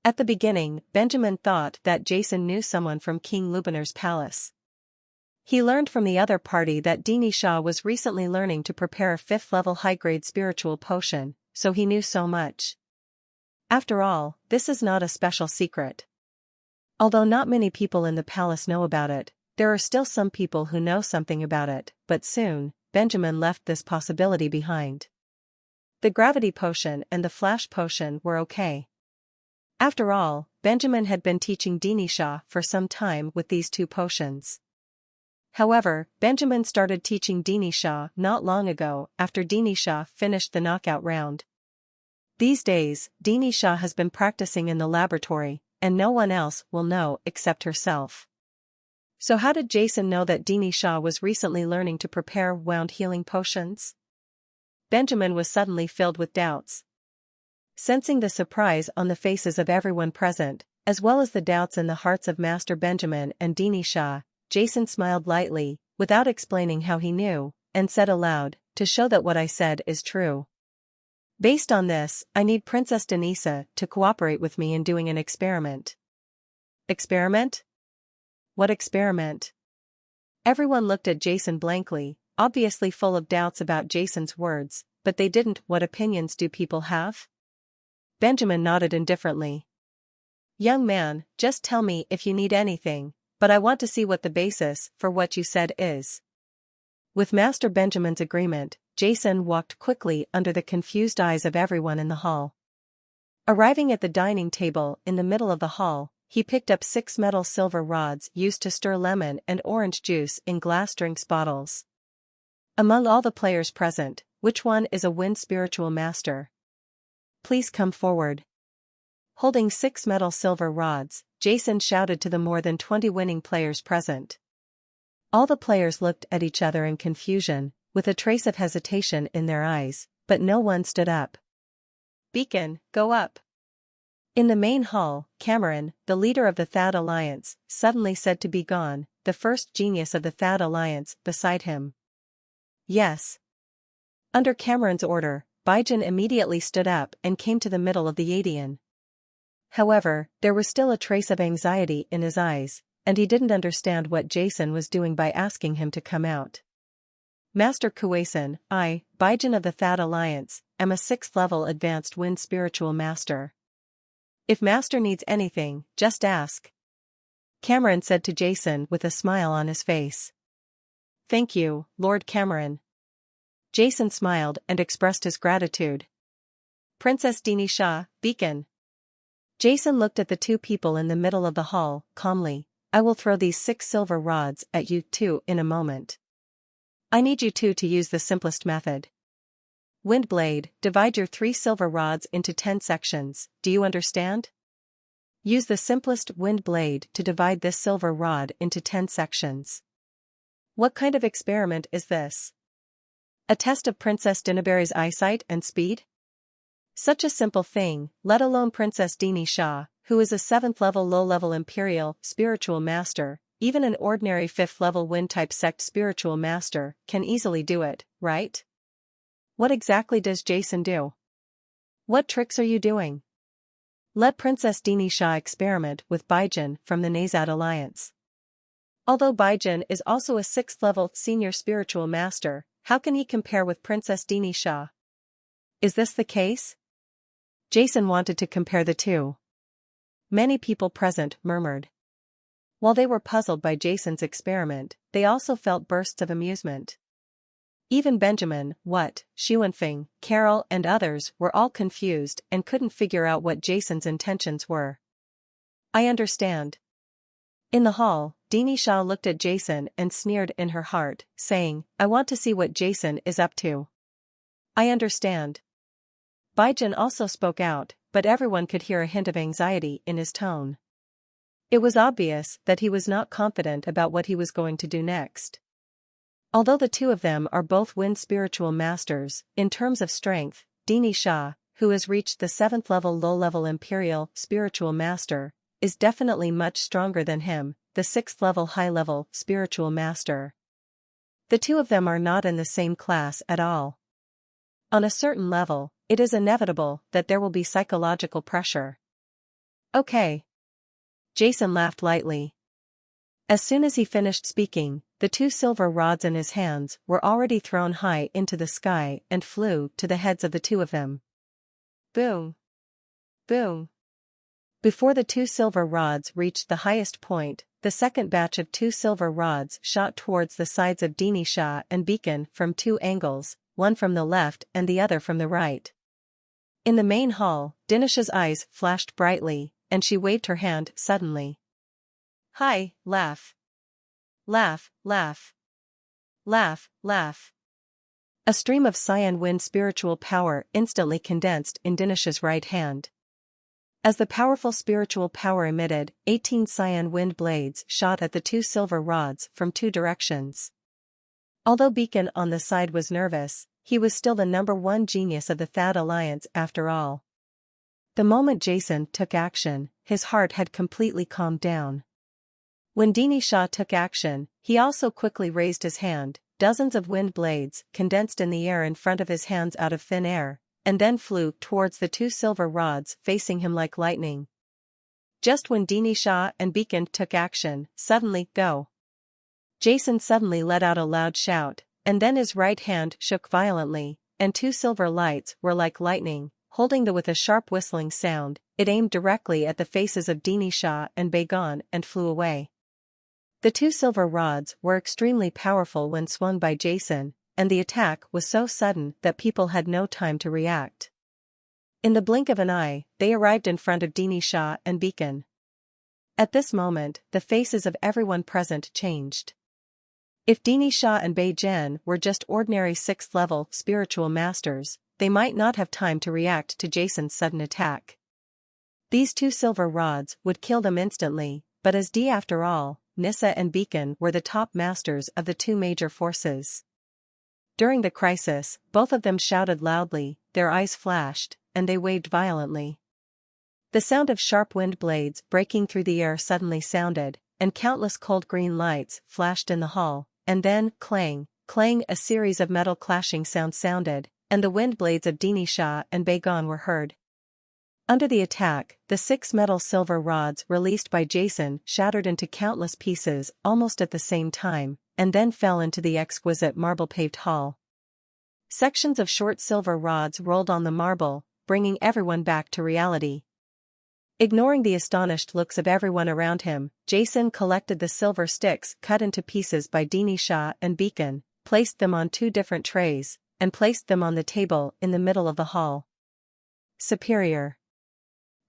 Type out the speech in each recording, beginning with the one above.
At the beginning, Benjamin thought that Jason knew someone from King Lubaner's palace. He learned from the other party that Dini Shah was recently learning to prepare a 5th-level high-grade spiritual potion, so he knew so much. After all, this is not a special secret. Although not many people in the palace know about it, there are still some people who know something about it, but soon, Benjamin left this possibility behind. The gravity potion and the flash potion were okay. After all, Benjamin had been teaching Dini Shah for some time with these two potions. However, Benjamin started teaching Dini Shah not long ago after Dini Shah finished the knockout round. These days, Dini Shah has been practicing in the laboratory, and no one else will know except herself. So how did Jason know that Dini Shah was recently learning to prepare wound healing potions? Benjamin was suddenly filled with doubts. Sensing the surprise on the faces of everyone present, as well as the doubts in the hearts of Master Benjamin and Dini Shah, Jason smiled lightly, without explaining how he knew, and said aloud, "To show that what I said is true. Based on this, I need Princess Denisa to cooperate with me in doing an experiment." Experiment? What experiment? Everyone looked at Jason blankly, obviously full of doubts about Jason's words, but they didn't. What opinions do people have? Benjamin nodded indifferently. "Young man, just tell me if you need anything, but I want to see what the basis for what you said is." With Master Benjamin's agreement, Jason walked quickly under the confused eyes of everyone in the hall. Arriving at the dining table in the middle of the hall, he picked up 6 metal silver rods used to stir lemon and orange juice in glass drinks bottles. "Among all the players present, which one is a wind spiritual master? Please come forward." Holding 6 metal silver rods, Jason shouted to the more than 20 winning players present. All the players looked at each other in confusion, with a trace of hesitation in their eyes, but no one stood up. "Beacon, go up." In the main hall, Cameron, the leader of the Thad Alliance, suddenly said to Begone, the first genius of the Thad Alliance, beside him. "Yes." Under Cameron's order, Bijan immediately stood up and came to the middle of the Adian. However, there was still a trace of anxiety in his eyes, and he didn't understand what Jason was doing by asking him to come out. "Master Kuwason, I, Bijan of the Thad Alliance, am a 6th-level advanced wind spiritual master. If Master needs anything, just ask," Cameron said to Jason with a smile on his face. "Thank you, Lord Cameron." Jason smiled and expressed his gratitude. "Princess Dini Shah, Beacon." Jason looked at the two people in the middle of the hall, calmly. "I will throw these 6 silver rods at you two in a moment. I need you two to use the simplest method. Windblade, divide your 3 silver rods into 10 sections, do you understand? Use the simplest wind blade to divide this silver rod into 10 sections. What kind of experiment is this? A test of Princess Dinaberry's eyesight and speed? Such a simple thing, let alone Princess Dini Shah, who is a 7th-level low-level imperial spiritual master, even an ordinary 5th-level wind-type sect spiritual master can easily do it, right? What exactly does Jason do? What tricks are you doing? Let Princess Dini Shah experiment with Bijan from the Nazad Alliance. Although Bijan is also a 6th-level senior spiritual master, how can he compare with Princess Dini Shah? Is this the case? Jason wanted to compare the two. Many people present murmured. While they were puzzled by Jason's experiment, they also felt bursts of amusement. Even Benjamin, Xuanfeng, Carol and others were all confused and couldn't figure out what Jason's intentions were. "I understand." In the hall, Dini Shah looked at Jason and sneered in her heart, saying, "I want to see what Jason is up to." "I understand." Bijan also spoke out, but everyone could hear a hint of anxiety in his tone. It was obvious that he was not confident about what he was going to do next. Although the two of them are both wind spiritual masters, in terms of strength, Dini Shah, who has reached the 7th-level low-level imperial spiritual master, is definitely much stronger than him, the 6th-level high-level spiritual master. The two of them are not in the same class at all. On a certain level, it is inevitable that there will be psychological pressure. Okay. Jason laughed lightly. As soon as he finished speaking, the two silver rods in his hands were already thrown high into the sky and flew to the heads of the two of them. Boom! Boom! Before the two silver rods reached the highest point, the second batch of two silver rods shot towards the sides of Dini Shah and Beacon from two angles, one from the left and the other from the right. In the main hall, Dinish's eyes flashed brightly, and she waved her hand suddenly. Hi, laugh. Laugh, laugh. Laugh, laugh. A stream of cyan wind spiritual power instantly condensed in Dinish's right hand. As the powerful spiritual power emitted, 18 cyan wind blades shot at the two silver rods from two directions. Although Beacon on the side was nervous, he was still the number one genius of the Thad Alliance after all. The moment Jason took action, his heart had completely calmed down. When Dini Shah took action, he also quickly raised his hand. Dozens of wind blades condensed in the air in front of his hands out of thin air, and then flew towards the two silver rods facing him like lightning. Just when Dini Shah and Beacon took action, suddenly, go! Jason suddenly let out a loud shout, and then his right hand shook violently, and two silver lights were like lightning, holding with a sharp whistling sound, it aimed directly at the faces of Dini Shah and Begon and flew away. The two silver rods were extremely powerful when swung by Jason, and the attack was so sudden that people had no time to react. In the blink of an eye, they arrived in front of Dini Shah and Beacon. At this moment, the faces of everyone present changed. If Dini Shah and Beijing were just ordinary 6th-level spiritual masters, they might not have time to react to Jason's sudden attack. These two silver rods would kill them instantly, but after all, Nissa and Beacon were the top masters of the two major forces. During the crisis, both of them shouted loudly, their eyes flashed, and they waved violently. The sound of sharp wind blades breaking through the air suddenly sounded, and countless cold green lights flashed in the hall, and then, clang, clang, a series of metal clashing sounds sounded, and the wind blades of Dini Shah and Begon were heard. Under the attack, the 6 metal silver rods released by Jason shattered into countless pieces almost at the same time, and then fell into the exquisite marble-paved hall. Sections of short silver rods rolled on the marble, bringing everyone back to reality. Ignoring the astonished looks of everyone around him, Jason collected the silver sticks cut into pieces by Dini Shah and Beacon, placed them on 2 different trays, and placed them on the table in the middle of the hall. Superior.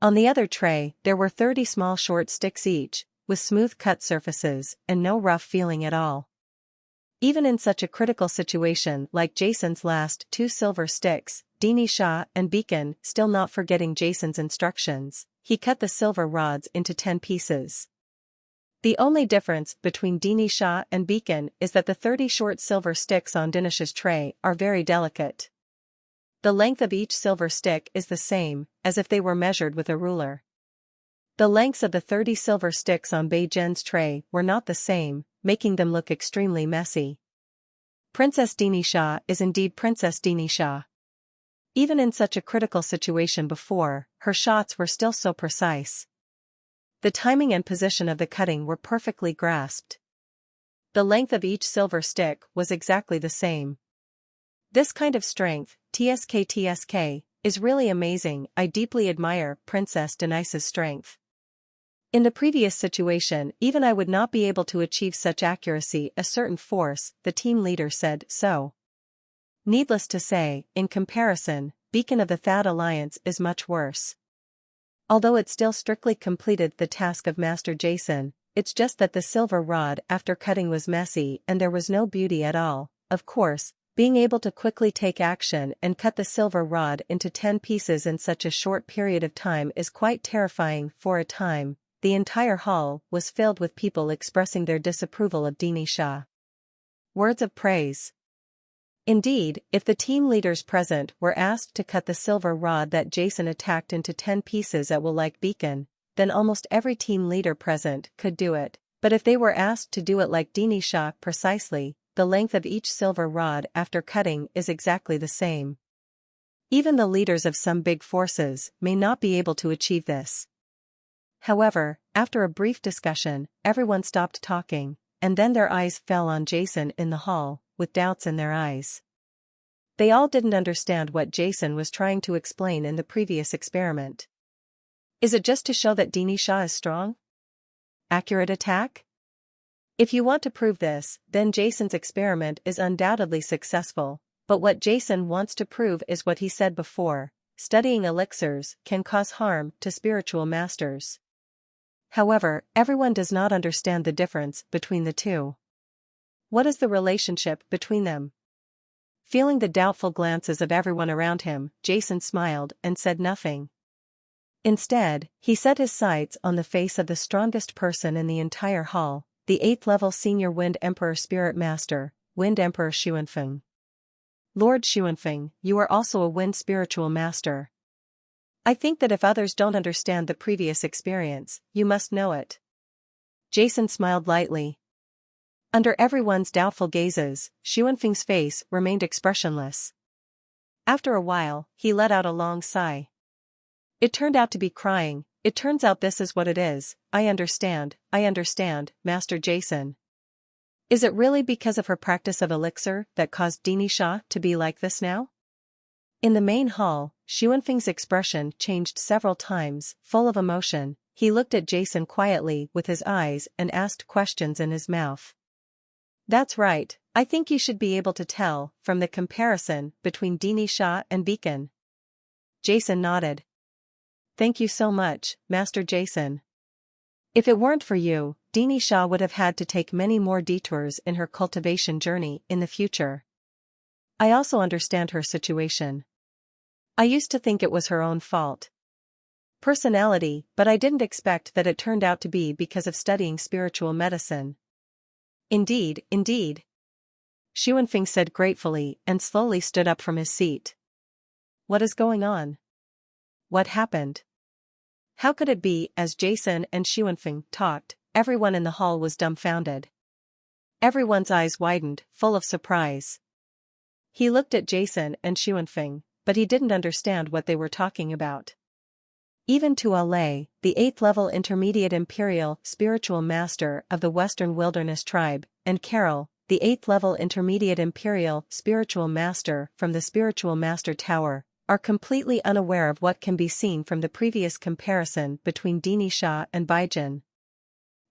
On the other tray, there were 30 small short sticks each, with smooth cut surfaces and no rough feeling at all. Even in such a critical situation like Jason's last 2 silver sticks, Dini Shah and Beacon still not forgetting Jason's instructions, he cut the silver rods into 10 pieces. The only difference between Dini Shah and Beacon is that the 30 short silver sticks on Dinish's tray are very delicate. The length of each silver stick is the same, as if they were measured with a ruler. The lengths of the 30 silver sticks on Beijing's tray were not the same, making them look extremely messy. Princess Dini Shah is indeed Princess Dini Shah. Even in such a critical situation before, her shots were still so precise. The timing and position of the cutting were perfectly grasped. The length of each silver stick was exactly the same. This kind of strength, TSK, is really amazing. I deeply admire Princess Denise's strength. In the previous situation, even I would not be able to achieve such accuracy. A certain force, the team leader said so. Needless to say, in comparison, Beacon of the Thad Alliance is much worse. Although it still strictly completed the task of Master Jason, it's just that the silver rod after cutting was messy and there was no beauty at all. Of course, being able to quickly take action and cut the silver rod into 10 pieces in such a short period of time is quite terrifying. For a time, the entire hall was filled with people expressing their disapproval of Dini Shah. Words of praise. Indeed, if the team leaders present were asked to cut the silver rod that Jason attacked into 10 pieces at will like Beacon, then almost every team leader present could do it, but if they were asked to do it like Dini Shah precisely, the length of each silver rod after cutting is exactly the same. Even the leaders of some big forces may not be able to achieve this. However, after a brief discussion, everyone stopped talking, and then their eyes fell on Jason in the hall, with doubts in their eyes. They all didn't understand what Jason was trying to explain in the previous experiment. Is it just to show that Dini Shah is strong? Accurate attack? If you want to prove this, then Jason's experiment is undoubtedly successful, but what Jason wants to prove is what he said before: studying elixirs can cause harm to spiritual masters. However, everyone does not understand the difference between the two. What is the relationship between them? Feeling the doubtful glances of everyone around him, Jason smiled and said nothing. Instead, he set his sights on the face of the strongest person in the entire hall, the 8th-level senior Wind Emperor Spirit Master, Wind Emperor Xuanfeng. Lord Xuanfeng, you are also a Wind Spiritual Master. I think that if others don't understand the previous experience, you must know it. Jason smiled lightly. Under everyone's doubtful gazes, Xuanfeng's face remained expressionless. After a while, he let out a long sigh. It turned out to be crying. It turns out this is what it is. I understand, Master Jason. Is it really because of her practice of elixir that caused Dini Shah to be like this now? In the main hall, Xuanfeng's expression changed several times, full of emotion. He looked at Jason quietly with his eyes and asked questions in his mouth. That's right, I think you should be able to tell from the comparison between Dini Shah and Beacon. Jason nodded. Thank you so much, Master Jason. If it weren't for you, Dini Shah would have had to take many more detours in her cultivation journey in the future. I also understand her situation. I used to think it was her own fault. Personality, but I didn't expect that it turned out to be because of studying spiritual medicine. Indeed. Xuanfeng said gratefully and slowly stood up from his seat. What is going on? What happened? How could it be? As Jason and Xuanfeng talked, everyone in the hall was dumbfounded. Everyone's eyes widened, full of surprise. He looked at Jason and Xuanfeng, but he didn't understand what they were talking about. Even Tu Lei, the 8th-level intermediate imperial spiritual master of the Western Wilderness tribe, and Carol, the 8th-level intermediate imperial spiritual master from the Spiritual Master Tower, are completely unaware of what can be seen from the previous comparison between Dini Shah and Baijin.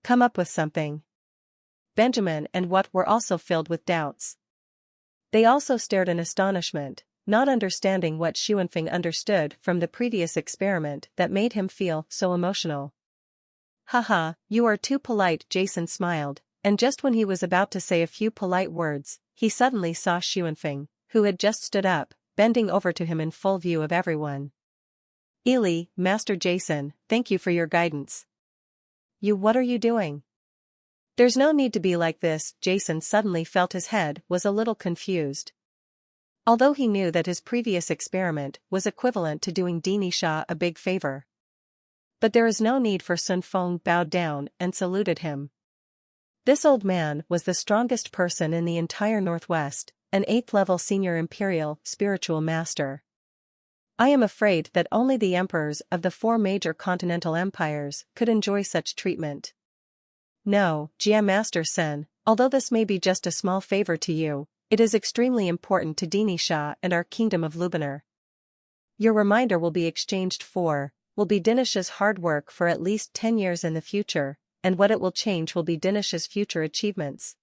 Come up with something. Benjamin and What were also filled with doubts. They also stared in astonishment, not understanding what Xuanfeng understood from the previous experiment that made him feel so emotional. Haha, you are too polite, Jason smiled, and just when he was about to say a few polite words, he suddenly saw Xuanfeng, who had just stood up, bending over to him in full view of everyone. Eli, Master Jason, thank you for your guidance. What are you doing? There's no need to be like this. Jason suddenly felt his head was a little confused. Although he knew that his previous experiment was equivalent to doing Dini Shah a big favor. But there is no need. For Sun Feng bowed down and saluted him. This old man was the strongest person in the entire Northwest, an 8th-level senior imperial spiritual master. I am afraid that only the emperors of the 4 major continental empires could enjoy such treatment. No, Jia Master Sen, although this may be just a small favor to you, it is extremely important to Dini Shah and our kingdom of Lubanar. Your reminder will be Dinish's hard work for at least 10 years in the future, and what it will change will be Dinish's future achievements.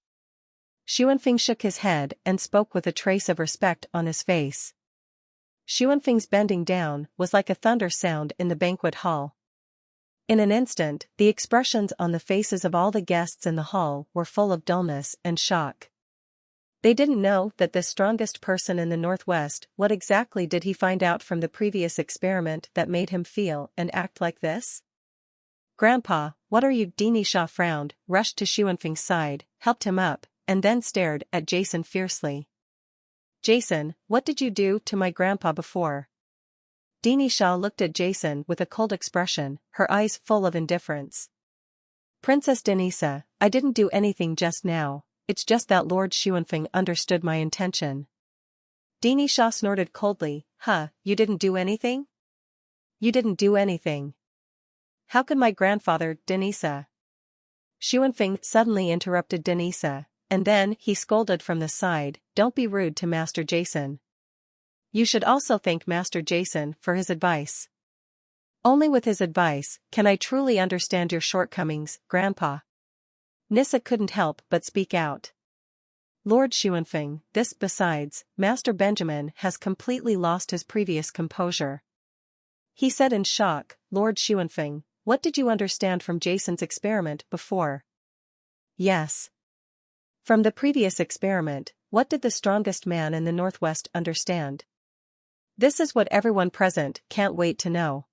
Xuanfeng shook his head and spoke with a trace of respect on his face. Xuanfeng's bending down was like a thunder sound in the banquet hall. In an instant, the expressions on the faces of all the guests in the hall were full of dullness and shock. They didn't know that the strongest person in the Northwest. What exactly did he find out from the previous experiment that made him feel and act like this? Grandpa, what are you? Dini Shah frowned, rushed to Xuanfeng's side, helped him up, and then stared at Jason fiercely. Jason, what did you do to my grandpa before? Dini Shah looked at Jason with a cold expression, her eyes full of indifference. Princess Denisa, I didn't do anything just now, it's just that Lord Xuanfeng understood my intention. Dini Shah snorted coldly, you didn't do anything? You didn't do anything. How could my grandfather, Denisa? Xuanfeng suddenly interrupted Denisa, and then he scolded from the side, "Don't be rude to Master Jason. You should also thank Master Jason for his advice. Only with his advice can I truly understand your shortcomings, Grandpa." Nissa couldn't help but speak out. "Lord Xuanfeng, besides, Master Benjamin has completely lost his previous composure," he said in shock. "Lord Xuanfeng, what did you understand from Jason's experiment before?" "Yes. From the previous experiment, what did the strongest man in the Northwest understand? This is what everyone present can't wait to know."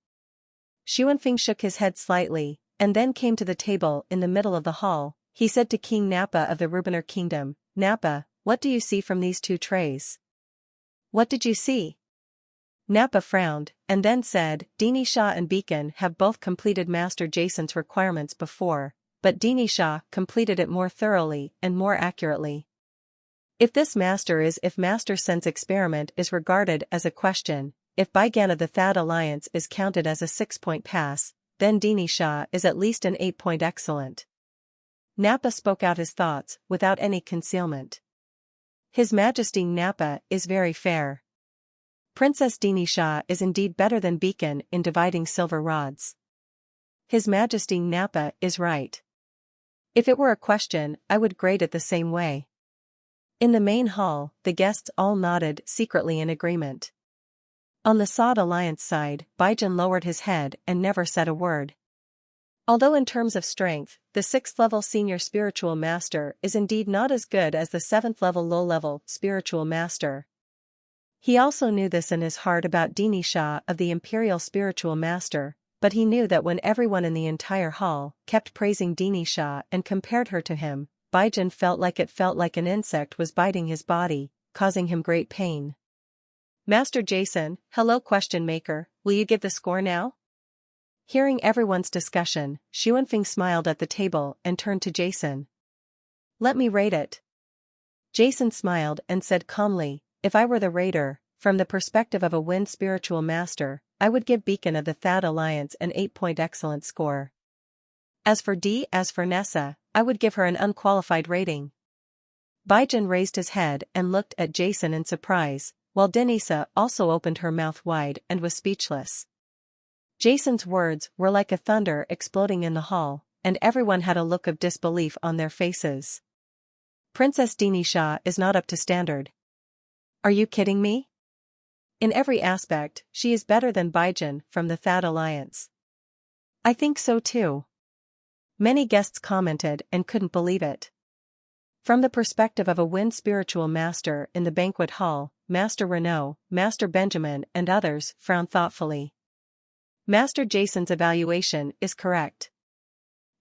Xuanfeng shook his head slightly, and then came to the table in the middle of the hall. He said to King Nappa of the Rubiner Kingdom, "Nappa, what do you see from these 2 trays?" "What did you see?" Nappa frowned, and then said, "Dini Shah and Beacon have both completed Master Jason's requirements before, but Dini Shah completed it more thoroughly and more accurately. If Master Sen's experiment is regarded as a question, if Baigan of the Thad Alliance is counted as a 6-point pass, then Dini Shah is at least an 8-point excellent." Nappa spoke out his thoughts without any concealment. "His Majesty Nappa is very fair. Princess Dini Shah is indeed better than Beacon in dividing silver rods. His Majesty Nappa is right. If it were a question, I would grade it the same way." In the main hall, the guests all nodded secretly in agreement. On the Sod Alliance side, Baijan lowered his head and never said a word. Although in terms of strength, the 6th-level senior spiritual master is indeed not as good as the 7th-level low-level spiritual master. He also knew this in his heart about Dini Shah of the imperial spiritual master, but he knew that when everyone in the entire hall kept praising Dini Shah and compared her to him, Baijan felt like an insect was biting his body, causing him great pain. "Master Jason, hello question maker, will you give the score now?" Hearing everyone's discussion, Xuanfeng smiled at the table and turned to Jason. "Let me rate it." Jason smiled and said calmly, "If I were the rater, from the perspective of a wind spiritual master, I would give Beacon of the Thad Alliance an 8-point excellent score. As for Nessa, I would give her an unqualified rating." Baijan raised his head and looked at Jason in surprise, while Denisa also opened her mouth wide and was speechless. Jason's words were like a thunder exploding in the hall, and everyone had a look of disbelief on their faces. Princess Dini Shah is not up to standard. Are you kidding me? In every aspect, she is better than Baijan from the Thad Alliance. I think so too. Many guests commented and couldn't believe it. From the perspective of a wind spiritual master in the banquet hall, Master Renaud, Master Benjamin and others frowned thoughtfully. Master Jason's evaluation is correct.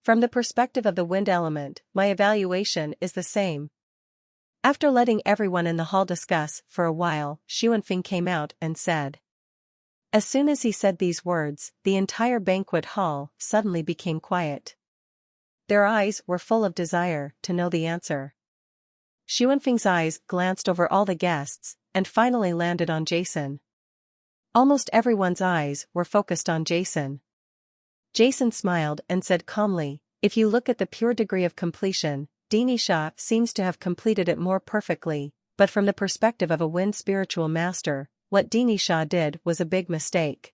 From the perspective of the wind element, my evaluation is the same. After letting everyone in the hall discuss for a while, Xuanfeng came out and said. As soon as he said these words, the entire banquet hall suddenly became quiet. Their eyes were full of desire to know the answer. Xuanfeng's eyes glanced over all the guests, and finally landed on Jason. Almost everyone's eyes were focused on Jason. Jason smiled and said calmly, if you look at the pure degree of completion, Dini Shah seems to have completed it more perfectly, but from the perspective of a wind spiritual master, what Dini Shah did was a big mistake.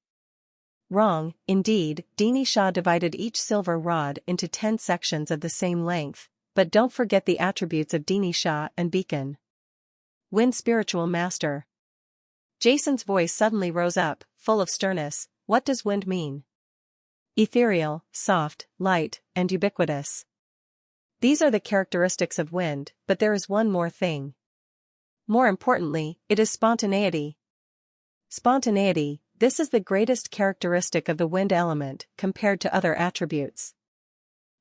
Wrong, indeed, Dini Shah divided each silver rod into 10 sections of the same length, but don't forget the attributes of Dini Shah and Beacon. Wind spiritual master. Jason's voice suddenly rose up, full of sternness. What does wind mean? Ethereal, soft, light, and ubiquitous. These are the characteristics of wind, but there is one more thing. More importantly, it is spontaneity. Spontaneity, this is the greatest characteristic of the wind element compared to other attributes.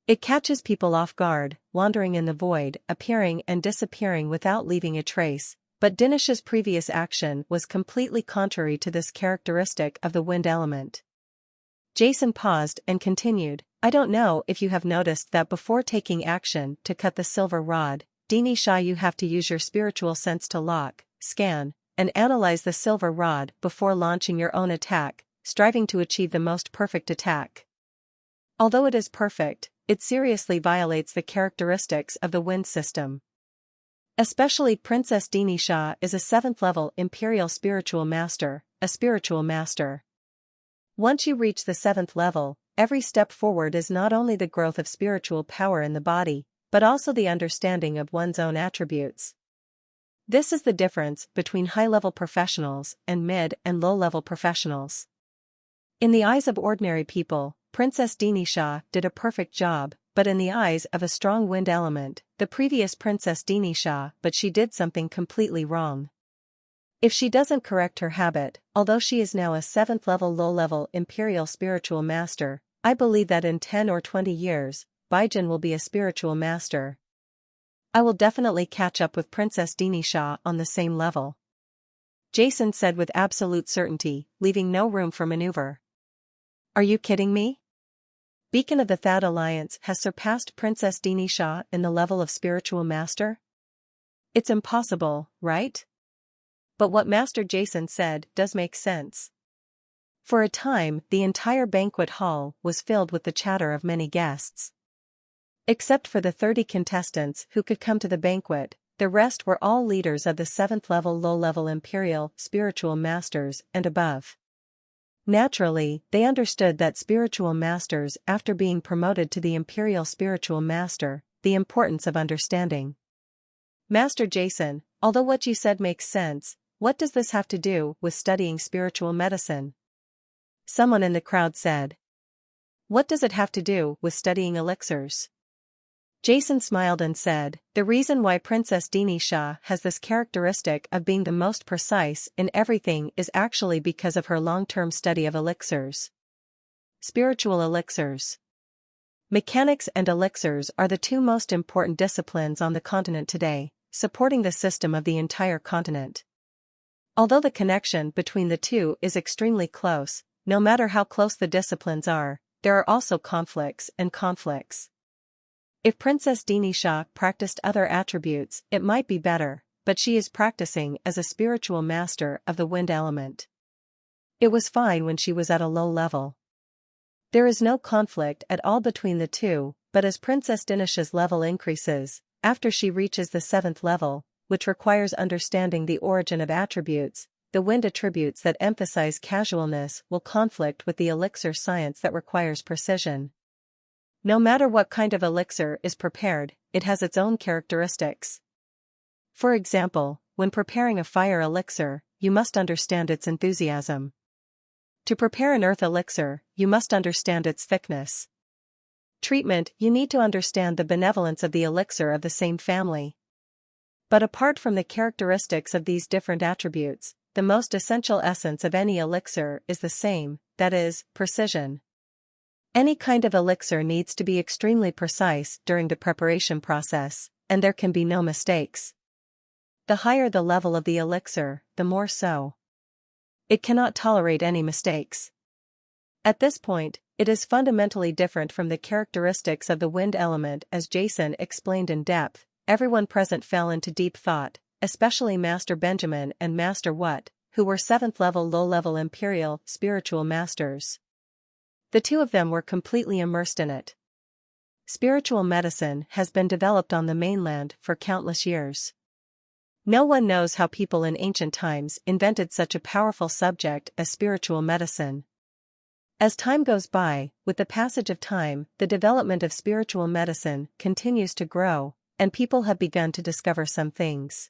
It catches people off guard, wandering in the void, appearing and disappearing without leaving a trace, but Dinish's previous action was completely contrary to this characteristic of the wind element. Jason paused and continued, I don't know if you have noticed that before taking action to cut the silver rod, Dini Shah, you have to use your spiritual sense to lock, scan, and analyze the silver rod before launching your own attack, striving to achieve the most perfect attack. Although it is perfect, it seriously violates the characteristics of the wind system. Especially Princess Dini Shah is a 7th level Imperial Spiritual Master, a spiritual master. Once you reach the 7th level, every step forward is not only the growth of spiritual power in the body, but also the understanding of one's own attributes. This is the difference between high-level professionals and mid- and low-level professionals. In the eyes of ordinary people, Princess Dini Shah did a perfect job, but in the eyes of a strong wind element, the previous Princess Dini Shah, but she did something completely wrong. If she doesn't correct her habit, although she is now a 7th level low-level Imperial Spiritual Master, I believe that in 10 or 20 years, Baijin will be a spiritual master. I will definitely catch up with Princess Dini Shah on the same level. Jason said with absolute certainty, leaving no room for maneuver. Are you kidding me? Beacon of the Thad Alliance has surpassed Princess Dini Shah in the level of spiritual master? It's impossible, right? But what Master Jason said does make sense. For a time, the entire banquet hall was filled with the chatter of many guests. Except for the 30 contestants who could come to the banquet, the rest were all leaders of the 7th level low-level Imperial Spiritual Masters and above. Naturally, they understood that spiritual masters, after being promoted to the Imperial Spiritual Master, the importance of understanding. Master Jason, although what you said makes sense, what does this have to do with studying spiritual medicine? Someone in the crowd said. What does it have to do with studying elixirs? Jason smiled and said, the reason why Princess Dini Shah has this characteristic of being the most precise in everything is actually because of her long-term study of elixirs. Spiritual elixirs. Mechanics and elixirs are the two most important disciplines on the continent today, supporting the system of the entire continent. Although the connection between the two is extremely close, no matter how close the disciplines are, there are also conflicts and conflicts. If Princess Dini Shah practiced other attributes, it might be better, but she is practicing as a spiritual master of the wind element. It was fine when she was at a low level. There is no conflict at all between the two, but as Princess Dini Shah's level increases, after she reaches the 7th level, which requires understanding the origin of attributes, the wind attributes that emphasize casualness will conflict with the elixir science that requires precision. No matter what kind of elixir is prepared, it has its own characteristics. For example, when preparing a fire elixir, you must understand its enthusiasm. To prepare an earth elixir, you must understand its thickness. Treatment, you need to understand the benevolence of the elixir of the same family. But apart from the characteristics of these different attributes, the most essential essence of any elixir is the same, that is, precision. Any kind of elixir needs to be extremely precise during the preparation process, and there can be no mistakes. The higher the level of the elixir, the more so. It cannot tolerate any mistakes. At this point, it is fundamentally different from the characteristics of the wind element as Jason explained in depth. Everyone present fell into deep thought, especially Master Benjamin and Master Wat, who were 7th level low-level Imperial Spiritual Masters. The two of them were completely immersed in it. Spiritual medicine has been developed on the mainland for countless years. No one knows how people in ancient times invented such a powerful subject as spiritual medicine. As time goes by, with the passage of time, the development of spiritual medicine continues to grow, and people have begun to discover some things.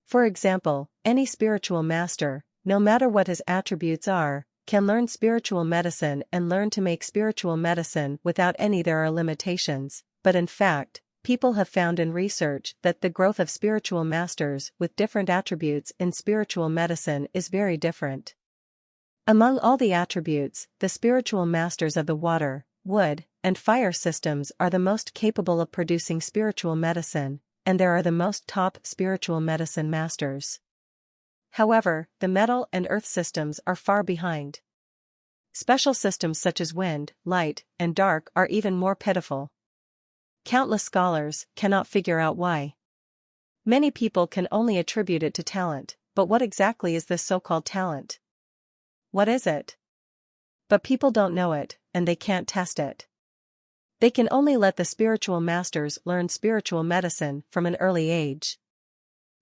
For example, any spiritual master, no matter what his attributes are, can learn spiritual medicine and learn to make spiritual medicine without any. There are limitations, but in fact, people have found in research that the growth of spiritual masters with different attributes in spiritual medicine is very different. Among all the attributes, the spiritual masters of the water, wood, and fire systems are the most capable of producing spiritual medicine, and there are the most top spiritual medicine masters. However, the metal and earth systems are far behind. Special systems such as wind, light, and dark are even more pitiful. Countless scholars cannot figure out why. Many people can only attribute it to talent, but what exactly is this so-called talent? What is it? But people don't know it, and they can't test it. They can only let the spiritual masters learn spiritual medicine from an early age.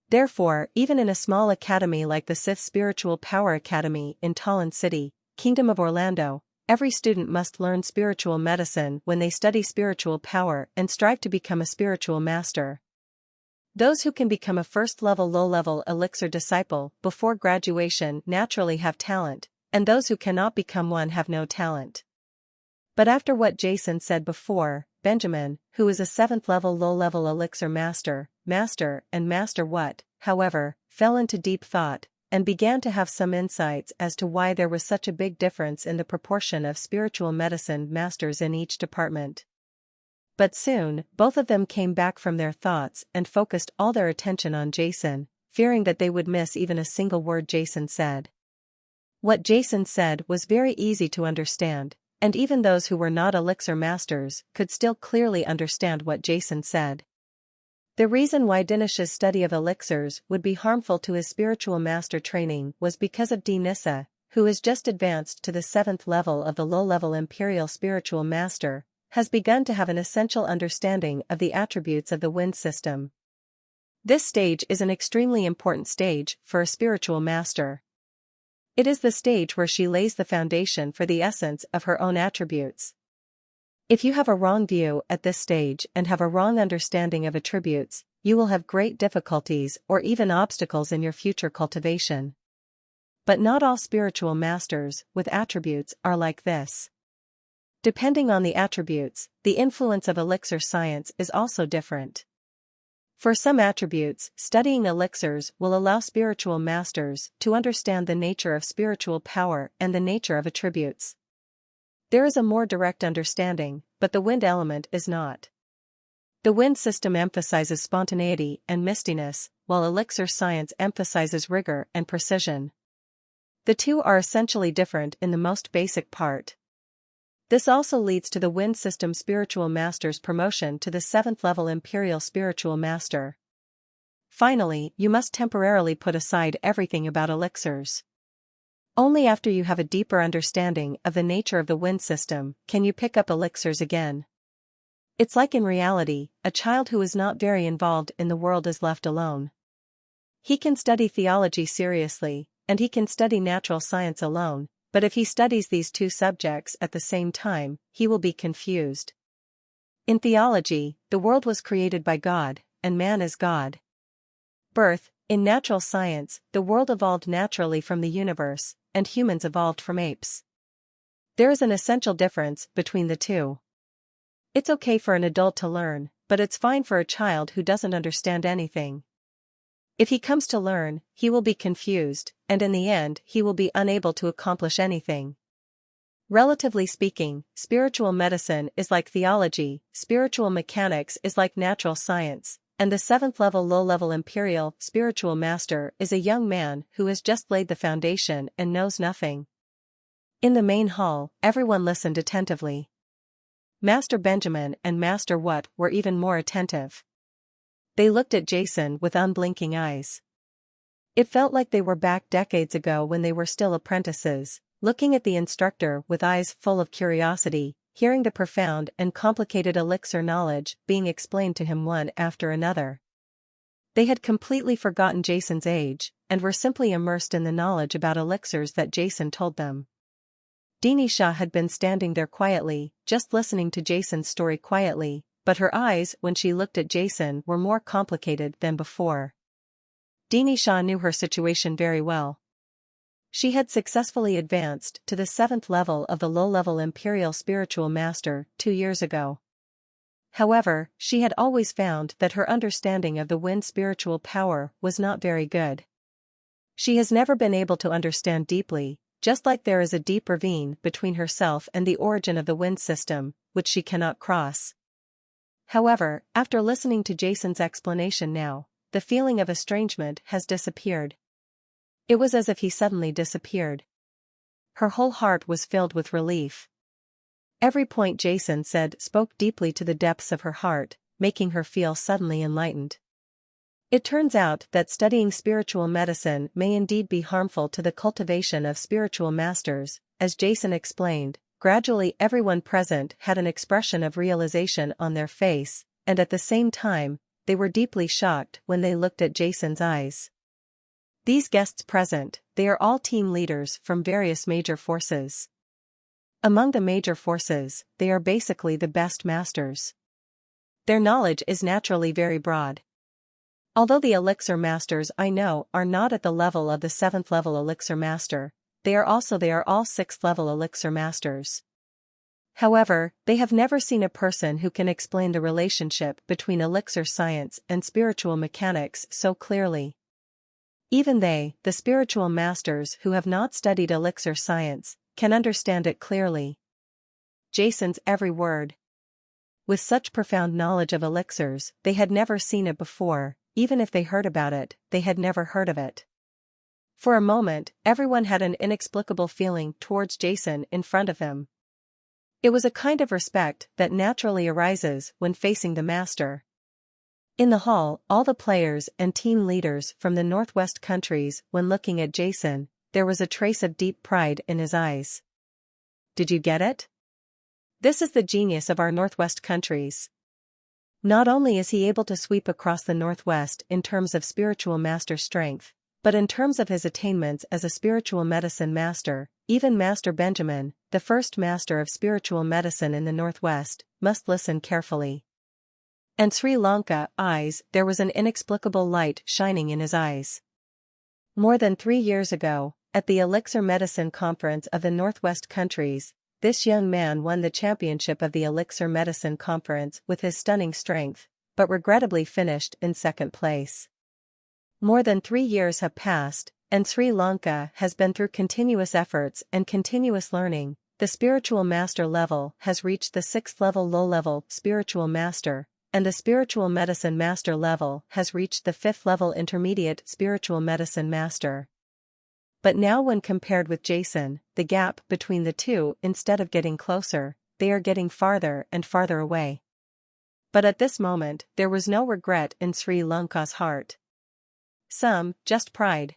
Therefore, even in a small academy like the Sith Spiritual Power Academy in Talon City, Kingdom of Orlando, every student must learn spiritual medicine when they study spiritual power and strive to become a spiritual master. Those who can become a first-level low-level elixir disciple before graduation naturally have talent, and those who cannot become one have no talent. But after what Jason said before, Benjamin, who is a 7th-level low-level elixir master, however, fell into deep thought, and began to have some insights as to why there was such a big difference in the proportion of spiritual medicine masters in each department. But soon, both of them came back from their thoughts and focused all their attention on Jason, fearing that they would miss even a single word Jason said. What Jason said was very easy to understand, and even those who were not elixir masters could still clearly understand what Jason said. The reason why Dinesh's study of elixirs would be harmful to his spiritual master training was because of Dinesa, who has just advanced to the 7th level of the low-level Imperial Spiritual Master, has begun to have an essential understanding of the attributes of the wind system. This stage is an extremely important stage for a spiritual master. It is the stage where she lays the foundation for the essence of her own attributes. If you have a wrong view at this stage and have a wrong understanding of attributes, you will have great difficulties or even obstacles in your future cultivation. But not all spiritual masters with attributes are like this. Depending on the attributes, the influence of elixir science is also different. For some attributes, studying elixirs will allow spiritual masters to understand the nature of spiritual power and the nature of attributes. There is a more direct understanding, but the wind element is not. The wind system emphasizes spontaneity and mistiness, while elixir science emphasizes rigor and precision. The two are essentially different in the most basic part. This also leads to the wind system spiritual master's promotion to the 7th level Imperial Spiritual Master. Finally, you must temporarily put aside everything about elixirs. Only after you have a deeper understanding of the nature of the wind system can you pick up elixirs again. It's like in reality, a child who is not very involved in the world is left alone. He can study theology seriously, and he can study natural science alone. But if he studies these two subjects at the same time, he will be confused. In theology, the world was created by God, and man is God. Birth, in natural science, the world evolved naturally from the universe, and humans evolved from apes. There is an essential difference between the two. It's okay for an adult to learn, but it's fine for a child who doesn't understand anything. If he comes to learn, he will be confused, and in the end he will be unable to accomplish anything. Relatively speaking, spiritual medicine is like theology, spiritual mechanics is like natural science, and the 7th level low-level Imperial Spiritual Master is a young man who has just laid the foundation and knows nothing. In the main hall, everyone listened attentively. Master Benjamin and Master What were even more attentive. They looked at Jason with unblinking eyes. It felt like they were back decades ago when they were still apprentices, looking at the instructor with eyes full of curiosity, hearing the profound and complicated elixir knowledge being explained to him one after another. They had completely forgotten Jason's age, and were simply immersed in the knowledge about elixirs that Jason told them. Dinesha had been standing there quietly, just listening to Jason's story quietly, but her eyes when she looked at Jason were more complicated than before. Dinesha knew her situation very well. She had successfully advanced to the 7th level of the low-level Imperial Spiritual Master 2 years ago. However, she had always found that her understanding of the wind spiritual power was not very good. She has never been able to understand deeply, just like there is a deep ravine between herself and the origin of the wind system, which she cannot cross. However, after listening to Jason's explanation now, the feeling of estrangement has disappeared. It was as if he suddenly disappeared. Her whole heart was filled with relief. Every point Jason said spoke deeply to the depths of her heart, making her feel suddenly enlightened. It turns out that studying spiritual medicine may indeed be harmful to the cultivation of spiritual masters, as Jason explained, gradually everyone present had an expression of realization on their face, and at the same time, they were deeply shocked when they looked at Jason's eyes. These guests present, they are all team leaders from various major forces. Among the major forces, they are basically the best masters. Their knowledge is naturally very broad. Although the elixir masters I know are not at the level of the 7th level elixir master, they are all 6th level elixir masters. However, they have never seen a person who can explain the relationship between elixir science and spiritual mechanics so clearly. Even they, the spiritual masters who have not studied elixir science, can understand it clearly. Jason's every word. With such profound knowledge of elixirs, they had never seen it before, even if they heard about it, they had never heard of it. For a moment, everyone had an inexplicable feeling towards Jason in front of them. It was a kind of respect that naturally arises when facing the master. In the hall, all the players and team leaders from the Northwest countries, when looking at Jason, there was a trace of deep pride in his eyes. Did you get it? This is the genius of our Northwest countries. Not only is he able to sweep across the Northwest in terms of spiritual master strength, but in terms of his attainments as a spiritual medicine master, even Master Benjamin, the first master of spiritual medicine in the Northwest, must listen carefully. And Sri Lanka eyes, there was an inexplicable light shining in his eyes. More than 3 years ago, at the Elixir Medicine Conference of the Northwest countries, this young man won the championship of the Elixir Medicine Conference with his stunning strength, but regrettably finished in 2nd place. More than 3 years have passed, and Sri Lanka has been through continuous efforts and continuous learning. The spiritual master level has reached the 6th level low-level spiritual master, and the spiritual medicine master level has reached the 5th level intermediate spiritual medicine master. But now when compared with Jason, the gap between the two, instead of getting closer, they are getting farther and farther away. But at this moment, there was no regret in Sri Lanka's heart. Just pride.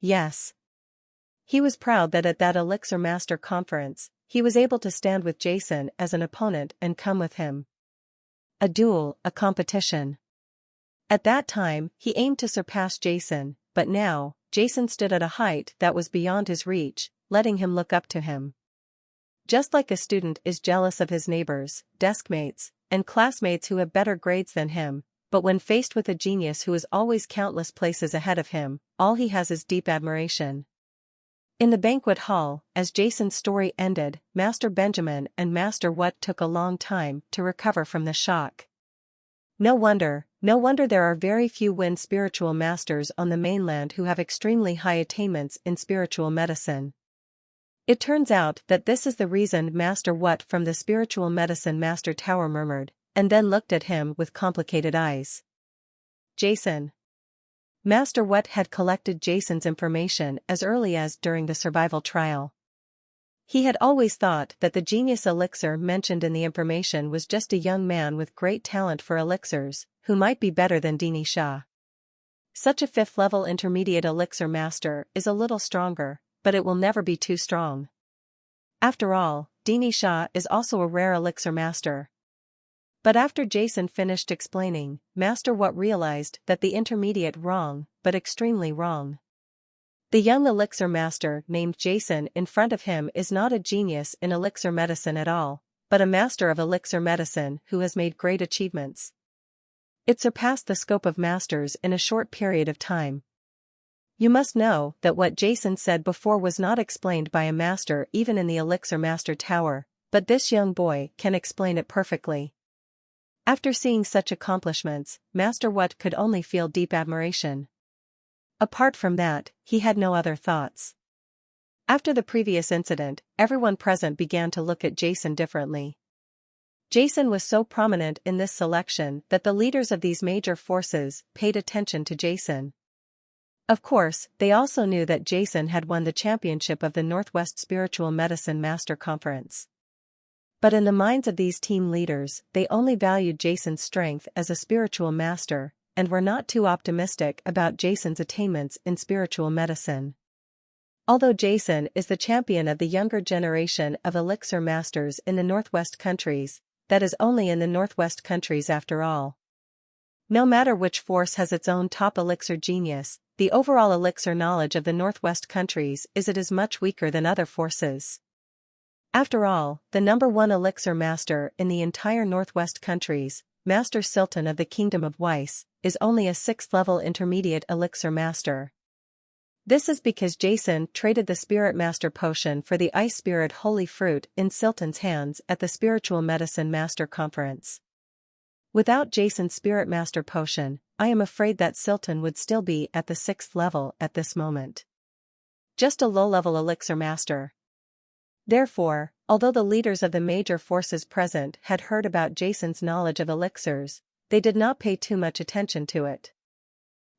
Yes. He was proud that at that Elixir Master Conference, he was able to stand with Jason as an opponent and come with him. A duel, a competition. At that time, he aimed to surpass Jason, but now, Jason stood at a height that was beyond his reach, letting him look up to him. Just like a student is jealous of his neighbors, deskmates, and classmates who have better grades than him, but when faced with a genius who is always countless places ahead of him, all he has is deep admiration. In the banquet hall, as Jason's story ended, Master Benjamin and Master What took a long time to recover from the shock. No wonder there are very few wind spiritual masters on the mainland who have extremely high attainments in spiritual medicine. It turns out that this is the reason Master What from the spiritual medicine master tower murmured, and then looked at him with complicated eyes. Jason. Master What had collected Jason's information as early as during the survival trial. He had always thought that the genius elixir mentioned in the information was just a young man with great talent for elixirs, who might be better than Dini Shah. Such a 5th level intermediate elixir master is a little stronger, but it will never be too strong. After all, Dini Shah is also a rare elixir master. But after Jason finished explaining, Master What realized that the intermediate wrong, but extremely wrong. The young elixir master named Jason in front of him is not a genius in elixir medicine at all, but a master of elixir medicine who has made great achievements. It surpassed the scope of masters in a short period of time. You must know that what Jason said before was not explained by a master even in the elixir master tower, but this young boy can explain it perfectly. After seeing such accomplishments, Master What could only feel deep admiration. Apart from that, he had no other thoughts. After the previous incident, everyone present began to look at Jason differently. Jason was so prominent in this selection that the leaders of these major forces paid attention to Jason. Of course, they also knew that Jason had won the championship of the Northwest Spiritual Medicine Master Conference. But in the minds of these team leaders, they only valued Jason's strength as a spiritual master, and were not too optimistic about Jason's attainments in spiritual medicine. Although Jason is the champion of the younger generation of elixir masters in the Northwest countries, that is only in the Northwest countries after all. No matter which force has its own top elixir genius, the overall elixir knowledge of the Northwest countries is much weaker than other forces. After all, the #1 elixir master in the entire Northwest countries, Master Silton of the Kingdom of Weiss, is only a 6th level intermediate elixir master. This is because Jason traded the Spirit Master potion for the Ice Spirit Holy Fruit in Silton's hands at the Spiritual Medicine Master Conference. Without Jason's Spirit Master potion, I am afraid that Silton would still be at the 6th level at this moment. Just a low-level elixir master. Therefore, although the leaders of the major forces present had heard about Jason's knowledge of elixirs, they did not pay too much attention to it.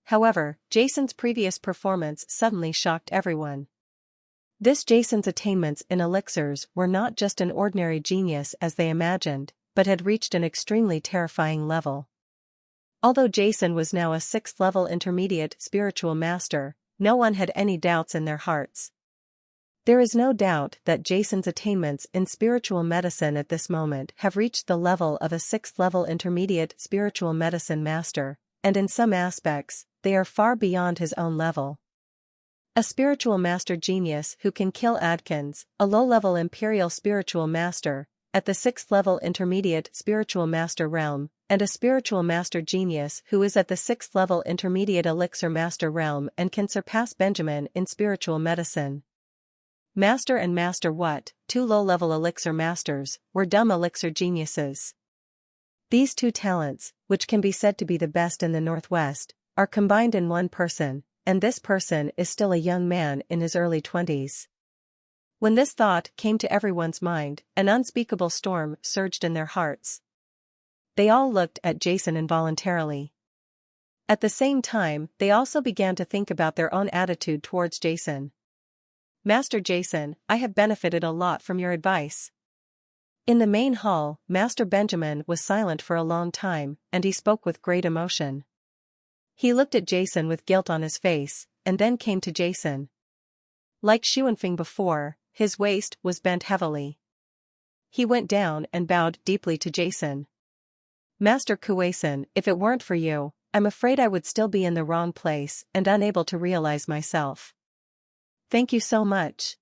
However, Jason's previous performance suddenly shocked everyone. Jason's attainments in elixirs were not just an ordinary genius as they imagined, but had reached an extremely terrifying level. Although Jason was now a 6th level intermediate spiritual master, no one had any doubts in their hearts. There is no doubt that Jason's attainments in spiritual medicine at this moment have reached the level of a 6th level intermediate spiritual medicine master, and in some aspects, they are far beyond his own level. A spiritual master genius who can kill Adkins, a low-level imperial spiritual master, at the 6th level intermediate spiritual master realm, and a spiritual master genius who is at the 6th level intermediate elixir master realm and can surpass Benjamin in spiritual medicine. Master and Master What, 2 low-level elixir masters, were dumb elixir geniuses. These 2 talents, which can be said to be the best in the Northwest, are combined in one person, and this person is still a young man in his early 20s. When this thought came to everyone's mind, an unspeakable storm surged in their hearts. They all looked at Jason involuntarily. At the same time, they also began to think about their own attitude towards Jason. Master Jason, I have benefited a lot from your advice. In the main hall, Master Benjamin was silent for a long time, and he spoke with great emotion. He looked at Jason with guilt on his face, and then came to Jason. Like Xuanfeng before, his waist was bent heavily. He went down and bowed deeply to Jason. Master Kuwason, if it weren't for you, I'm afraid I would still be in the wrong place and unable to realize myself. Thank you so much.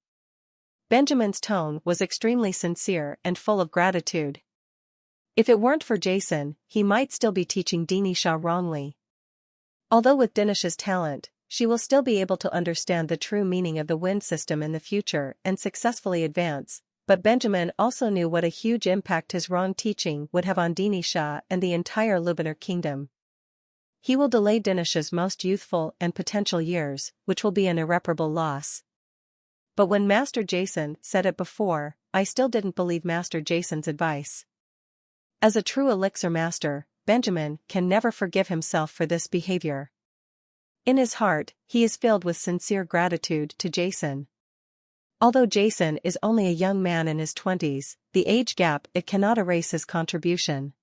Benjamin's tone was extremely sincere and full of gratitude. If it weren't for Jason, he might still be teaching Dinisha wrongly. Although with Dinish's talent, she will still be able to understand the true meaning of the wind system in the future and successfully advance, but Benjamin also knew what a huge impact his wrong teaching would have on Dinisha and the entire Lubanar kingdom. He will delay Dinish's most youthful and potential years, which will be an irreparable loss. But when Master Jason said it before, I still didn't believe Master Jason's advice. As a true elixir master, Benjamin can never forgive himself for this behavior. In his heart, he is filled with sincere gratitude to Jason. Although Jason is only a young man in his 20s, the age gap it cannot erase his contribution.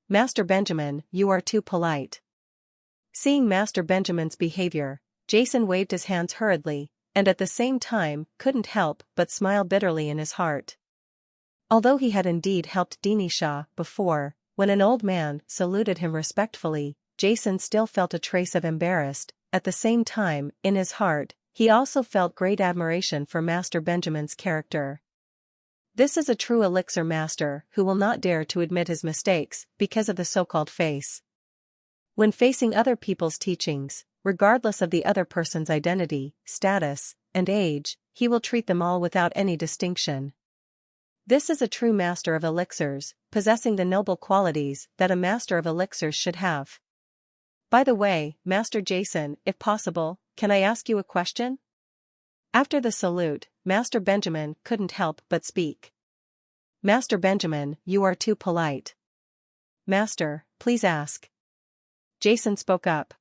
Master Benjamin, you are too polite. Seeing Master Benjamin's behavior, Jason waved his hands hurriedly, and at the same time couldn't help but smile bitterly in his heart. Although he had indeed helped Dinisha before, when an old man saluted him respectfully, Jason still felt a trace of embarrassed. At the same time, in his heart, he also felt great admiration for Master Benjamin's character. This is a true elixir master who will not dare to admit his mistakes because of the so-called face. When facing other people's teachings, regardless of the other person's identity, status, and age, he will treat them all without any distinction. This is a true master of elixirs, possessing the noble qualities that a master of elixirs should have. By the way, Master Jason, if possible, can I ask you a question? After the salute, Master Benjamin couldn't help but speak. Master Benjamin, you are too polite. Master, please ask. Jason spoke up.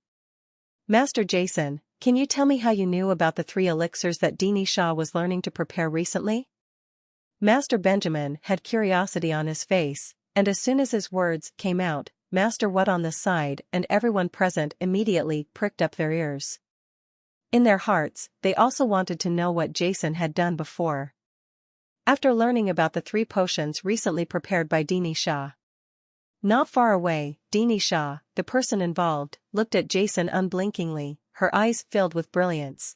Master Jason, can you tell me how you knew about the 3 elixirs that Dinisha was learning to prepare recently? Master Benjamin had curiosity on his face, and as soon as his words came out, Master What on the side and everyone present immediately pricked up their ears. In their hearts, they also wanted to know what Jason had done before. After learning about the 3 potions recently prepared by Dini Shah. Not far away, Dini Shah, the person involved, looked at Jason unblinkingly, her eyes filled with brilliance.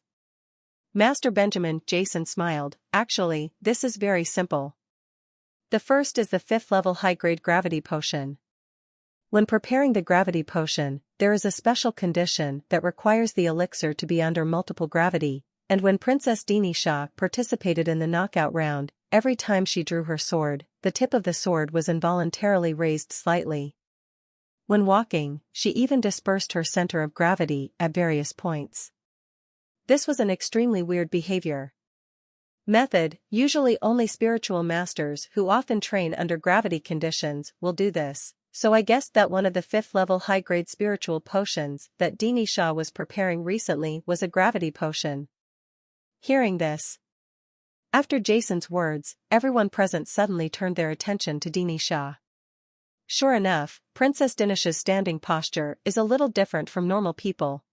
Master Benjamin, Jason smiled, actually, this is very simple. The first is the 5th level high-grade gravity potion. When preparing the gravity potion, there is a special condition that requires the elixir to be under multiple gravity, and when Princess Dini Shah participated in the knockout round, every time she drew her sword, the tip of the sword was involuntarily raised slightly. When walking, she even dispersed her center of gravity at various points. This was an extremely weird behavior. Method: usually only spiritual masters who often train under gravity conditions will do this. So I guessed that one of the 5th level high-grade spiritual potions that Dini Shah was preparing recently was a gravity potion. Hearing this, after Jason's words, everyone present suddenly turned their attention to Dini Shah. Sure enough, Princess Dinish's standing posture is a little different from normal people.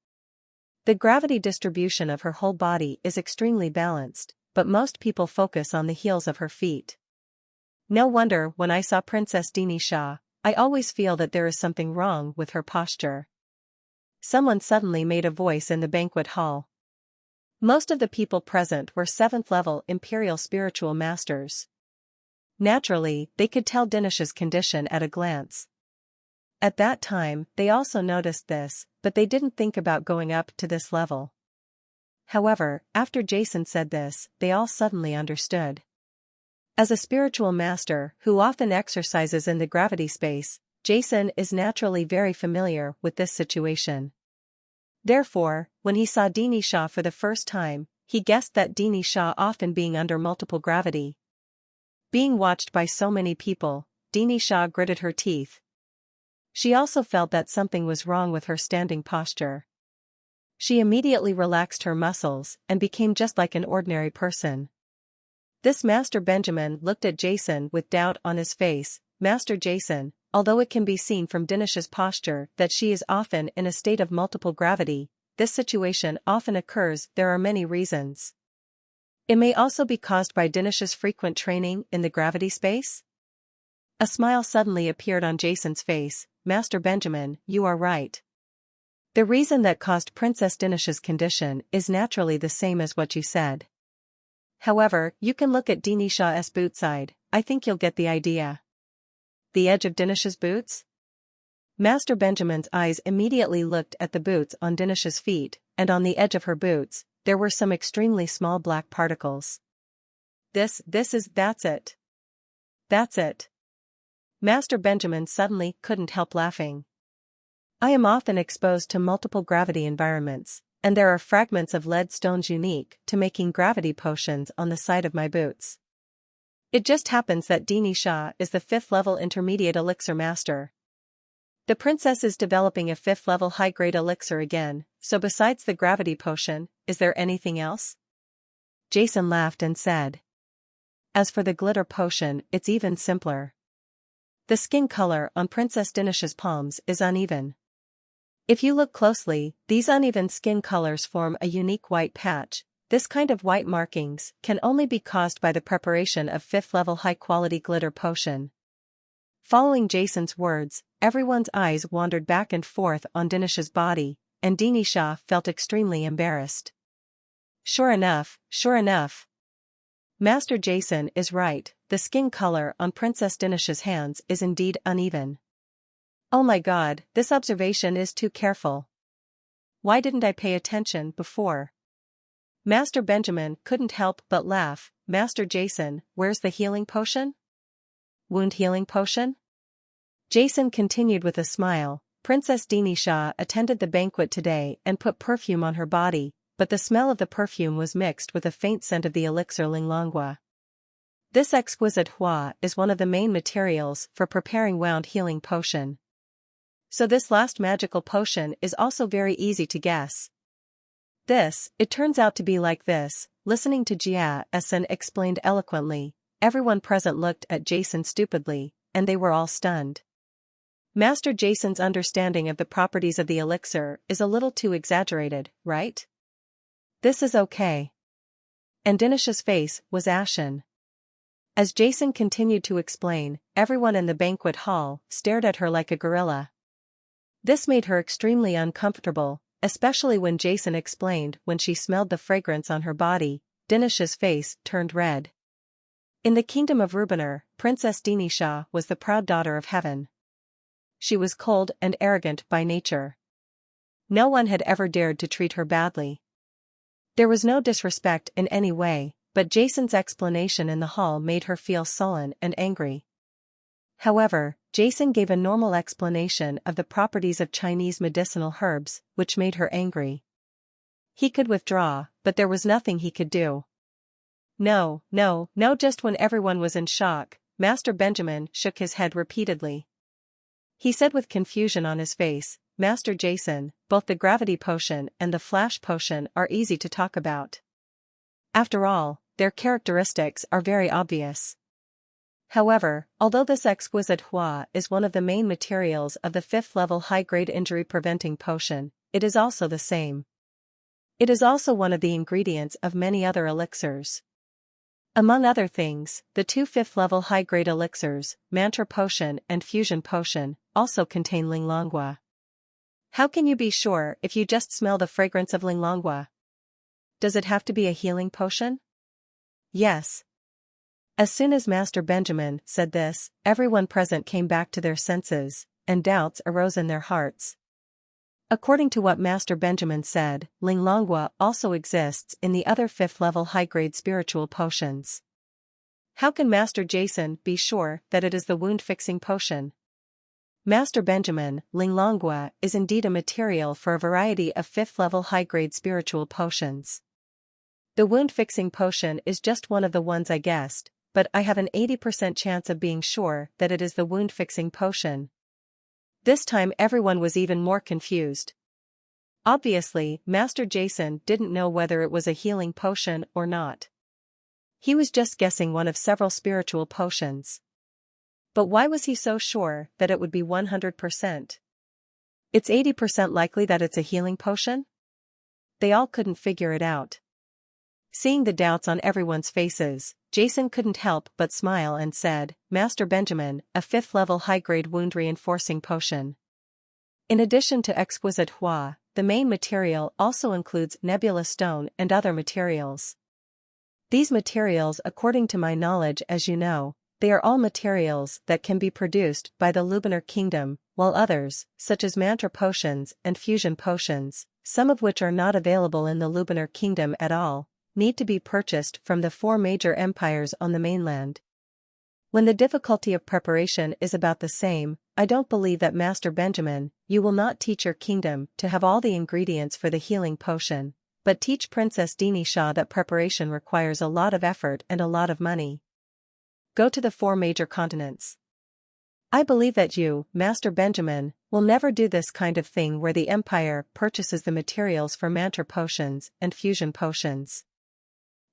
The gravity distribution of her whole body is extremely balanced, but most people focus on the heels of her feet. No wonder when I saw Princess Dini Shah, I always feel that there is something wrong with her posture. Someone suddenly made a voice in the banquet hall. Most of the people present were 7th level Imperial spiritual masters. Naturally, they could tell Dinish's condition at a glance. At that time, they also noticed this, but they didn't think about going up to this level. However, after Jason said this, they all suddenly understood. As a spiritual master who often exercises in the gravity space, Jason is naturally very familiar with this situation. Therefore, when he saw Dini Shah for the first time, he guessed that Dini Shah often being under multiple gravity. Being watched by so many people, Dini Shah gritted her teeth. She also felt that something was wrong with her standing posture. She immediately relaxed her muscles and became just like an ordinary person. This Master Benjamin looked at Jason with doubt on his face. Master Jason, although it can be seen from Dinish's posture that she is often in a state of multiple gravity, this situation often occurs. There are many reasons. It may also be caused by Dinish's frequent training in the gravity space. A smile suddenly appeared on Jason's face. Master Benjamin, you are right. The reason that caused Princess Dinish's condition is naturally the same as what you said. However, you can look at Dini Shah's boot side, I think you'll get the idea. The edge of Dinish's boots? Master Benjamin's eyes immediately looked at the boots on Dinish's feet, and on the edge of her boots, there were some extremely small black particles. That's it. That's it. Master Benjamin suddenly couldn't help laughing. I am often exposed to multiple gravity environments, and there are fragments of lead stones unique to making gravity potions on the side of my boots. It just happens that Dini Shah is the 5th level intermediate elixir master. The princess is developing a 5th level high-grade elixir again, so besides the gravity potion, is there anything else? Jason laughed and said. As for the glitter potion, it's even simpler. The skin color on Princess Dinish's palms is uneven. If you look closely, these uneven skin colors form a unique white patch. This kind of white markings can only be caused by the preparation of 5th level high-quality glitter potion. Following Jason's words, everyone's eyes wandered back and forth on Dinish's body, and Dini Shah felt extremely embarrassed. Sure enough. Master Jason is right, the skin color on Princess Dinish's hands is indeed uneven. Oh my god, this observation is too careful. Why didn't I pay attention before? Master Benjamin couldn't help but laugh. Master Jason, where's the healing potion? Wound healing potion? Jason continued with a smile. Princess Dini Shah attended the banquet today and put perfume on her body, but the smell of the perfume was mixed with a faint scent of the elixir linglongua. This exquisite hua is one of the main materials for preparing wound healing potion. So this last magical potion is also very easy to guess. It turns out to be like this. Listening to Jia Sen explained eloquently, everyone present looked at Jason stupidly, and they were all stunned. Master Jason's understanding of the properties of the elixir is a little too exaggerated, right? This is okay. And Dinish's face was ashen. As Jason continued to explain, everyone in the banquet hall stared at her like a gorilla. This made her extremely uncomfortable, especially when Jason explained when she smelled the fragrance on her body. Dinish's face turned red. In the kingdom of Rubiner, Princess Dinisha was the proud daughter of heaven. She was cold and arrogant by nature. No one had ever dared to treat her badly. There was no disrespect in any way, but Jason's explanation in the hall made her feel sullen and angry. However, Jason gave a normal explanation of the properties of Chinese medicinal herbs, which made her angry. He could withdraw, but there was nothing he could do. No. Just when everyone was in shock, Master Benjamin shook his head repeatedly. He said with confusion on his face, "Master Jason, both the gravity potion and the flash potion are easy to talk about. After all, their characteristics are very obvious. However, although this exquisite hua is one of the main materials of the 5th level high-grade injury-preventing potion, it is also the same. It is also one of the ingredients of many other elixirs. Among other things, the 2 5th level high-grade elixirs, mantra potion and fusion potion, also contain linglongwa. How can you be sure if you just smell the fragrance of linglongwa? Does it have to be a healing potion?" "Yes." As soon as Master Benjamin said this, everyone present came back to their senses, and doubts arose in their hearts. According to what Master Benjamin said, linglongwa also exists in the other 5th level high-grade spiritual potions. How can Master Jason be sure that it is the wound-fixing potion? Master Benjamin, linglongwa is indeed a material for a variety of 5th level high-grade spiritual potions. The wound-fixing potion is just one of the ones I guessed, but I have an 80% chance of being sure that it is the wound-fixing potion. This time everyone was even more confused. Obviously, Master Jason didn't know whether it was a healing potion or not. He was just guessing one of several spiritual potions. But why was he so sure that it would be 100%? It's 80% likely that it's a healing potion? They all couldn't figure it out. Seeing the doubts on everyone's faces, Jason couldn't help but smile and said, "Master Benjamin, a 5th level high-grade wound-reinforcing potion. In addition to exquisite hua, the main material also includes nebula stone and other materials. These materials, according to my knowledge, as you know, they are all materials that can be produced by the Lubiner Kingdom, while others, such as mantra potions and fusion potions, some of which are not available in the Lubiner Kingdom at all, need to be purchased from the 4 major empires on the mainland. When the difficulty of preparation is about the same, I don't believe that Master Benjamin, you will not teach your kingdom to have all the ingredients for the healing potion, but teach Princess Dinisha that preparation requires a lot of effort and a lot of money. Go to the 4 major continents. I believe that you, Master Benjamin, will never do this kind of thing where the empire purchases the materials for mantra potions and fusion potions.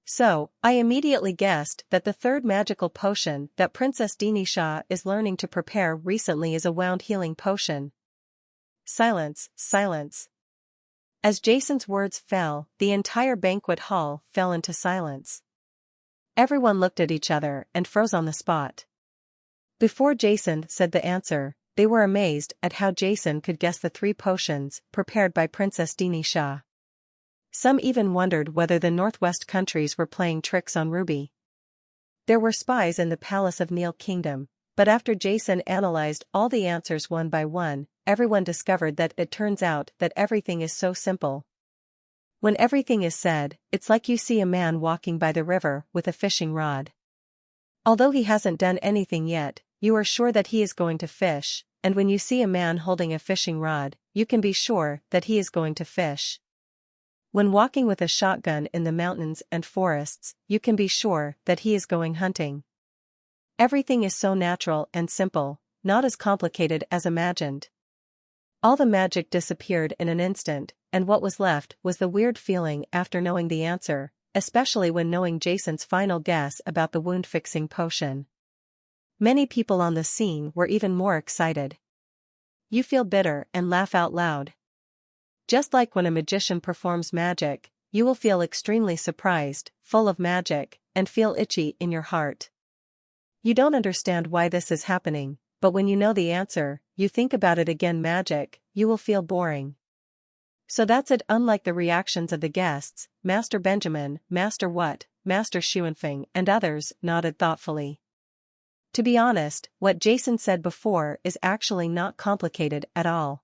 So, I immediately guessed that the 3rd magical potion that Princess Dinisha is learning to prepare recently is a wound healing potion." Silence. As Jason's words fell, the entire banquet hall fell into silence. Everyone looked at each other and froze on the spot. Before Jason said the answer, they were amazed at how Jason could guess the 3 potions prepared by Princess Dinisha. Some even wondered whether the Northwest countries were playing tricks on Ruby. There were spies in the palace of Neil Kingdom, but after Jason analyzed all the answers one by one, everyone discovered that it turns out that everything is so simple. When everything is said, it's like you see a man walking by the river with a fishing rod. Although he hasn't done anything yet, you are sure that he is going to fish, and when you see a man holding a fishing rod, you can be sure that he is going to fish. When walking with a shotgun in the mountains and forests, you can be sure that he is going hunting. Everything is so natural and simple, not as complicated as imagined. All the magic disappeared in an instant, and what was left was the weird feeling after knowing the answer, especially when knowing Jason's final guess about the wound-fixing potion. Many people on the scene were even more excited. You feel bitter and laugh out loud. Just like when a magician performs magic, you will feel extremely surprised, full of magic, and feel itchy in your heart. You don't understand why this is happening, but when you know the answer, you think about it again. Magic, you will feel boring. So that's it. Unlike the reactions of the guests, Master Benjamin, Master What, Master Xuanfeng and others nodded thoughtfully. To be honest, what Jason said before is actually not complicated at all.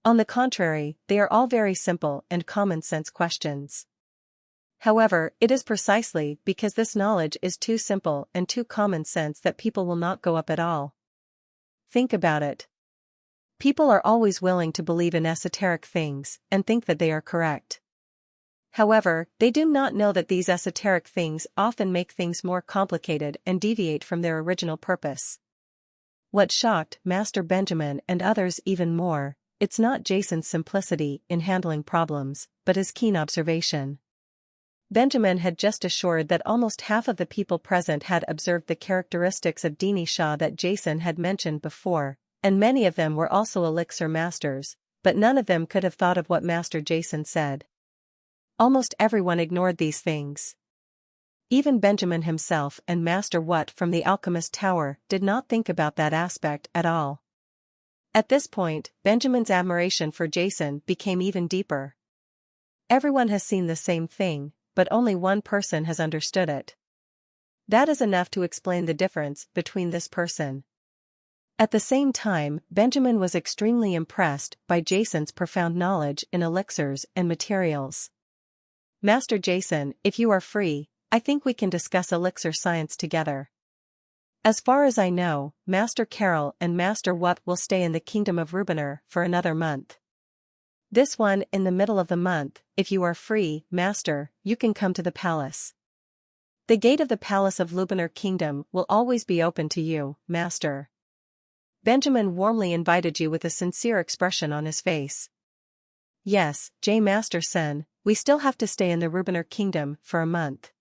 On the contrary, they are all very simple and common-sense questions. However, it is precisely because this knowledge is too simple and too common sense that people will not go up at all. Think about it. People are always willing to believe in esoteric things and think that they are correct. However, they do not know that these esoteric things often make things more complicated and deviate from their original purpose. What shocked Master Benjamin and others even more, it's not Jason's simplicity in handling problems, but his keen observation. Benjamin had just assured that almost half of the people present had observed the characteristics of Dini Shah that Jason had mentioned before, and many of them were also elixir masters, but none of them could have thought of what Master Jason said. Almost everyone ignored these things. Even Benjamin himself and Master What from the Alchemist Tower did not think about that aspect at all. At this point, Benjamin's admiration for Jason became even deeper. Everyone has seen the same thing, but only one person has understood it. That is enough to explain the difference between this person. At the same time, Benjamin was extremely impressed by Jason's profound knowledge in elixirs and materials. Master Jason, if you are free, I think we can discuss elixir science together. As far as I know, Master Carol and Master What will stay in the Kingdom of Rubiner for another month. This one in the middle of the month, if you are free, Master, you can come to the palace. The gate of the Palace of Lubiner Kingdom will always be open to you, Master. Benjamin warmly invited you with a sincere expression on his face. Yes, Master Sen, we still have to stay in the Rubiner Kingdom for a month.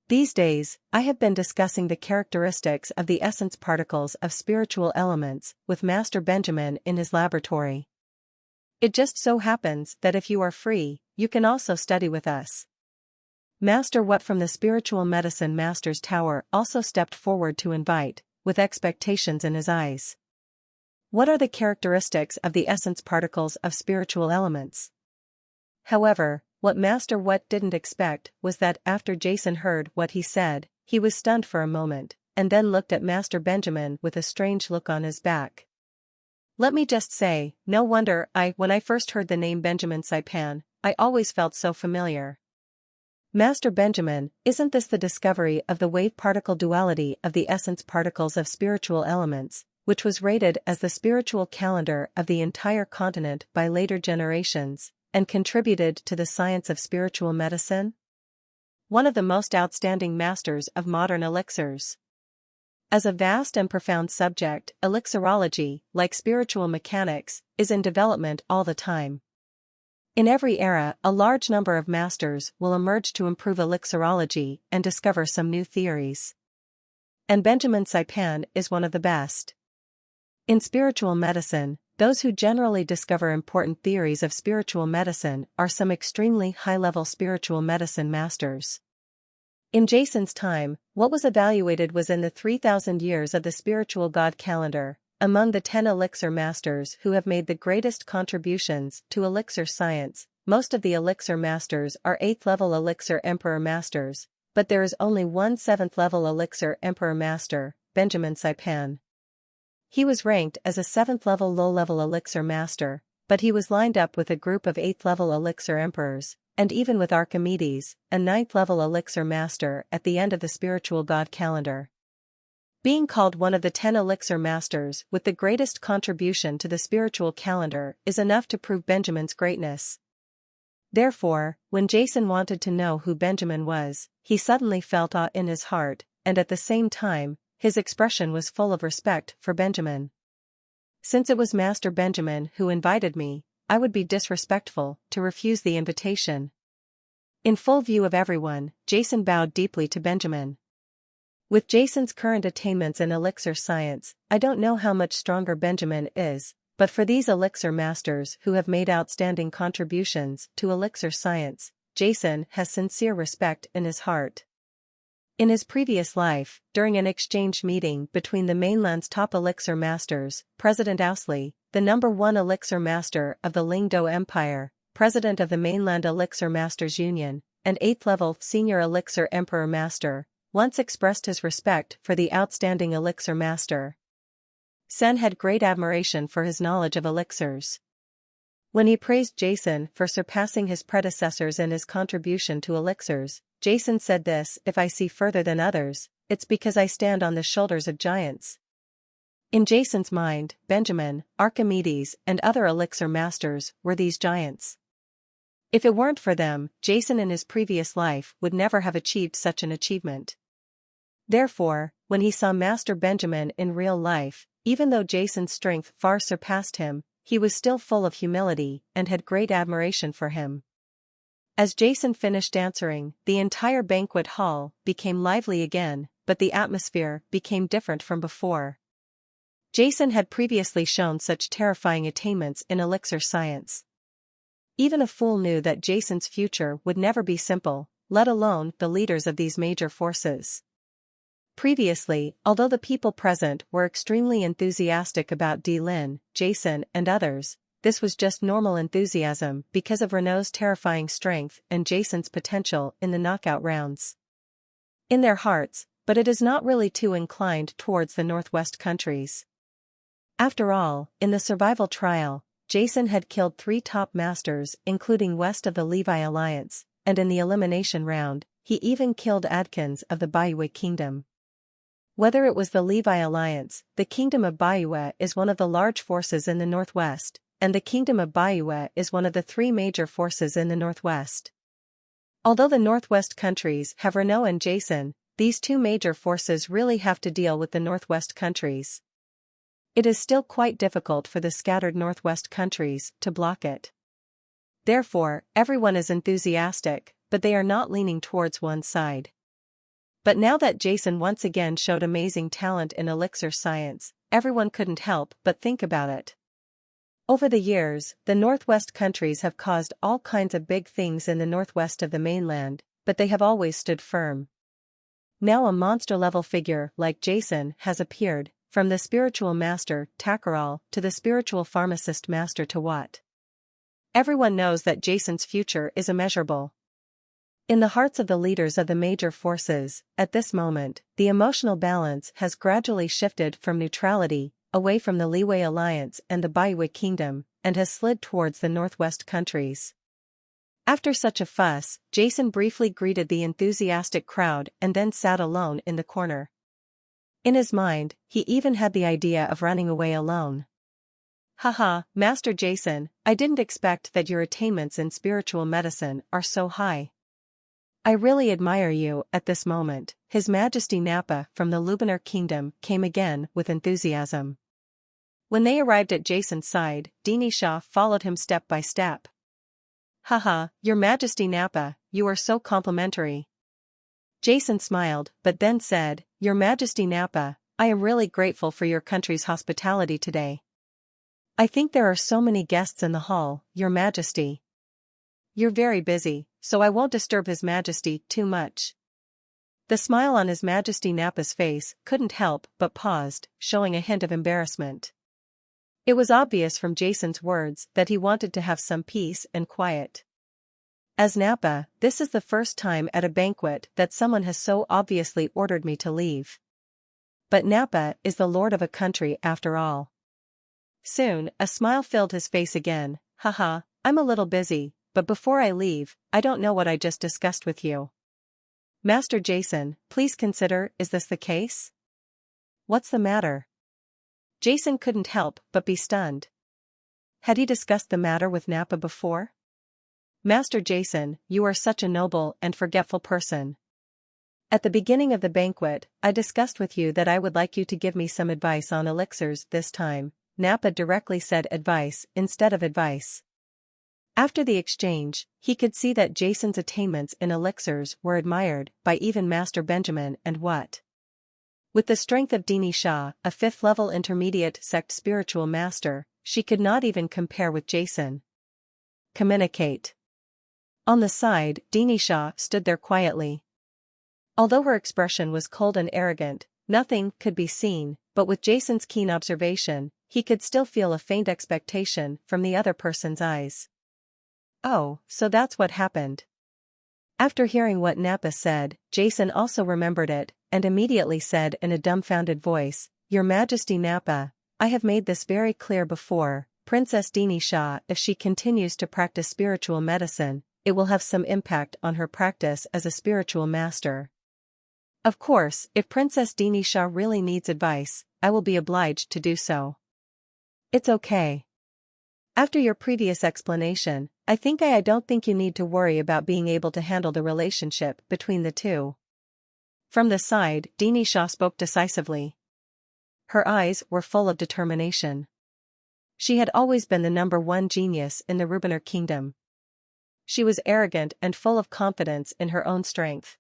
These days, I have been discussing the characteristics of the essence particles of spiritual elements with Master Benjamin in his laboratory. It just so happens that if you are free, you can also study with us. Master What from the Spiritual Medicine Master's Tower also stepped forward to invite, with expectations in his eyes. What are the characteristics of the essence particles of spiritual elements? However, what Master What didn't expect was that after Jason heard what he said, he was stunned for a moment, and then looked at Master Benjamin with a strange look on his back. Let me just say, no wonder when I first heard the name Benjamin Saipan, I always felt so familiar. Master Benjamin, isn't this the discovery of the wave-particle duality of the essence particles of spiritual elements, which was rated as the spiritual calendar of the entire continent by later generations, and contributed to the science of spiritual medicine? One of the most outstanding masters of modern elixirs. As a vast and profound subject, elixirology, like spiritual mechanics, is in development all the time. In every era, a large number of masters will emerge to improve elixirology and discover some new theories. And Benjamin Saipan is one of the best. In spiritual medicine, those who generally discover important theories of spiritual medicine are some extremely high-level spiritual medicine masters. In Jason's time, what was evaluated was in the 3,000 years of the spiritual god calendar. Among the 10 elixir masters who have made the greatest contributions to elixir science, most of the elixir masters are 8th-level elixir emperor masters, but there is only one 7th-level elixir emperor master, Benjamin Saipan. He was ranked as a 7th-level low-level elixir master, but he was lined up with a group of 8th-level elixir emperors, and even with Archimedes, a 9th-level elixir master at the end of the spiritual god calendar. Being called one of the 10 elixir masters with the greatest contribution to the spiritual calendar is enough to prove Benjamin's greatness. Therefore, when Jason wanted to know who Benjamin was, he suddenly felt awe in his heart, and at the same time, his expression was full of respect for Benjamin. Since it was Master Benjamin who invited me, I would be disrespectful to refuse the invitation. In full view of everyone, Jason bowed deeply to Benjamin. With Jason's current attainments in elixir science, I don't know how much stronger Benjamin is, but for these elixir masters who have made outstanding contributions to elixir science, Jason has sincere respect in his heart. In his previous life, during an exchange meeting between the mainland's top elixir masters, President Owsley, the #1 elixir master of the Lingdo Empire, president of the mainland Elixir Masters Union, and 8th-level senior elixir emperor master, once expressed his respect for the outstanding elixir master. Sen had great admiration for his knowledge of elixirs. When he praised Jason for surpassing his predecessors in his contribution to elixirs, Jason said this: "If I see further than others, it's because I stand on the shoulders of giants." In Jason's mind, Benjamin, Archimedes, and other elixir masters were these giants. If it weren't for them, Jason in his previous life would never have achieved such an achievement. Therefore, when he saw Master Benjamin in real life, even though Jason's strength far surpassed him, he was still full of humility and had great admiration for him. As Jason finished answering, the entire banquet hall became lively again, but the atmosphere became different from before. Jason had previously shown such terrifying attainments in elixir science. Even a fool knew that Jason's future would never be simple, let alone the leaders of these major forces. Previously, although the people present were extremely enthusiastic about Lin, Jason, and others, this was just normal enthusiasm because of Renault's terrifying strength and Jason's potential in the knockout rounds. In their hearts, but it is not really too inclined towards the Northwest countries. After all, in the survival trial, Jason had killed 3 top masters including west of the Levi Alliance, and in the elimination round, he even killed Adkins of the Bayue Kingdom. Whether it was the Levi Alliance, the Kingdom of Bayue is one of the large forces in the Northwest, and the Kingdom of Bayue is one of the 3 major forces in the Northwest. Although the Northwest countries have Renault and Jason, these 2 major forces really have to deal with the Northwest countries. It is still quite difficult for the scattered Northwest countries to block it. Therefore, everyone is enthusiastic, but they are not leaning towards one side. But now that Jason once again showed amazing talent in elixir science, everyone couldn't help but think about it. Over the years, the Northwest countries have caused all kinds of big things in the northwest of the mainland, but they have always stood firm. Now a monster-level figure like Jason has appeared, from the spiritual master Takeral to the spiritual pharmacist master Tawat. Everyone knows that Jason's future is immeasurable. In the hearts of the leaders of the major forces, at this moment, the emotional balance has gradually shifted from neutrality, away from the Leeway Alliance and the Bayue Kingdom, and has slid towards the Northwest countries. After such a fuss, Jason briefly greeted the enthusiastic crowd and then sat alone in the corner. In his mind, he even had the idea of running away alone. "Haha, Master Jason, I didn't expect that your attainments in spiritual medicine are so high. I really admire you." At this moment, His Majesty Nappa from the Lubanar Kingdom came again with enthusiasm. When they arrived at Jason's side, Dini Shah followed him step by step. "Haha, Your Majesty Nappa, you are so complimentary." Jason smiled, but then said, "Your Majesty Nappa, I am really grateful for your country's hospitality today. I think there are so many guests in the hall, Your Majesty. You're very busy, so I won't disturb His Majesty too much." The smile on His Majesty Nappa's face couldn't help but paused, showing a hint of embarrassment. It was obvious from Jason's words that he wanted to have some peace and quiet. As Nappa, this is the first time at a banquet that someone has so obviously ordered me to leave. But Nappa is the lord of a country after all. Soon, a smile filled his face again. "Haha, I'm a little busy, but before I leave, I don't know what I just discussed with you. Master Jason, please consider, is this the case?" "What's the matter?" Jason couldn't help but be stunned. Had he discussed the matter with Nappa before? "Master Jason, you are such a noble and forgetful person. At the beginning of the banquet, I discussed with you that I would like you to give me some advice on elixirs this time." Nappa directly said advice instead of advice. After the exchange, he could see that Jason's attainments in elixirs were admired by even Master Benjamin and what? With the strength of Dini Shah, a 5th-level intermediate sect spiritual master, she could not even compare with Jason. Communicate. On the side, Dinisha stood there quietly. Although her expression was cold and arrogant, nothing could be seen, but with Jason's keen observation, he could still feel a faint expectation from the other person's eyes. Oh, so that's what happened. After hearing what Nappa said, Jason also remembered it, and immediately said in a dumbfounded voice, "Your Majesty Nappa, I have made this very clear before, Princess Dinisha, if she continues to practice spiritual medicine, it will have some impact on her practice as a spiritual master. Of course, if Princess Dinisha really needs advice, I will be obliged to do so. It's okay. After your previous explanation, I don't think you need to worry about being able to handle the relationship between the two." From the side, Dinisha spoke decisively. Her eyes were full of determination. She had always been the #1 genius in the Rubiner kingdom. She was arrogant and full of confidence in her own strength.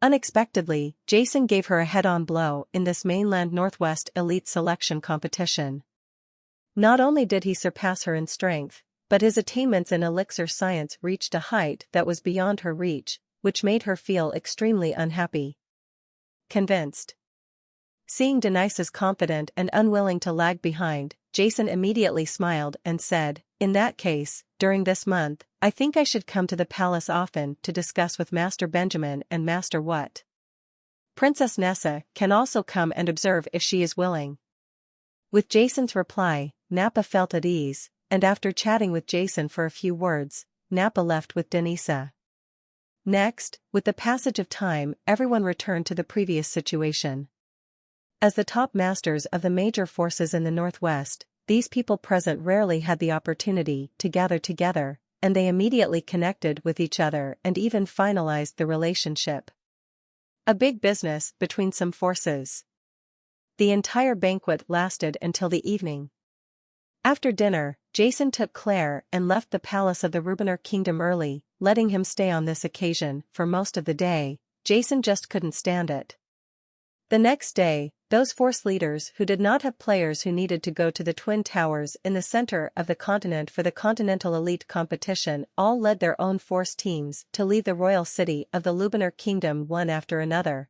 Unexpectedly, Jason gave her a head-on blow in this mainland Northwest elite selection competition. Not only did he surpass her in strength, but his attainments in elixir science reached a height that was beyond her reach, which made her feel extremely unhappy. Convinced. Seeing Denise's confident and unwilling to lag behind, Jason immediately smiled and said, "In that case, during this month, I think I should come to the palace often to discuss with Master Benjamin and Master What. Princess Nessa can also come and observe if she is willing." With Jason's reply, Nappa felt at ease, and after chatting with Jason for a few words, Nappa left with Denisa. Next, with the passage of time, everyone returned to the previous situation. As the top masters of the major forces in the Northwest, these people present rarely had the opportunity to gather together, and they immediately connected with each other and even finalized the relationship. A big business between some forces. The entire banquet lasted until the evening. After dinner, Jason took Claire and left the palace of the Rubiner kingdom early, letting him stay on this occasion for most of the day. Jason just couldn't stand it. The next day, those force leaders who did not have players who needed to go to the Twin Towers in the center of the continent for the Continental Elite competition all led their own force teams to leave the royal city of the Lubiner Kingdom one after another.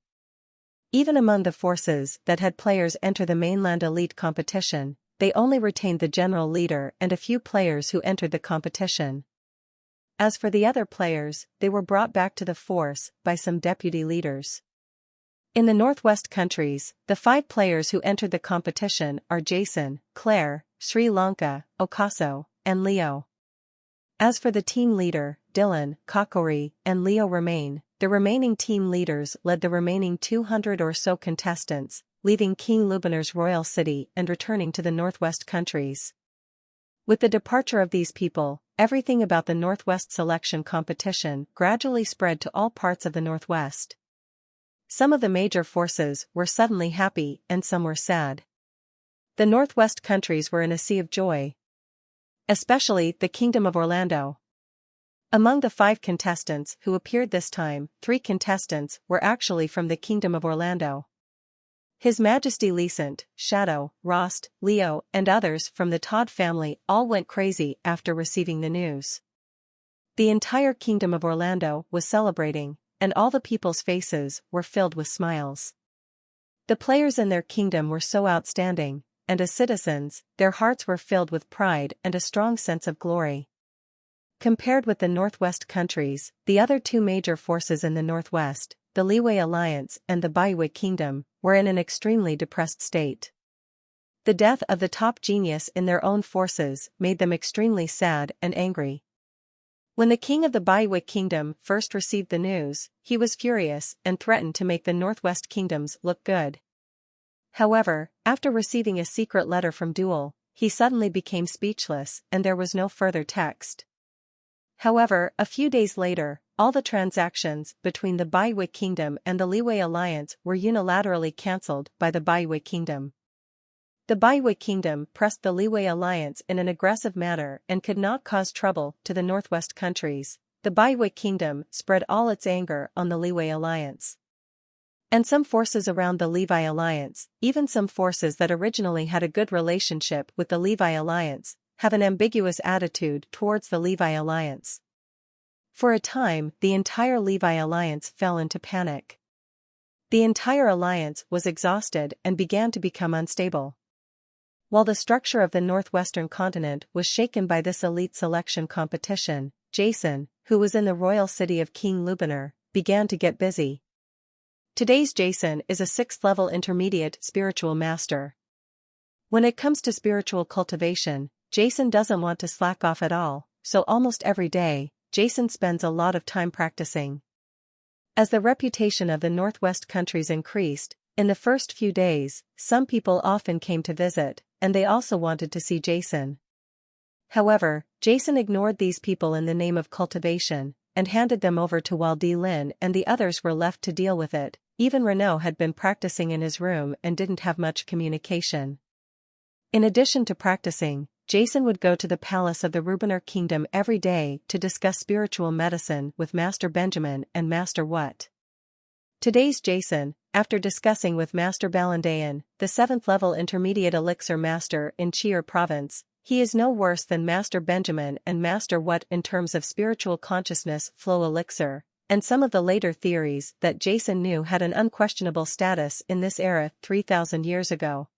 Even among the forces that had players enter the mainland elite competition, they only retained the general leader and a few players who entered the competition. As for the other players, they were brought back to the force by some deputy leaders. In the Northwest countries, the 5 players who entered the competition are Jason, Claire, Sri Lanka, Okaso, and Leo. As for the team leader, Dylan, Kakori, and Leo remain, the remaining team leaders led the remaining 200 or so contestants, leaving King Lubiner's royal city and returning to the Northwest countries. With the departure of these people, everything about the Northwest selection competition gradually spread to all parts of the Northwest. Some of the major forces were suddenly happy and some were sad. The Northwest countries were in a sea of joy. Especially the Kingdom of Orlando. Among the 5 contestants who appeared this time, 3 contestants were actually from the Kingdom of Orlando. His Majesty Lecent, Shadow, Rost, Leo, and others from the Todd family all went crazy after receiving the news. The entire Kingdom of Orlando was celebrating, and all the people's faces were filled with smiles. The players in their kingdom were so outstanding, and as citizens, their hearts were filled with pride and a strong sense of glory. Compared with the Northwest countries, the other 2 major forces in the Northwest, the Liyue Alliance and the Baihui Kingdom, were in an extremely depressed state. The death of the top genius in their own forces made them extremely sad and angry. When the king of the Baihui Kingdom first received the news, he was furious and threatened to make the Northwest kingdoms look good. However, after receiving a secret letter from Duel, he suddenly became speechless and there was no further text. However, a few days later, all the transactions between the Baihui Kingdom and the Liyue Alliance were unilaterally cancelled by the Baihui Kingdom. The Baihui Kingdom pressed the Liyue Alliance in an aggressive manner and could not cause trouble to the Northwest countries. The Baihui Kingdom spread all its anger on the Liyue Alliance. And some forces around the Levi Alliance, even some forces that originally had a good relationship with the Levi Alliance, have an ambiguous attitude towards the Levi Alliance. For a time, the entire Levi alliance fell into panic. The entire alliance was exhausted and began to become unstable. While the structure of the northwestern continent was shaken by this elite selection competition, Jason, who was in the royal city of King Lubaner, began to get busy. Today's Jason is a 6th-level intermediate spiritual master. When it comes to spiritual cultivation, Jason doesn't want to slack off at all, so almost every day, Jason spends a lot of time practicing. As the reputation of the Northwest countries increased, in the first few days, some people often came to visit, and they also wanted to see Jason. However, Jason ignored these people in the name of cultivation, and handed them over to Waldi Lin, and the others were left to deal with it. Even Renaud had been practicing in his room and didn't have much communication. In addition to practicing, Jason would go to the palace of the Rubener Kingdom every day to discuss spiritual medicine with Master Benjamin and Master What. Today's Jason, after discussing with Master Balandayan, the 7th-level intermediate elixir master in Chi'er province, he is no worse than Master Benjamin and Master What in terms of spiritual consciousness flow elixir, and some of the later theories that Jason knew had an unquestionable status in this era 3,000 years ago.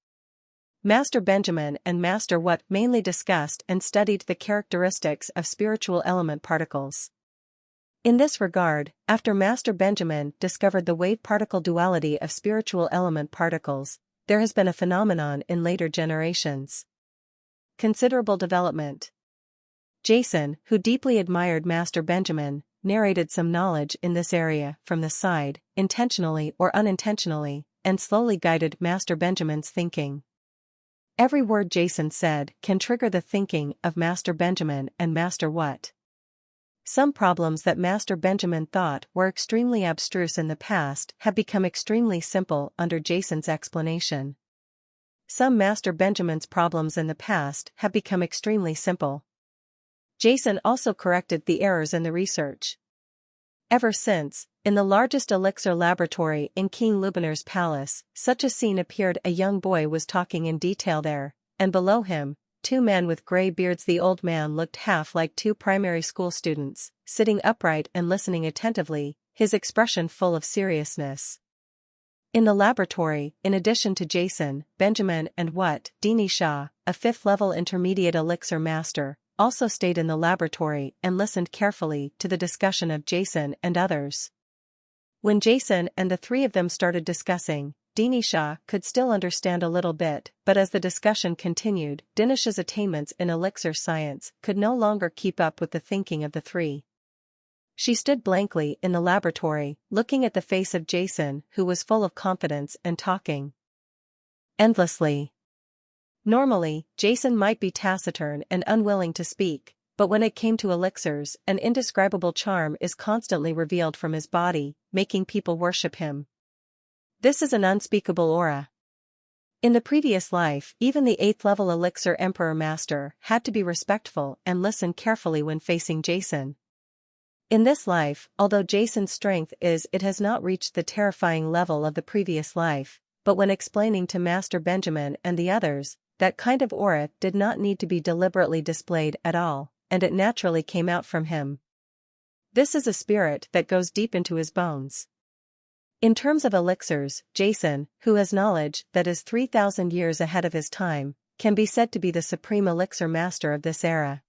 Master Benjamin and Master What mainly discussed and studied the characteristics of spiritual element particles. In this regard, after Master Benjamin discovered the wave-particle duality of spiritual element particles, there has been a phenomenon in later generations. Considerable development. Jason, who deeply admired Master Benjamin, narrated some knowledge in this area from the side, intentionally or unintentionally, and slowly guided Master Benjamin's thinking. Every word Jason said can trigger the thinking of Master Benjamin and Master What. Some problems that Master Benjamin thought were extremely abstruse in the past have become extremely simple under Jason's explanation. Some Master Benjamin's problems in the past have become extremely simple. Jason also corrected the errors in the research. Ever since, in the largest elixir laboratory in King Lubaner's palace, such a scene appeared: a young boy was talking in detail there, and below him, 2 men with gray beards. The old man looked half like 2 primary school students, sitting upright and listening attentively, his expression full of seriousness. In the laboratory, in addition to Jason, Benjamin and What, Dini Shah, a 5th-level intermediate elixir master, also stayed in the laboratory and listened carefully to the discussion of Jason and others. When Jason and the 3 of them started discussing, Dini Shah could still understand a little bit, but as the discussion continued, Dinish's attainments in elixir science could no longer keep up with the thinking of the 3. She stood blankly in the laboratory, looking at the face of Jason, who was full of confidence and talking endlessly. Normally, Jason might be taciturn and unwilling to speak, but when it came to elixirs, an indescribable charm is constantly revealed from his body, making people worship him. This is an unspeakable aura. In the previous life, even the 8th-level elixir emperor master had to be respectful and listen carefully when facing Jason. In this life, although Jason's strength has not reached the terrifying level of the previous life, but when explaining to Master Benjamin and the others, that kind of aura did not need to be deliberately displayed at all, and it naturally came out from him. This is a spirit that goes deep into his bones. In terms of elixirs, Jason, who has knowledge that is 3,000 years ahead of his time, can be said to be the supreme elixir master of this era.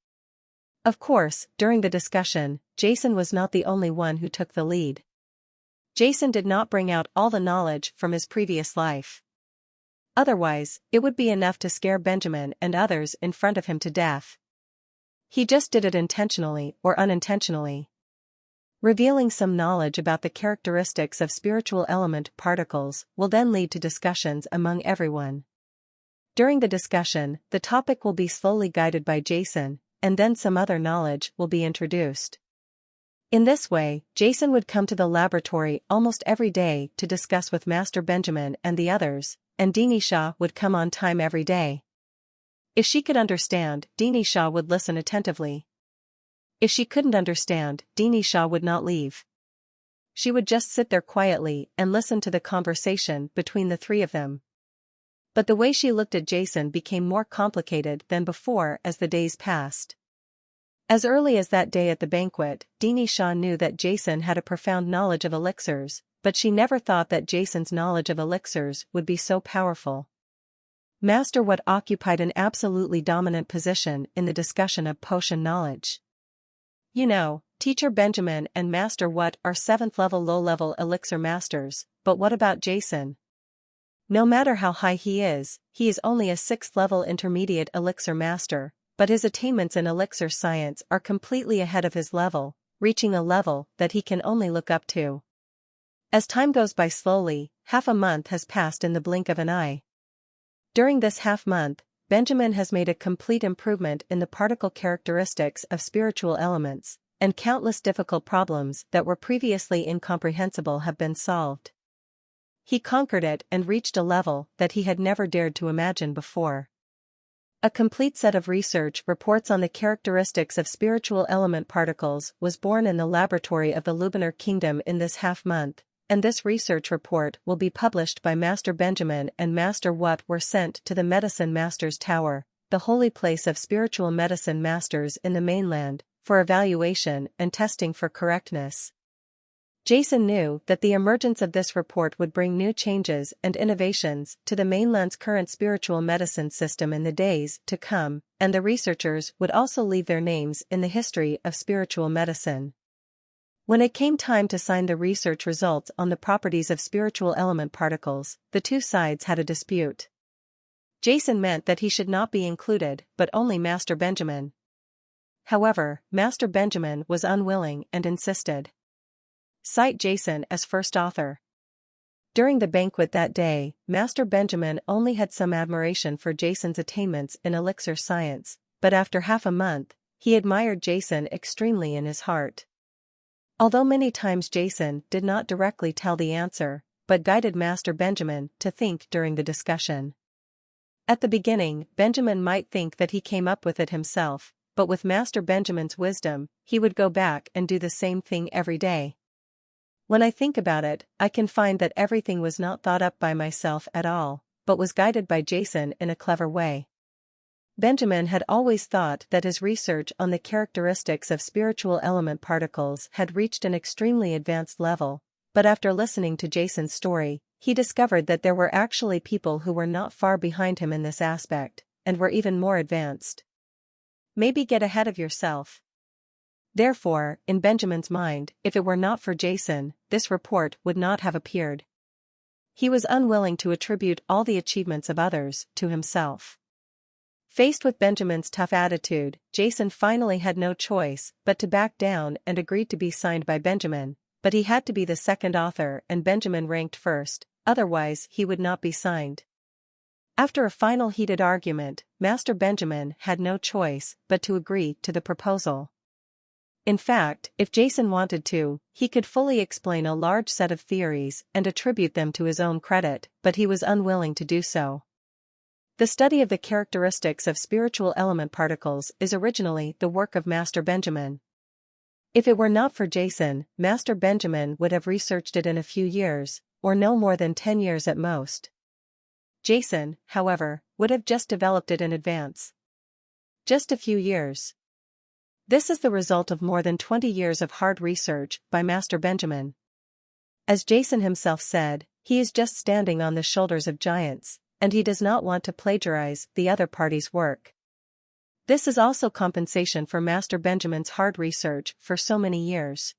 Of course, during the discussion, Jason was not the only one who took the lead. Jason did not bring out all the knowledge from his previous life. Otherwise, it would be enough to scare Benjamin and others in front of him to death. He just did it intentionally or unintentionally. Revealing some knowledge about the characteristics of spiritual element particles will then lead to discussions among everyone. During the discussion, the topic will be slowly guided by Jason, and then some other knowledge will be introduced. In this way, Jason would come to the laboratory almost every day to discuss with Master Benjamin and the others, and Dini Shah would come on time every day. If she could understand, Dini Shah would listen attentively. If she couldn't understand, Dini Shah would not leave. She would just sit there quietly and listen to the conversation between the 3 of them. But the way she looked at Jason became more complicated than before as the days passed. As early as that day at the banquet, Dini Shah knew that Jason had a profound knowledge of elixirs, but she never thought that Jason's knowledge of elixirs would be so powerful. Master What occupied an absolutely dominant position in the discussion of potion knowledge. You know, Teacher Benjamin and Master What are 7th level low-level elixir masters, but what about Jason? No matter how high he is only a 6th level intermediate elixir master, but his attainments in elixir science are completely ahead of his level, reaching a level that he can only look up to. As time goes by slowly, half a month has passed in the blink of an eye. During this half-month, Benjamin has made a complete improvement in the particle characteristics of spiritual elements, and countless difficult problems that were previously incomprehensible have been solved. He conquered it and reached a level that he had never dared to imagine before. A complete set of research reports on the characteristics of spiritual element particles was born in the laboratory of the Lubanar Kingdom in this half-month, and this research report will be published by Master Benjamin and Master What were sent to the Medicine Master's Tower, the holy place of spiritual medicine masters in the mainland, for evaluation and testing for correctness. Jason knew that the emergence of this report would bring new changes and innovations to the mainland's current spiritual medicine system in the days to come, and the researchers would also leave their names in the history of spiritual medicine. When it came time to sign the research results on the properties of spiritual element particles, the two sides had a dispute. Jason meant that he should not be included, but only Master Benjamin. However, Master Benjamin was unwilling and insisted. Cite Jason as first author. During the banquet that day, Master Benjamin only had some admiration for Jason's attainments in elixir science, but after half a month, he admired Jason extremely in his heart. Although many times Jason did not directly tell the answer, but guided Master Benjamin to think during the discussion. At the beginning, Benjamin might think that he came up with it himself, but with Master Benjamin's wisdom, he would go back and do the same thing every day. When I think about it, I can find that everything was not thought up by myself at all, but was guided by Jason in a clever way. Benjamin had always thought that his research on the characteristics of spiritual element particles had reached an extremely advanced level, but after listening to Jason's story, he discovered that there were actually people who were not far behind him in this aspect, and were even more advanced. Maybe get ahead of yourself. Therefore, in Benjamin's mind, if it were not for Jason, this report would not have appeared. He was unwilling to attribute all the achievements of others to himself. Faced with Benjamin's tough attitude, Jason finally had no choice but to back down and agreed to be signed by Benjamin, but he had to be the second author and Benjamin ranked first, otherwise he would not be signed. After a final heated argument, Master Benjamin had no choice but to agree to the proposal. In fact, if Jason wanted to, he could fully explain a large set of theories and attribute them to his own credit, but he was unwilling to do so. The study of the characteristics of spiritual element particles is originally the work of Master Benjamin. If it were not for Jason, Master Benjamin would have researched it in a few years, or no more than 10 years at most. Jason, however, would have just developed it in advance. Just a few years. This is the result of more than 20 years of hard research by Master Benjamin. As Jason himself said, he is just standing on the shoulders of giants, and he does not want to plagiarize the other party's work. This is also compensation for Master Benjamin's hard research for so many years.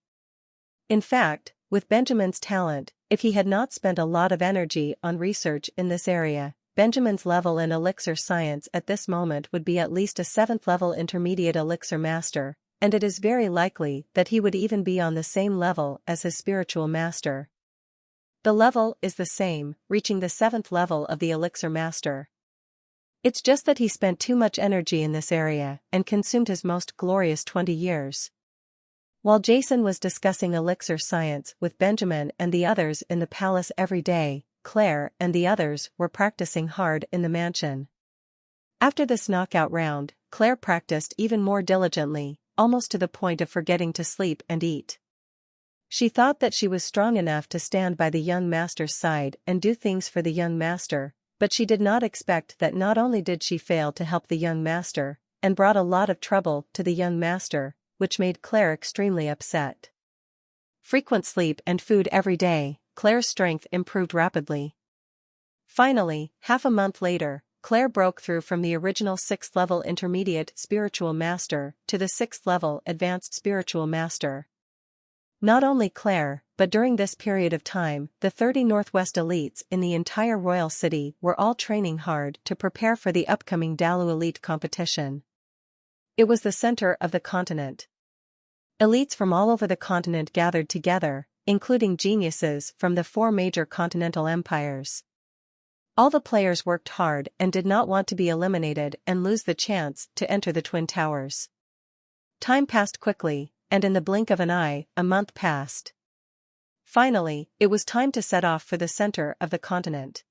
In fact, with Benjamin's talent, if he had not spent a lot of energy on research in this area, Benjamin's level in elixir science at this moment would be at least a 7th level intermediate elixir master, and it is very likely that he would even be on the same level as his spiritual master. The level is the same, reaching the 7th level of the elixir master. It's just that he spent too much energy in this area and consumed his most glorious 20 years. While Jason was discussing elixir science with Benjamin and the others in the palace every day, Claire and the others were practicing hard in the mansion. After this knockout round, Claire practiced even more diligently, almost to the point of forgetting to sleep and eat. She thought that she was strong enough to stand by the young master's side and do things for the young master, but she did not expect that not only did she fail to help the young master, and brought a lot of trouble to the young master, which made Claire extremely upset. Frequent sleep and food every day, Claire's strength improved rapidly. Finally, half a month later, Claire broke through from the original 6th level intermediate spiritual master to the 6th level advanced spiritual master. Not only Claire, but during this period of time, the 30 Northwest elites in the entire royal city were all training hard to prepare for the upcoming Dalu Elite competition. It was the center of the continent. Elites from all over the continent gathered together, including geniuses from the 4 major continental empires. All the players worked hard and did not want to be eliminated and lose the chance to enter the Twin Towers. Time passed quickly, and in the blink of an eye, a month passed. Finally, it was time to set off for the center of the continent.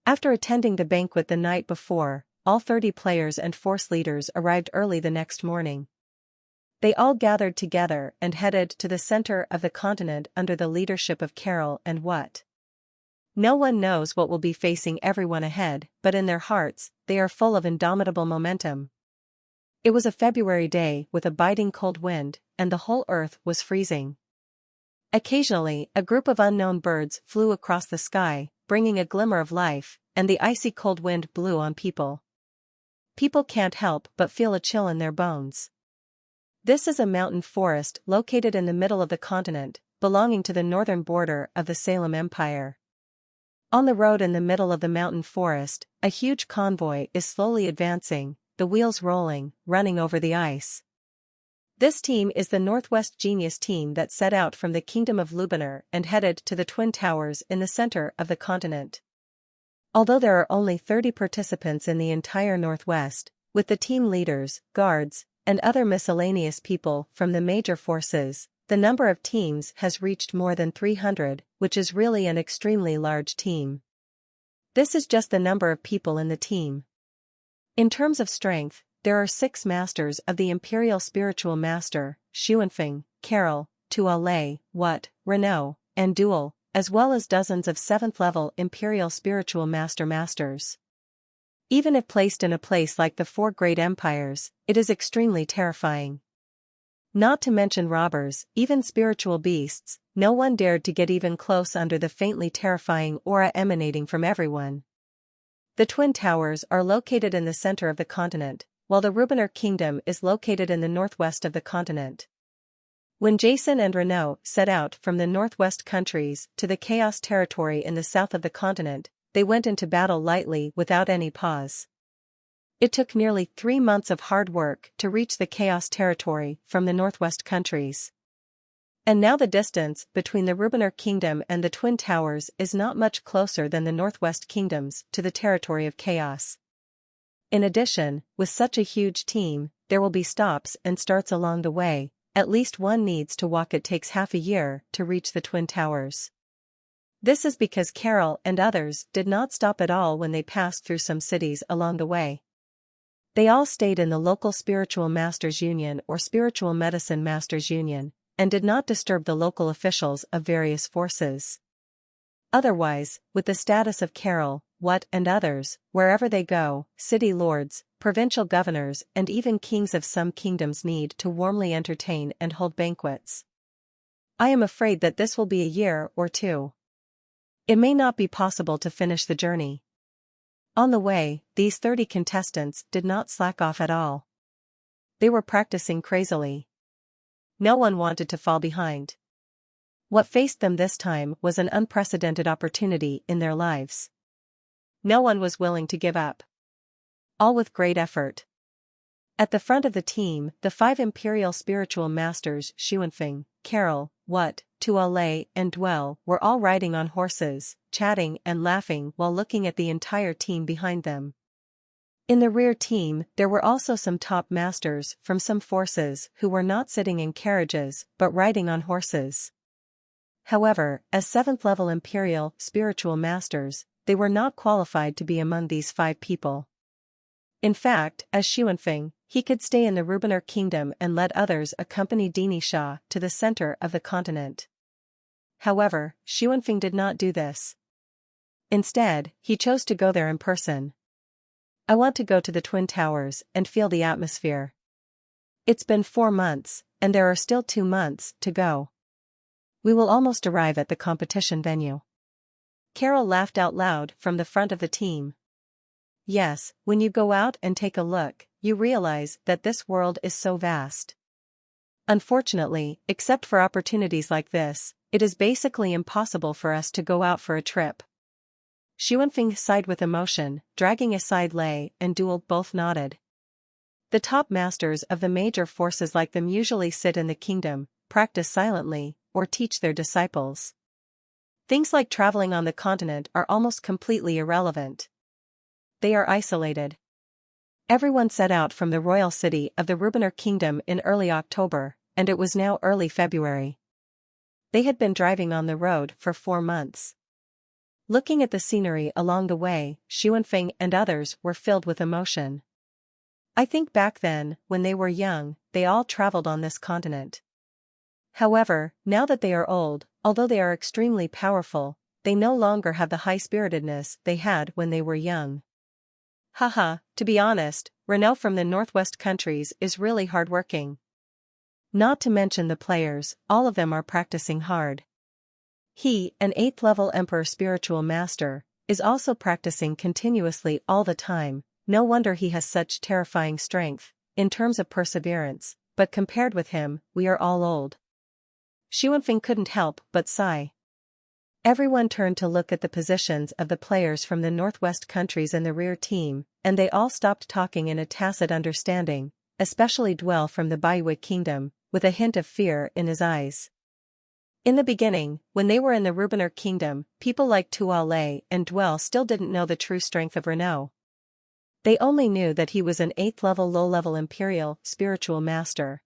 After attending the banquet the night before, all 30 players and force leaders arrived early the next morning. They all gathered together and headed to the center of the continent under the leadership of Carol and What. No one knows what will be facing everyone ahead, but in their hearts, they are full of indomitable momentum. It was a February day with a biting cold wind, and the whole earth was freezing. Occasionally, a group of unknown birds flew across the sky, bringing a glimmer of life, and the icy cold wind blew on people. People can't help but feel a chill in their bones. This is a mountain forest located in the middle of the continent, belonging to the northern border of the Salem Empire. On the road in the middle of the mountain forest, a huge convoy is slowly advancing, the wheels rolling, running over the ice. This team is the Northwest Genius team that set out from the Kingdom of Lubanar and headed to the Twin Towers in the center of the continent. Although there are only 30 participants in the entire Northwest, with the team leaders, guards, and other miscellaneous people from the major forces, the number of teams has reached more than 300, which is really an extremely large team. This is just the number of people in the team. In terms of strength, there are 6 masters of the Imperial Spiritual Master, Xuanfeng, Carol, Tuale, What, Renault, and Duel, as well as dozens of 7th-level Imperial Spiritual Masters. Even if placed in a place like the 4 Great Empires, it is extremely terrifying. Not to mention robbers, even spiritual beasts, no one dared to get even close under the faintly terrifying aura emanating from everyone. The Twin Towers are located in the center of the continent, while the Rubenar Kingdom is located in the northwest of the continent. When Jason and Renault set out from the northwest countries to the Chaos Territory in the south of the continent, they went into battle lightly without any pause. It took nearly 3 months of hard work to reach the Chaos Territory from the northwest countries. And now the distance between the Rubenar Kingdom and the Twin Towers is not much closer than the northwest kingdoms to the territory of Chaos. In addition, with such a huge team, there will be stops and starts along the way. At least one needs to walk. It takes half a year to reach the Twin Towers. This is because Carol and others did not stop at all when they passed through some cities along the way. They all stayed in the local Spiritual Masters Union or Spiritual Medicine Masters Union, and did not disturb the local officials of various forces. Otherwise, with the status of Carol, What, and others, wherever they go, city lords, provincial governors, and even kings of some kingdoms need to warmly entertain and hold banquets. I am afraid that this will be a year or 2. It may not be possible to finish the journey. On the way, these 30 contestants did not slack off at all. They were practicing crazily. No one wanted to fall behind. What faced them this time was an unprecedented opportunity in their lives. No one was willing to give up. All with great effort. At the front of the team, the 5 Imperial Spiritual Masters Xuanfeng, Carol, What, Tuale, and Dwell were all riding on horses, chatting and laughing while looking at the entire team behind them. In the rear team, there were also some top masters from some forces who were not sitting in carriages but riding on horses. However, as 7th-level Imperial Spiritual Masters, they were not qualified to be among these 5 people. In fact, as Xuanfeng, he could stay in the Rubenar Kingdom and let others accompany Dini Shah to the center of the continent. However, Xuanfeng did not do this. Instead, he chose to go there in person. I want to go to the Twin Towers and feel the atmosphere. It's been 4 months, and there are still 2 months to go. We will almost arrive at the competition venue. Carol laughed out loud from the front of the team. Yes, when you go out and take a look, you realize that this world is so vast. Unfortunately, except for opportunities like this, it is basically impossible for us to go out for a trip. Xuanfeng sighed with emotion, dragging aside Lei and Duel both nodded. The top masters of the major forces like them usually sit in the kingdom, practice silently, or teach their disciples. Things like traveling on the continent are almost completely irrelevant. They are isolated. Everyone set out from the royal city of the Rubiner Kingdom in early October, and it was now early February. They had been driving on the road for 4 months. Looking at the scenery along the way, Xuanfeng and others were filled with emotion. I think back then, when they were young, they all traveled on this continent. However, now that they are old, although they are extremely powerful, they no longer have the high-spiritedness they had when they were young. Haha, to be honest, Renault from the northwest countries is really hardworking. Not to mention the players, all of them are practicing hard. He, an 8th-level Emperor spiritual master, is also practicing continuously all the time. No wonder he has such terrifying strength, in terms of perseverance, but compared with him, we are all old. Xuanfeng couldn't help but sigh. Everyone turned to look at the positions of the players from the northwest countries in the rear team, and they all stopped talking in a tacit understanding, especially Dwell from the Baihui Kingdom, with a hint of fear in his eyes. In the beginning, when they were in the Rubiner Kingdom, people like Tuale and Dwell still didn't know the true strength of Renault. They only knew that he was an 8th-level low-level imperial spiritual master.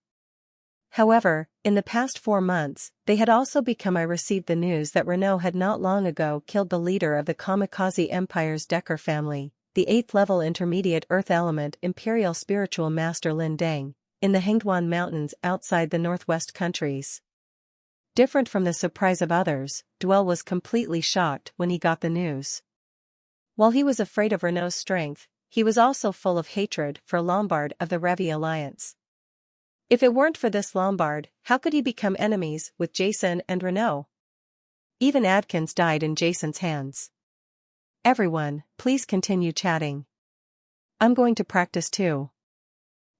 However, in the past 4 months, they had also received the news that Renault had not long ago killed the leader of the Kamikaze Empire's Decker family, the 8th-level intermediate earth element imperial spiritual master Lin Deng, in the Hengduan Mountains outside the northwest countries. Different from the surprise of others, Dwell was completely shocked when he got the news. While he was afraid of Renault's strength, he was also full of hatred for Lombard of the Revi Alliance. If it weren't for this Lombard, how could he become enemies with Jason and Renault? Even Adkins died in Jason's hands. Everyone, please continue chatting. I'm going to practice too.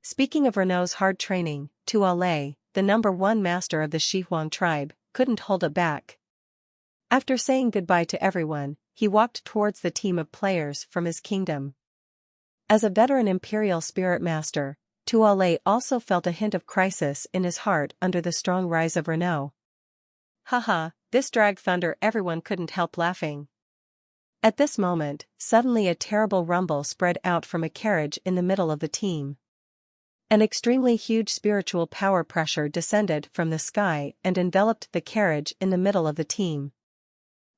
Speaking of Renault's hard training, Tuale, the #1 master of the Shihuang tribe, couldn't hold it back. After saying goodbye to everyone, he walked towards the team of players from his kingdom. As a veteran imperial spirit master, Tuale also felt a hint of crisis in his heart under the strong rise of Renault. Haha, this drag thunder, everyone couldn't help laughing. At this moment, suddenly a terrible rumble spread out from a carriage in the middle of the team. An extremely huge spiritual power pressure descended from the sky and enveloped the carriage in the middle of the team.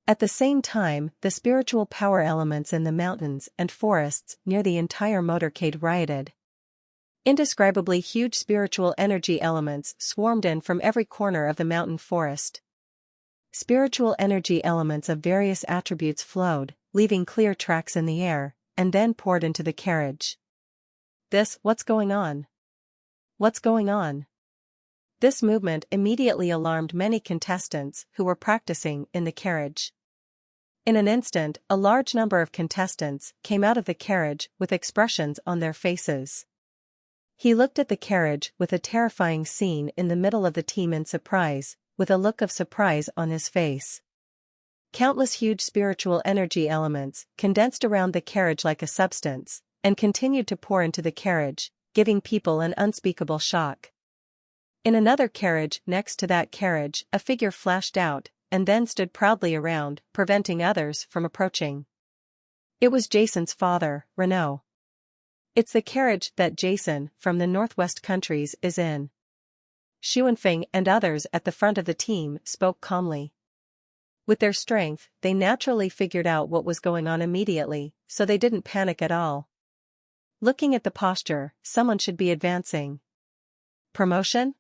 At the same time, the spiritual power elements in the mountains and forests near the entire motorcade rioted. Indescribably huge spiritual energy elements swarmed in from every corner of the mountain forest. Spiritual energy elements of various attributes flowed, leaving clear tracks in the air, and then poured into the carriage. What's going on? What's going on? This movement immediately alarmed many contestants who were practicing in the carriage. In an instant, a large number of contestants came out of the carriage with expressions on their faces. He looked at the carriage with a terrifying scene in the middle of the team in surprise, with a look of surprise on his face. Countless huge spiritual energy elements condensed around the carriage like a substance, and continued to pour into the carriage, giving people an unspeakable shock. In another carriage next to that carriage, a figure flashed out, and then stood proudly around, preventing others from approaching. It was Jason's father, Renault. It's the carriage that Jason, from the northwest countries, is in. Xuanfeng and others at the front of the team spoke calmly. With their strength, they naturally figured out what was going on immediately, so they didn't panic at all. Looking at the posture, someone should be advancing. Promotion?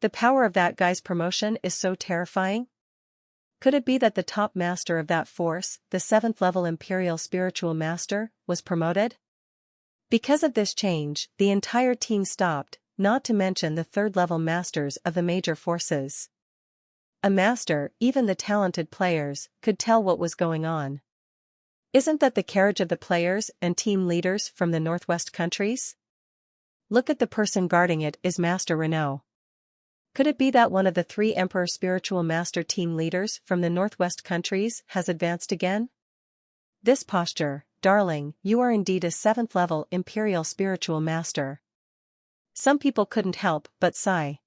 The power of that guy's promotion is so terrifying. Could it be that the top master of that force, the 7th level Imperial Spiritual Master, was promoted? Because of this change, the entire team stopped, not to mention the third-level masters of the major forces. A master, even the talented players, could tell what was going on. Isn't that the carriage of the players and team leaders from the Northwest countries? Look at the person guarding it is Master Renault. Could it be that one of the three Emperor spiritual master team leaders from the Northwest countries has advanced again? This posture, darling, you are indeed a 7th-level Imperial spiritual master. Some people couldn't help but sigh.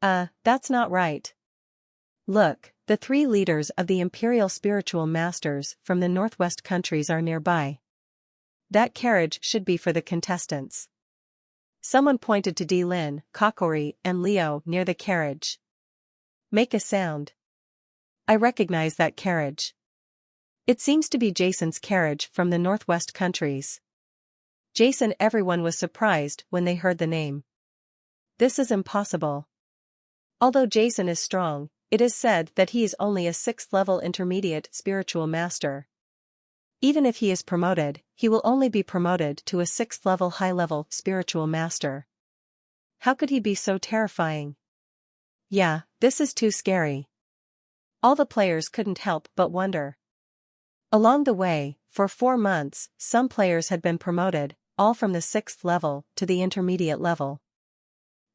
That's not right. Look, the three leaders of the Imperial spiritual masters from the Northwest countries are nearby. That carriage should be for the contestants. Someone pointed to Lin, Kokori, and Leo near the carriage. Make a sound. I recognize that carriage. It seems to be Jason's carriage from the Northwest countries. Jason. Everyone was surprised when they heard the name. This is impossible. Although Jason is strong, it is said that he is only a 6th-level intermediate spiritual master. Even if he is promoted, he will only be promoted to a 6th-level high-level spiritual master. How could he be so terrifying? Yeah, this is too scary. All the players couldn't help but wonder. Along the way, for 4 months, some players had been promoted, all from the 6th level to the intermediate level.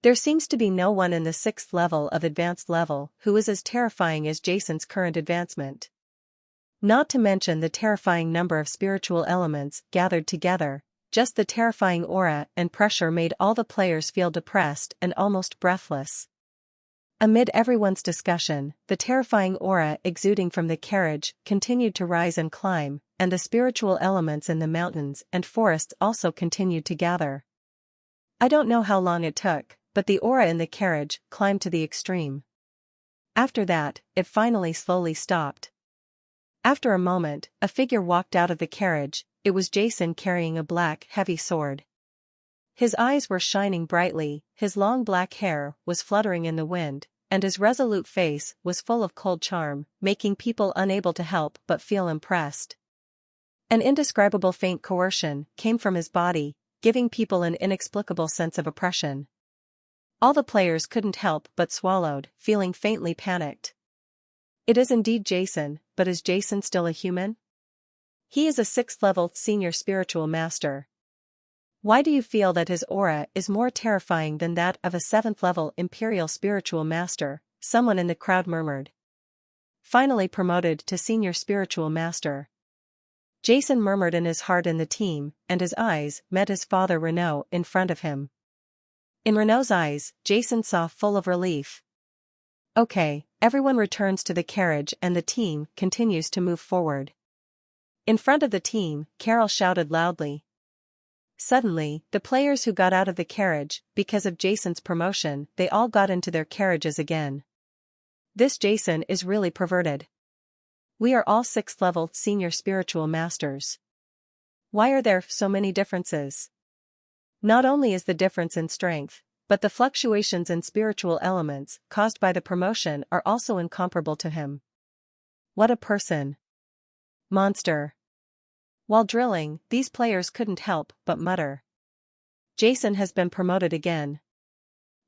There seems to be no one in the 6th level of advanced level who is as terrifying as Jason's current advancement. Not to mention the terrifying number of spiritual elements gathered together, just the terrifying aura and pressure made all the players feel depressed and almost breathless. Amid everyone's discussion, the terrifying aura exuding from the carriage continued to rise and climb, and the spiritual elements in the mountains and forests also continued to gather. I don't know how long it took, but the aura in the carriage climbed to the extreme. After that, it finally slowly stopped. After a moment, a figure walked out of the carriage. It was Jason carrying a black, heavy sword. His eyes were shining brightly, his long black hair was fluttering in the wind, and his resolute face was full of cold charm, making people unable to help but feel impressed. An indescribable faint coercion came from his body, giving people an inexplicable sense of oppression. All the players couldn't help but swallowed, feeling faintly panicked. It is indeed Jason, but is Jason still a human? He is a 6th-level senior spiritual master. Why do you feel that his aura is more terrifying than that of a 7th-level Imperial spiritual master? Someone in the crowd murmured. Finally promoted to senior spiritual master. Jason murmured in his heart in the team, and his eyes met his father Renault in front of him. In Renault's eyes, Jason saw full of relief. Okay, everyone returns to the carriage and the team continues to move forward. In front of the team, Carol shouted loudly. Suddenly, the players who got out of the carriage, because of Jason's promotion, they all got into their carriages again. This Jason is really perverted. We are all 6th-level senior spiritual masters. Why are there so many differences? Not only is the difference in strength, but the fluctuations in spiritual elements caused by the promotion are also incomparable to him. What a person. Monster. While drilling, these players couldn't help but mutter. Jason has been promoted again.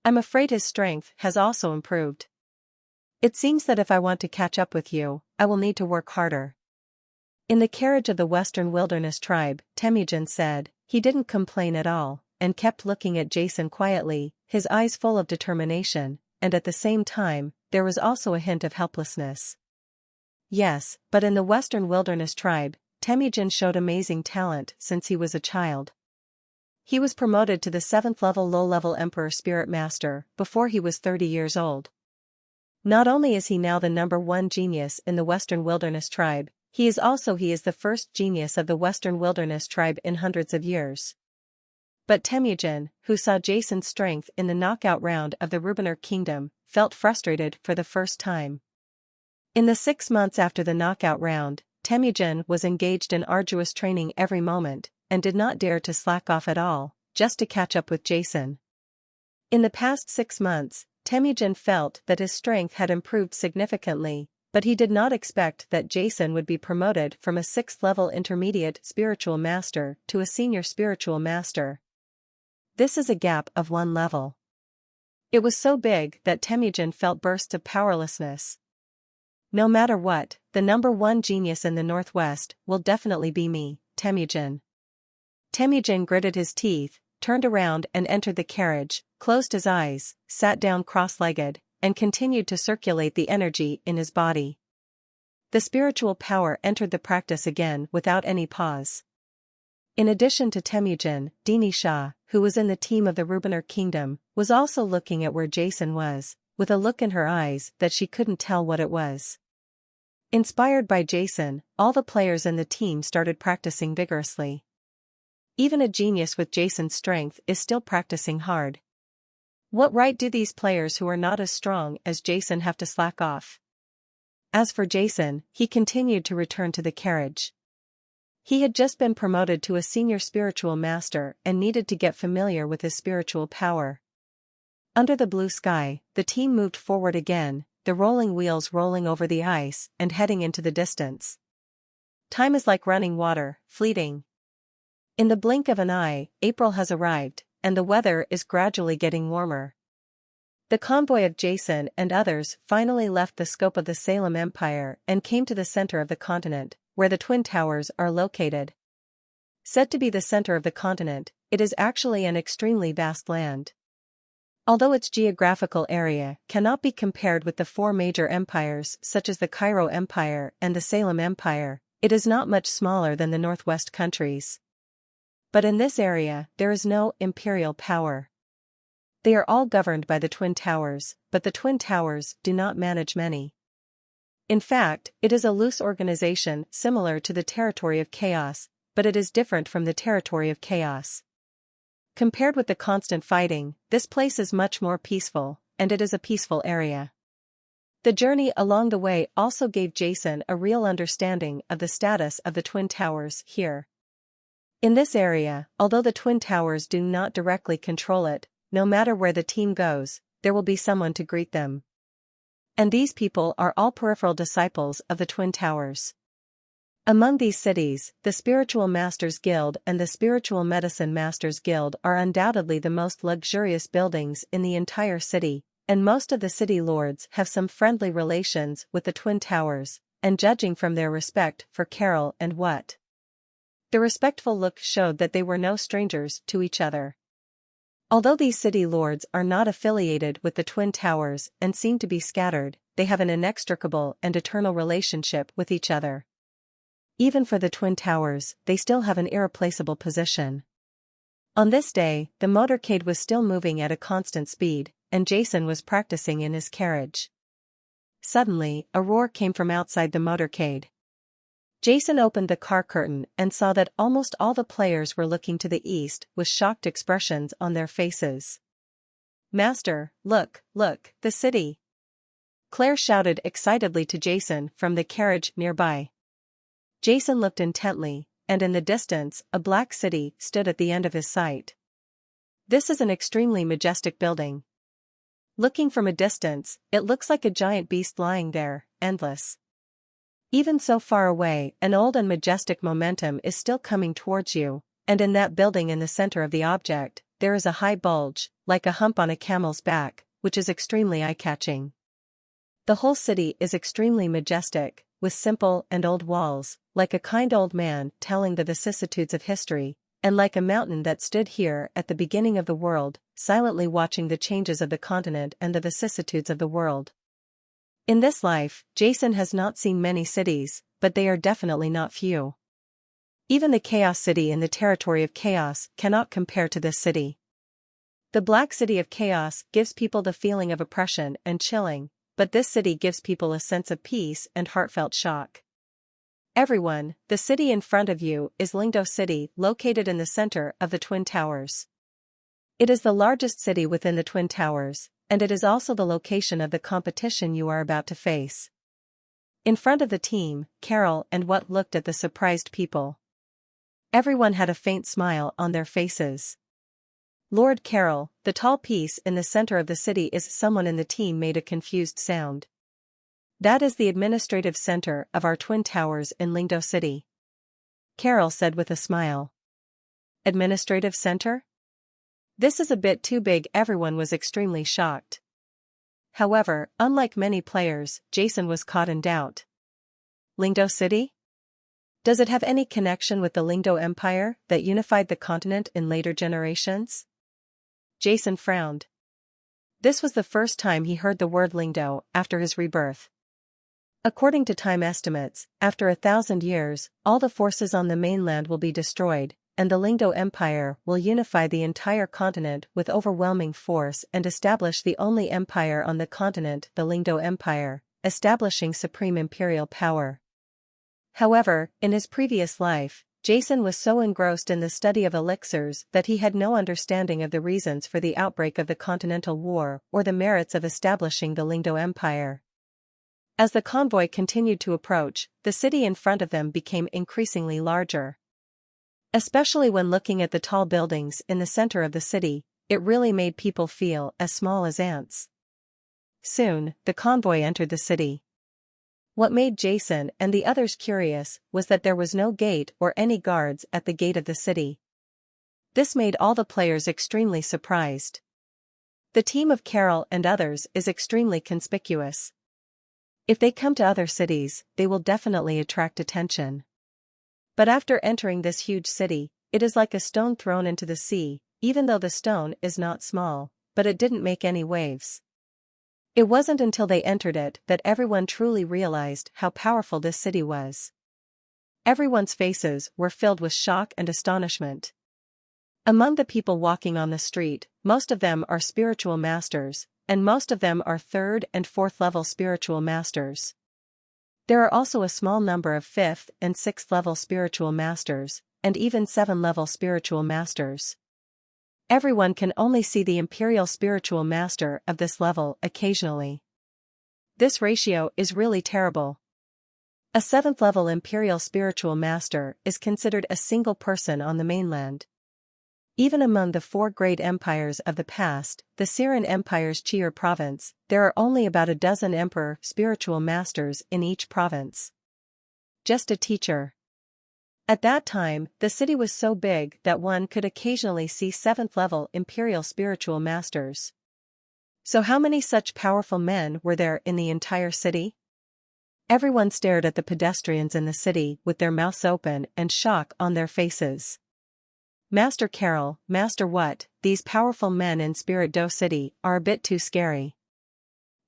I'm afraid his strength has also improved. It seems that if I want to catch up with you, I will need to work harder. In the carriage of the Western Wilderness tribe, Temujin said. He didn't complain at all, and kept looking at Jason quietly, his eyes full of determination, and at the same time, there was also a hint of helplessness. Yes, but in the Western Wilderness tribe, Temujin showed amazing talent since he was a child. He was promoted to the 7th-level low-level Emperor Spirit Master before he was 30 years old. Not only is he now the #1 genius in the Western Wilderness tribe, he is the first genius of the Western Wilderness tribe in hundreds of years. But Temujin, who saw Jason's strength in the knockout round of the Rubiner Kingdom, felt frustrated for the first time. In the 6 months after the knockout round, Temujin was engaged in arduous training every moment, and did not dare to slack off at all, just to catch up with Jason. In the past 6 months, Temujin felt that his strength had improved significantly, But he did not expect that Jason would be promoted from a 6th-level intermediate spiritual master to a senior spiritual master. This is a gap of 1 level. It was so big that Temujin felt bursts of powerlessness. No matter what, the number 1 genius in the Northwest will definitely be me, Temujin. Temujin gritted his teeth, turned around and entered the carriage, closed his eyes, sat down cross-legged, and continued to circulate the energy in his body. The spiritual power entered the practice again without any pause. In addition to Temujin, Dini Shah, who was in the team of the Rubiner Kingdom, was also looking at where Jason was, with a look in her eyes that she couldn't tell what it was. Inspired by Jason, all the players in the team started practicing vigorously. Even a genius with Jason's strength is still practicing hard. What right do these players who are not as strong as Jason have to slack off? As for Jason, he continued to return to the carriage. He had just been promoted to a senior spiritual master and needed to get familiar with his spiritual power. Under the blue sky, the team moved forward again, the rolling wheels rolling over the ice and heading into the distance. Time is like running water, fleeting. In the blink of an eye, April has arrived, and the weather is gradually getting warmer. The convoy of Jason and others finally left the scope of the Salem Empire and came to the center of the continent, where the Twin Towers are located. Said to be the center of the continent, it is actually an extremely vast land. Although its geographical area cannot be compared with the 4 major empires such as the Cairo Empire and the Salem Empire, it is not much smaller than the Northwest countries. But in this area, there is no imperial power. They are all governed by the Twin Towers, but the Twin Towers do not manage many. In fact, it is a loose organization similar to the Territory of Chaos, but it is different from the Territory of Chaos. Compared with the constant fighting, this place is much more peaceful, and it is a peaceful area. The journey along the way also gave Jason a real understanding of the status of the Twin Towers here. In this area, although the Twin Towers do not directly control it, no matter where the team goes, there will be someone to greet them. And these people are all peripheral disciples of the Twin Towers. Among these cities, the Spiritual Masters Guild and the Spiritual Medicine Masters Guild are undoubtedly the most luxurious buildings in the entire city, and most of the city lords have some friendly relations with the Twin Towers, and judging from their respect for Carol and What. The respectful look showed that they were no strangers to each other. Although these city lords are not affiliated with the Twin Towers and seem to be scattered, they have an inextricable and eternal relationship with each other. Even for the Twin Towers, they still have an irreplaceable position. On this day, the motorcade was still moving at a constant speed, and Jason was practicing in his carriage. Suddenly, a roar came from outside the motorcade. Jason opened the car curtain and saw that almost all the players were looking to the east with shocked expressions on their faces. "Master, look, the city!" Claire shouted excitedly to Jason from the carriage nearby. Jason looked intently, and in the distance, a black city stood at the end of his sight. This is an extremely majestic building. Looking from a distance, it looks like a giant beast lying there, endless. Even so far away, an old and majestic momentum is still coming towards you, and in that building in the center of the object, there is a high bulge, like a hump on a camel's back, which is extremely eye-catching. The whole city is extremely majestic, with simple and old walls, like a kind old man telling the vicissitudes of history, and like a mountain that stood here at the beginning of the world, silently watching the changes of the continent and the vicissitudes of the world. In this life, Jason has not seen many cities, but they are definitely not few. Even the Chaos City in the Territory of Chaos cannot compare to this city. The Black City of Chaos gives people the feeling of oppression and chilling, but this city gives people a sense of peace and heartfelt shock. Everyone, the city in front of you is Lingdo City, located in the center of the Twin Towers. It is the largest city within the Twin Towers, and it is also the location of the competition you are about to face. In front of the team, Carol and What looked at the surprised people. Everyone had a faint smile on their faces. Lord Carol, the tall piece in the center of the city, is someone in the team made a confused sound. That is the administrative center of our twin towers in Lingdo City, Carol said with a smile. Administrative center? This is a bit too big. Everyone was extremely shocked. However, unlike many players, Jason was caught in doubt. Lingdo City? Does it have any connection with the Lingdo Empire that unified the continent in later generations? Jason frowned. This was the first time he heard the word Lingdo after his rebirth. According to time estimates, after 1,000 years, all the forces on the mainland will be destroyed, and the Lingdo Empire will unify the entire continent with overwhelming force and establish the only empire on the continent, the Lingdo Empire, establishing supreme imperial power. However, in his previous life, Jason was so engrossed in the study of elixirs that he had no understanding of the reasons for the outbreak of the Continental War or the merits of establishing the Lingdo Empire. As the convoy continued to approach, the city in front of them became increasingly larger. Especially when looking at the tall buildings in the center of the city, it really made people feel as small as ants. Soon, the convoy entered the city. What made Jason and the others curious was that there was no gate or any guards at the gate of the city. This made all the players extremely surprised. The team of Carol and others is extremely conspicuous. If they come to other cities, they will definitely attract attention. But after entering this huge city, it is like a stone thrown into the sea, even though the stone is not small, but it didn't make any waves. It wasn't until they entered it that everyone truly realized how powerful this city was. Everyone's faces were filled with shock and astonishment. Among the people walking on the street, most of them are spiritual masters, and most of them are 3rd and 4th level spiritual masters. There are also a small number of 5th and 6th level spiritual masters, and even 7th level spiritual masters. Everyone can only see the Imperial Spiritual Master of this level occasionally. This ratio is really terrible. A 7th level Imperial Spiritual Master is considered a single person on the mainland. Even among the 4 great empires of the past, the Siren Empire's Chi'er province, there are only about a dozen Emperor Spiritual Masters in each province. Just a teacher. At that time, the city was so big that one could occasionally see 7th level Imperial Spiritual Masters. So how many such powerful men were there in the entire city? Everyone stared at the pedestrians in the city with their mouths open and shock on their faces. Master Carol, Master What, these powerful men in Spirit Do City are a bit too scary.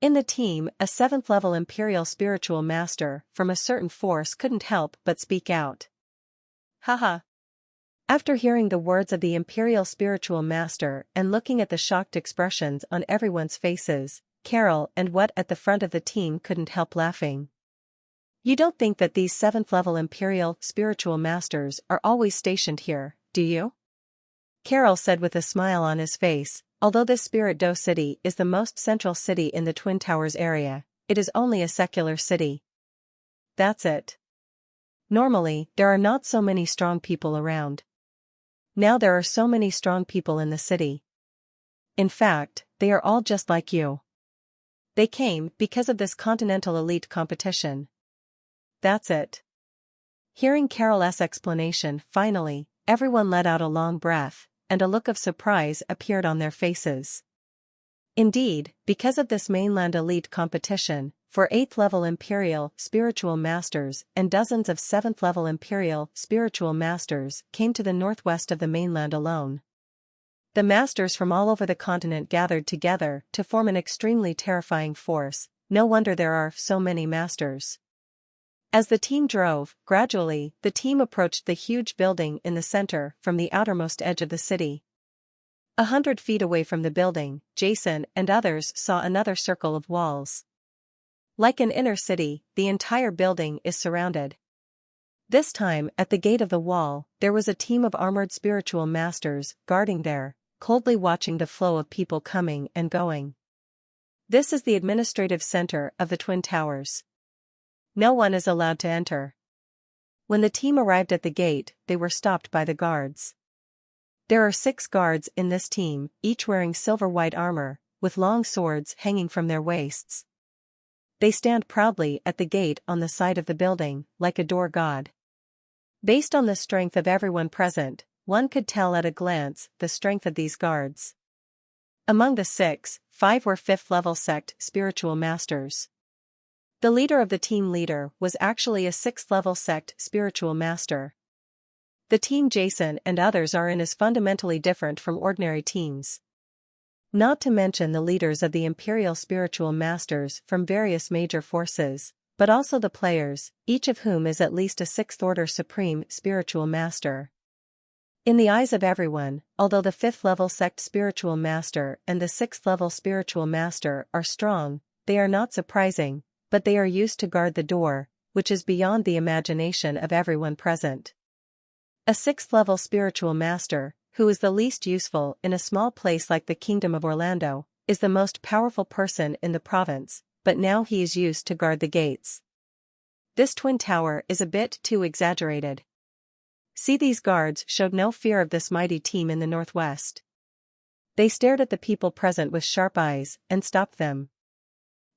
In the team, a 7th level Imperial Spiritual Master from a certain force couldn't help but speak out. Haha. After hearing the words of the Imperial Spiritual Master and looking at the shocked expressions on everyone's faces, Carol and What at the front of the team couldn't help laughing. You don't think that these 7th level Imperial Spiritual Masters are always stationed here, do you? Carol said with a smile on his face. Although this Spirit Do City is the most central city in the Twin Towers area, it is only a secular city. That's it. Normally, there are not so many strong people around. Now there are so many strong people in the city. In fact, they are all just like you. They came because of this continental elite competition. That's it. Hearing Carol's explanation, finally, everyone let out a long breath, and a look of surprise appeared on their faces. Indeed, because of this mainland elite competition, for 8th level Imperial Spiritual Masters and dozens of 7th level Imperial Spiritual Masters came to the northwest of the mainland alone. The masters from all over the continent gathered together to form an extremely terrifying force. No wonder there are so many masters. As the team drove, gradually, the team approached the huge building in the center from the outermost edge of the city. 100 feet away from the building, Jason and others saw another circle of walls. Like an inner city, the entire building is surrounded. This time, at the gate of the wall, there was a team of armored spiritual masters guarding there, coldly watching the flow of people coming and going. This is the administrative center of the Twin Towers. No one is allowed to enter. When the team arrived at the gate, they were stopped by the guards. There are 6 guards in this team, each wearing silver-white armor, with long swords hanging from their waists. They stand proudly at the gate on the side of the building, like a door god. Based on the strength of everyone present, one could tell at a glance the strength of these guards. Among the 6, 5 were 5th-level sect spiritual masters. The leader of the team leader was actually a 6th-level sect spiritual master. The team Jason and others are in is fundamentally different from ordinary teams. Not to mention the leaders of the Imperial spiritual masters from various major forces, but also the players, each of whom is at least a 6th-order supreme spiritual master. In the eyes of everyone, although the 5th-level sect spiritual master and the 6th-level spiritual master are strong, they are not surprising, but they are used to guard the door, which is beyond the imagination of everyone present. A 6th-level spiritual master, who is the least useful in a small place like the Kingdom of Orlando, is the most powerful person in the province, but now he is used to guard the gates. This twin tower is a bit too exaggerated. See, these guards showed no fear of this mighty team in the northwest. They stared at the people present with sharp eyes and stopped them.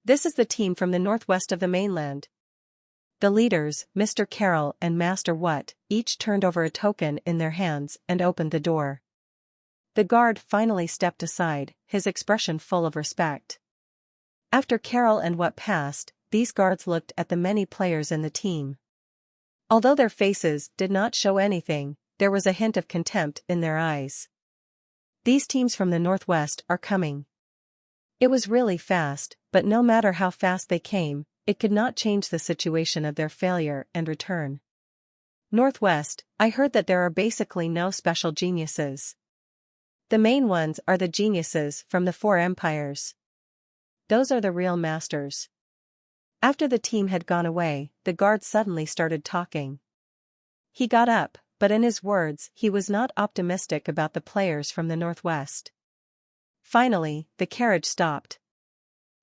This is the team from the northwest of the mainland. The leaders, Mr. Carroll and Master What, each turned over a token in their hands and opened the door. The guard finally stepped aside, his expression full of respect. After Carroll and What passed, these guards looked at the many players in the team. Although their faces did not show anything, there was a hint of contempt in their eyes. These teams from the northwest are coming. It was really fast, but no matter how fast they came, it could not change the situation of their failure and return. Northwest, I heard that there are basically no special geniuses. The main ones are the geniuses from the 4 empires. Those are the real masters. After the team had gone away, the guard suddenly started talking. He got up, but in his words he was not optimistic about the players from the northwest. Finally, the carriage stopped.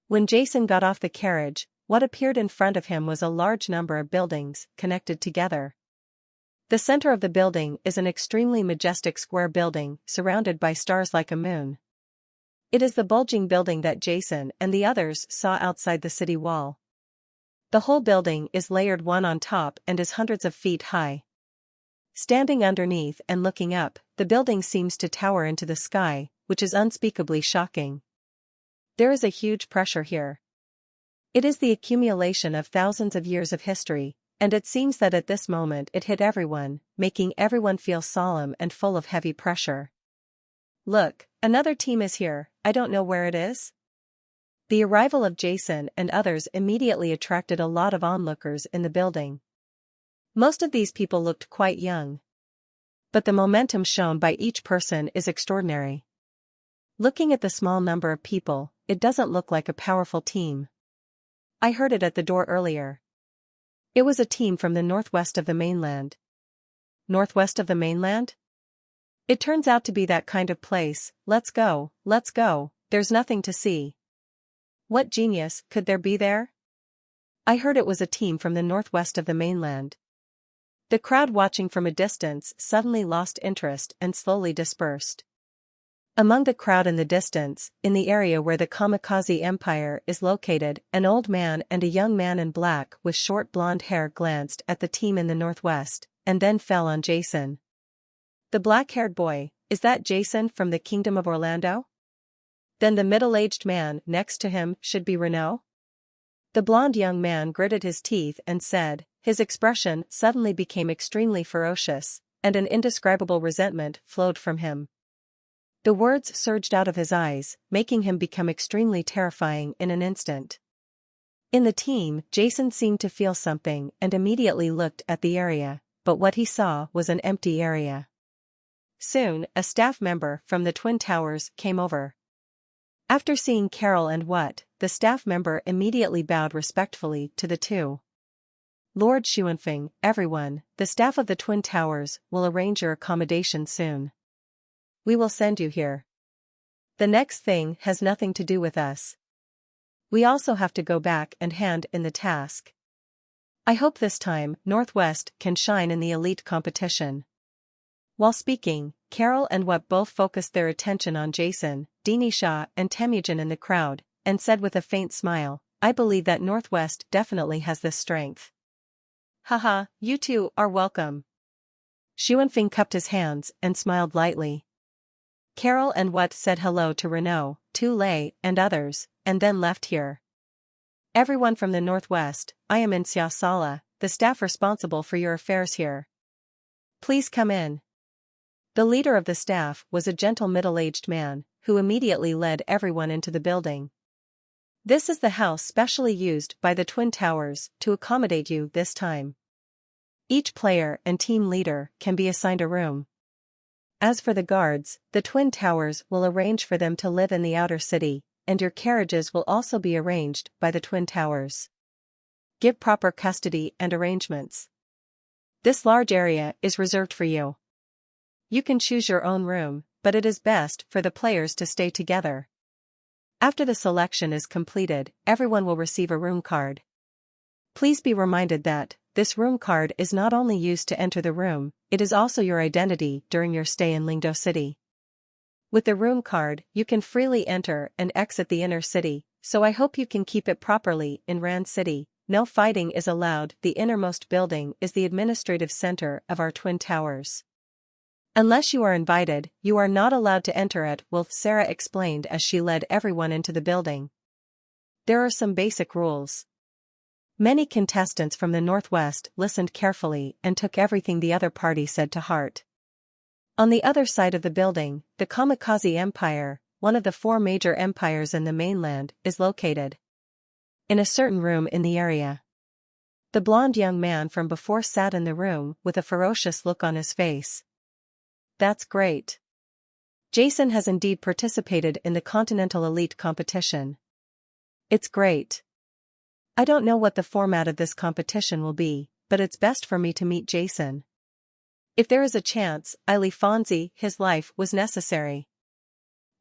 When Jason got off the carriage, what appeared in front of him was a large number of buildings, connected together. The center of the building is an extremely majestic square building, surrounded by stars like a moon. It is the bulging building that Jason and the others saw outside the city wall. The whole building is layered one on top and is hundreds of feet high. Standing underneath and looking up, the building seems to tower into the sky, which is unspeakably shocking. There is a huge pressure here. It is the accumulation of thousands of years of history, and it seems that at this moment it hit everyone, making everyone feel solemn and full of heavy pressure. Look, another team is here, I don't know where it is. The arrival of Jason and others immediately attracted a lot of onlookers in the building. Most of these people looked quite young. But the momentum shown by each person is extraordinary. Looking at the small number of people, it doesn't look like a powerful team. I heard it at the door earlier. It was a team from the northwest of the mainland. Northwest of the mainland? It turns out to be that kind of place. Let's go, there's nothing to see. What genius could there be there? I heard it was a team from the northwest of the mainland. The crowd watching from a distance suddenly lost interest and slowly dispersed. Among the crowd in the distance, in the area where the Kamikaze Empire is located, an old man and a young man in black with short blonde hair glanced at the team in the northwest, and then fell on Jason. The black-haired boy, is that Jason from the Kingdom of Orlando? Then the middle-aged man next to him should be Renault? The blonde young man gritted his teeth and said, his expression suddenly became extremely ferocious, and an indescribable resentment flowed from him. The words surged out of his eyes, making him become extremely terrifying in an instant. In the team, Jason seemed to feel something and immediately looked at the area, but what he saw was an empty area. Soon, a staff member from the Twin Towers came over. After seeing Carroll and What, the staff member immediately bowed respectfully to the two. Lord Xuanfeng, everyone, the staff of the Twin Towers will arrange your accommodation soon. We will send you here. The next thing has nothing to do with us. We also have to go back and hand in the task. I hope this time Northwest can shine in the elite competition. While speaking, Carroll and What both focused their attention on Jason, Dinisha and Temujin in the crowd, and said with a faint smile, I believe that Northwest definitely has this strength. Haha, you two are welcome. Xuanfeng cupped his hands and smiled lightly. Carol and What said hello to Renault, Tu Lei, and others, and then left here. Everyone from the Northwest, I am in Xia Sala, the staff responsible for your affairs here. Please come in. The leader of the staff was a gentle middle-aged man, who immediately led everyone into the building. This is the house specially used by the Twin Towers to accommodate you this time. Each player and team leader can be assigned a room. As for the guards, the Twin Towers will arrange for them to live in the outer city, and your carriages will also be arranged by the Twin Towers. Give proper custody and arrangements. This large area is reserved for you. You can choose your own room, but it is best for the players to stay together. After the selection is completed, everyone will receive a room card. Please be reminded that this room card is not only used to enter the room, it is also your identity during your stay in Lingdo City. With the room card, you can freely enter and exit the inner city, so I hope you can keep it properly in Rand City. No fighting is allowed. The innermost building is the administrative center of our Twin Towers. Unless you are invited, you are not allowed to enter it, Wolf Sarah explained as she led everyone into the building. There are some basic rules. Many contestants from the Northwest listened carefully and took everything the other party said to heart. On the other side of the building, the Kamikaze Empire, one of the 4 major empires in the mainland, is located. In a certain room in the area. The blonde young man from before sat in the room with a ferocious look on his face. That's great. Jason has indeed participated in the Continental Elite competition. It's great. I don't know what the format of this competition will be, but it's best for me to meet Jason. If there is a chance, Fonzie, his life was necessary.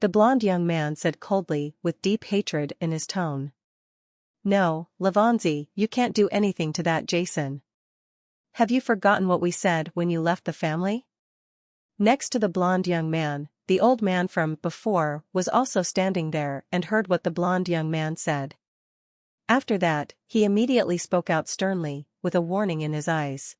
The blonde young man said coldly, with deep hatred in his tone. No, Lavonzi, you can't do anything to that, Jason. Have you forgotten what we said when you left the family? Next to the blonde young man, the old man from before was also standing there and heard what the blonde young man said. After that, he immediately spoke out sternly, with a warning in his eyes.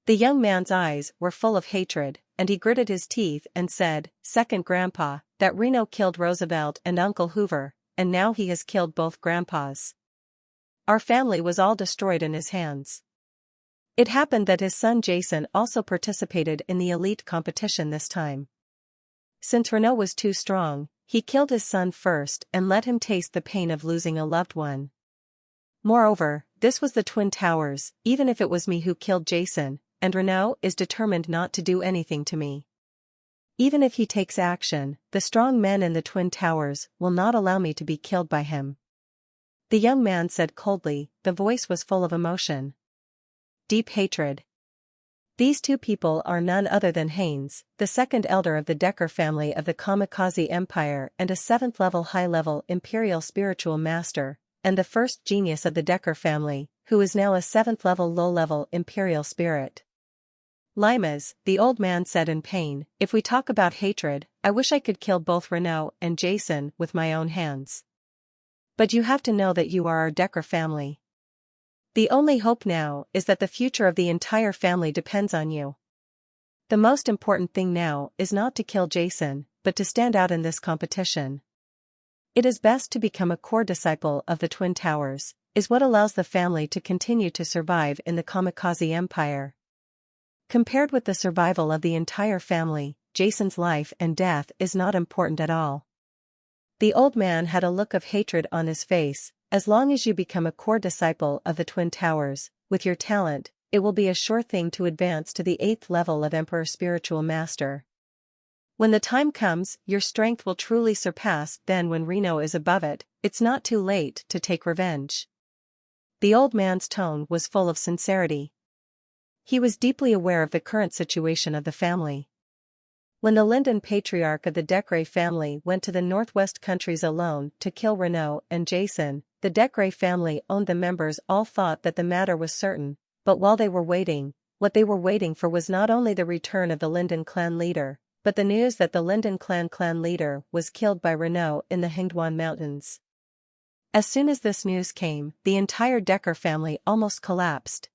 The young man's eyes were full of hatred, and he gritted his teeth and said, "Second Grandpa, that Reno killed Roosevelt and Uncle Hoover, and now he has killed both grandpas. Our family was all destroyed in his hands." It happened that his son Jason also participated in the elite competition this time. Since Reno was too strong, he killed his son first and let him taste the pain of losing a loved one. Moreover, this was the Twin Towers, even if it was me who killed Jason, and Renault is determined not to do anything to me. Even if he takes action, the strong men in the Twin Towers will not allow me to be killed by him. The young man said coldly, the voice was full of emotion. Deep hatred. These 2 people are none other than Haynes, the second elder of the Decker family of the Kamikaze Empire and a 7th-level high-level Imperial Spiritual Master, and the first genius of the Decker family, who is now a 7th-level low-level Imperial Spirit. Limas, the old man said in pain, if we talk about hatred, I wish I could kill both Renault and Jason with my own hands. But you have to know that you are our Decker family. The only hope now is that the future of the entire family depends on you. The most important thing now is not to kill Jason, but to stand out in this competition. It is best to become a core disciple of the Twin Towers, is what allows the family to continue to survive in the Kamikaze Empire. Compared with the survival of the entire family, Jason's life and death is not important at all. The old man had a look of hatred on his face. As long as you become a core disciple of the Twin Towers, with your talent, it will be a sure thing to advance to the 8th level of Emperor Spiritual Master. When the time comes, your strength will truly surpass. Then when Reno is above it, it's not too late to take revenge. The old man's tone was full of sincerity. He was deeply aware of the current situation of the family. When the Linden patriarch of the Decre family went to the Northwest countries alone to kill Renault and Jason, the Decre family owned the members all thought that the matter was certain, but while they were waiting, what they were waiting for was not only the return of the Linden clan leader, but the news that the Linden clan leader was killed by Renault in the Hingduan Mountains. As soon as this news came, the entire Decker family almost collapsed.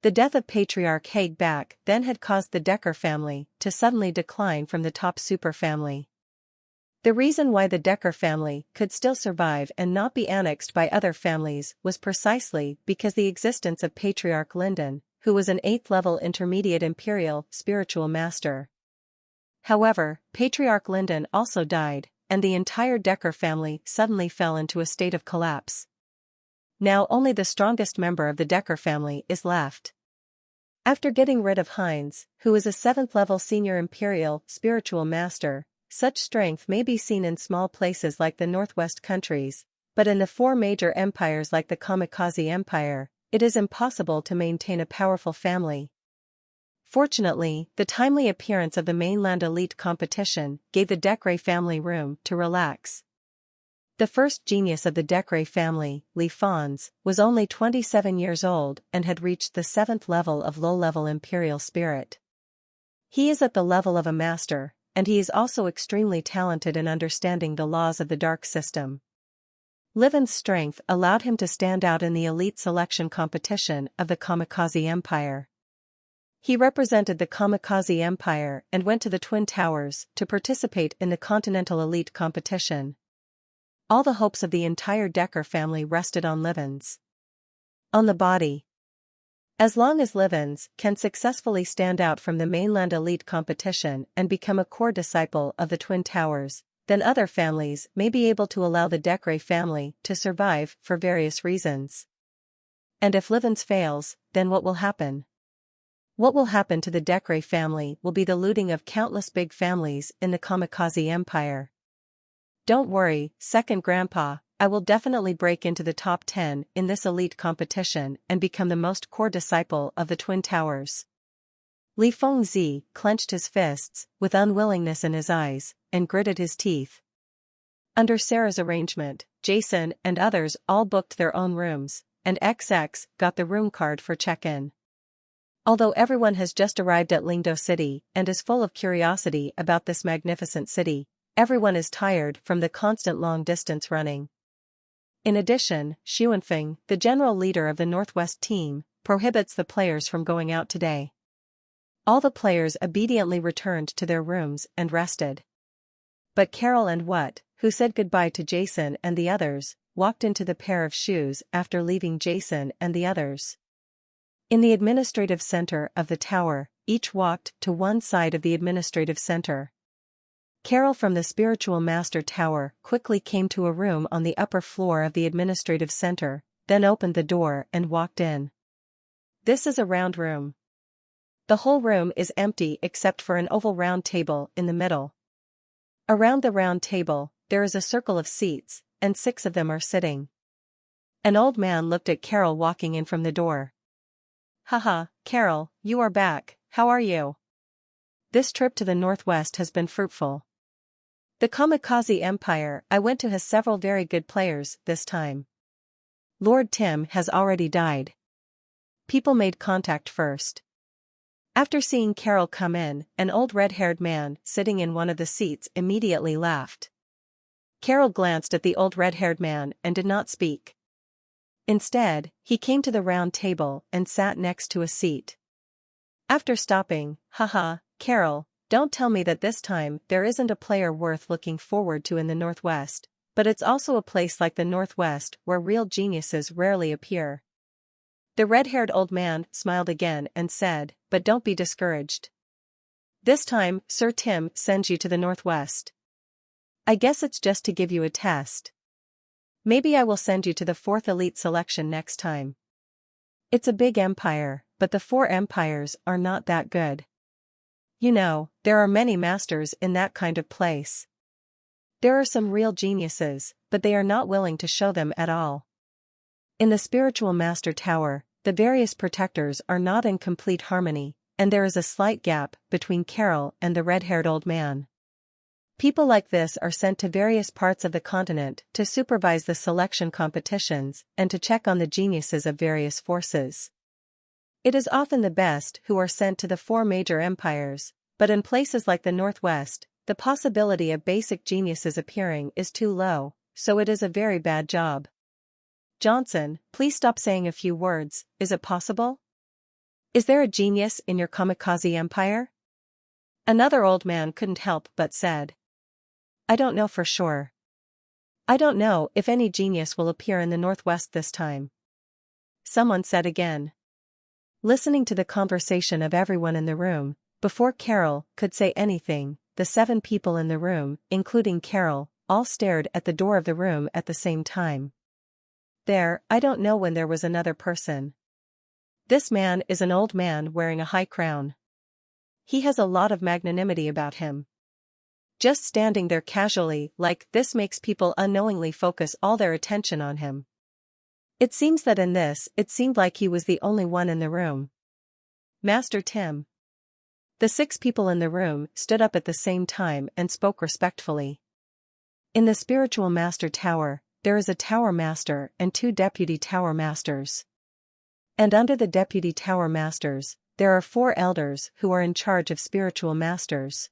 The death of Patriarch Haig back then had caused the Decker family to suddenly decline from the top superfamily. The reason why the Decker family could still survive and not be annexed by other families was precisely because the existence of Patriarch Lyndon, who was an 8th-level intermediate imperial spiritual master. However, Patriarch Lyndon also died, and the entire Decker family suddenly fell into a state of collapse. Now only the strongest member of the Decker family is left. After getting rid of Heinz, who is a 7th-level senior imperial spiritual master, such strength may be seen in small places like the Northwest countries, but in the 4 major empires like the Kamikaze Empire, it is impossible to maintain a powerful family. Fortunately, the timely appearance of the mainland elite competition gave the Decker family room to relax. The first genius of the Decker family, Li Fons, was only 27 years old and had reached the 7th level of low-level imperial spirit. He is at the level of a master, and he is also extremely talented in understanding the laws of the dark system. Livon's strength allowed him to stand out in the elite selection competition of the Kamikaze Empire. He represented the Kamikaze Empire and went to the Twin Towers to participate in the Continental Elite competition. All the hopes of the entire Decker family rested on Livon's. On the body. As long as Livon's can successfully stand out from the mainland elite competition and become a core disciple of the Twin Towers, then other families may be able to allow the Decker family to survive for various reasons. And if Livon's fails, then what will happen? What will happen to the Decker family will be the looting of countless big families in the Kamikaze Empire. Don't worry, second grandpa, I will definitely break into the top 10 in this elite competition and become the most core disciple of the Twin Towers. Li Fengzi clenched his fists, with unwillingness in his eyes, and gritted his teeth. Under Sarah's arrangement, Jason and others all booked their own rooms, and XX got the room card for check-in. Although everyone has just arrived at Lingdo City and is full of curiosity about this magnificent city, everyone is tired from the constant long-distance running. In addition, Xuanfeng, the general leader of the Northwest team, prohibits the players from going out today. All the players obediently returned to their rooms and rested. But Carol and What, who said goodbye to Jason and the others, walked into the pair of shoes after leaving Jason and the others. In the administrative center of the tower, each walked to one side of the administrative center. Carol from the Spiritual Master Tower quickly came to a room on the upper floor of the administrative center, then opened the door and walked in. This is a round room. The whole room is empty except for an oval round table in the middle. Around the round table, there is a circle of seats, and 6 of them are sitting. An old man looked at Carol walking in from the door. Haha, Carol, you are back, how are you? This trip to the Northwest has been fruitful. The Kamikaze Empire I went to has several very good players this time. Lord Tim has already died. People made contact first. After seeing Carol come in, an old red-haired man sitting in one of the seats immediately laughed. Carol glanced at the old red-haired man and did not speak. Instead, he came to the round table and sat next to a seat. After stopping, haha, Carol, don't tell me that this time there isn't a player worth looking forward to in the Northwest, but it's also a place like the Northwest where real geniuses rarely appear. The red-haired old man smiled again and said, but don't be discouraged. This time, Sir Tim sends you to the Northwest. I guess it's just to give you a test. Maybe I will send you to the 4th elite selection next time. It's a big empire, but the 4 empires are not that good. You know, there are many masters in that kind of place. There are some real geniuses, but they are not willing to show them at all. In the Spiritual Master Tower, the various protectors are not in complete harmony, and there is a slight gap between Carol and the red-haired old man. People like this are sent to various parts of the continent to supervise the selection competitions and to check on the geniuses of various forces. It is often the best who are sent to the 4 major empires, but in places like the Northwest, the possibility of basic geniuses appearing is too low, so it is a very bad job. Johnson, please stop saying a few words, is it possible? Is there a genius in your kamikaze empire? Another old man couldn't help but said. I don't know for sure. I don't know if any genius will appear in the Northwest this time. Someone said again. Listening to the conversation of everyone in the room, before Carol could say anything, the 7 people in the room, including Carol, all stared at the door of the room at the same time. I don't know when there was another person. This man is an old man wearing a high crown. He has a lot of magnanimity about him. Just standing there casually like this makes people unknowingly focus all their attention on him. It seems that in this, it seemed like he was the only one in the room. Master Tim. The 6 people in the room stood up at the same time and spoke respectfully. In the spiritual master tower, there is a tower master and 2 deputy tower masters. And under the deputy tower masters, there are 4 elders who are in charge of spiritual masters.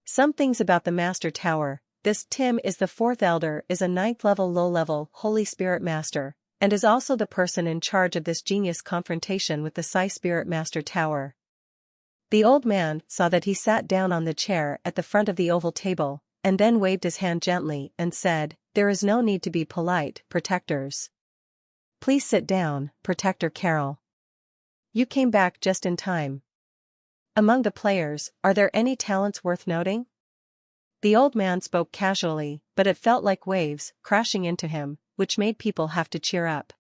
Some things about the master tower: this Tim is the 4th elder, is a 9th level low-level Holy Spirit master, and is also the person in charge of this genius confrontation with the Psi Spirit Master Tower. The old man saw that he sat down on the chair at the front of the oval table, and then waved his hand gently and said, there is no need to be polite, protectors. Please sit down, Protector Carol. You came back just in time. Among the players, are there any talents worth noting? The old man spoke casually, but it felt like waves crashing into him, which made people have to cheer up.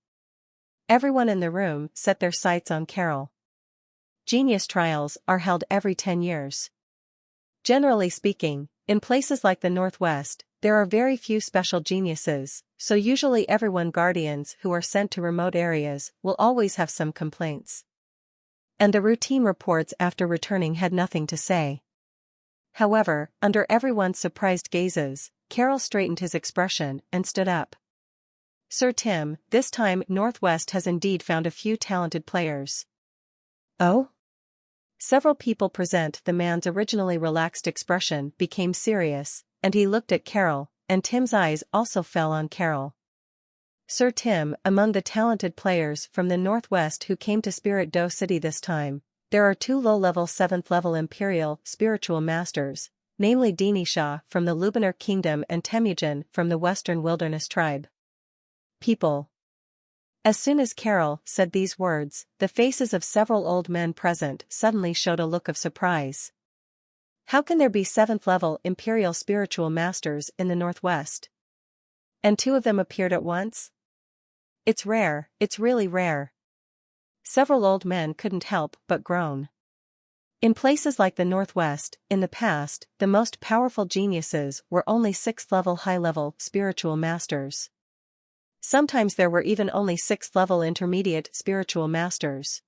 Everyone in the room set their sights on Carol. Genius trials are held every 10 years. Generally speaking, in places like the Northwest, there are very few special geniuses, so usually everyone guardians who are sent to remote areas will always have some complaints. And the routine reports after returning had nothing to say. However, under everyone's surprised gazes, Carol straightened his expression and stood up. Sir Tim, this time Northwest has indeed found a few talented players. Oh? Several people present. The man's originally relaxed expression became serious, and he looked at Carol, and Tim's eyes also fell on Carol. Sir Tim, among the talented players from the Northwest who came to Spirit Doe City this time, there are 2 low-level 7th-level Imperial Spiritual Masters, namely Dinisha from the Lubanar Kingdom and Temujin from the Western Wilderness Tribe. People. As soon as Carol said these words, the faces of several old men present suddenly showed a look of surprise. How can there be 7th-level Imperial Spiritual Masters in the Northwest? And 2 of them appeared at once? It's rare, it's really rare. Several old men couldn't help but groan. In places like the Northwest, in the past, the most powerful geniuses were only 6th-level high-level spiritual masters. Sometimes there were even only 6th-level intermediate spiritual masters.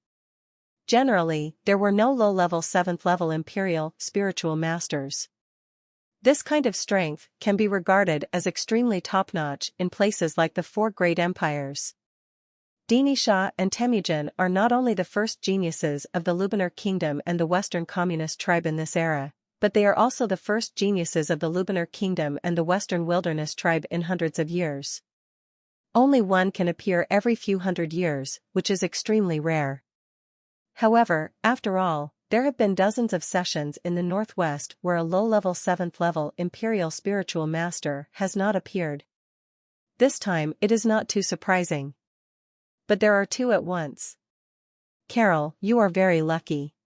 Generally, there were no low-level 7th-level Imperial spiritual masters. This kind of strength can be regarded as extremely top-notch in places like the 4 great empires. Dinisha and Temujin are not only the first geniuses of the Lubanar Kingdom and the Western Communist Tribe in this era, but they are also the first geniuses of the Lubanar Kingdom and the Western Wilderness Tribe in hundreds of years. Only one can appear every few hundred years, which is extremely rare. However, after all, there have been dozens of sessions in the Northwest where a low-level 7th-level Imperial Spiritual Master has not appeared. This time it is not too surprising. But there are 2 at once. Carol, you are very lucky.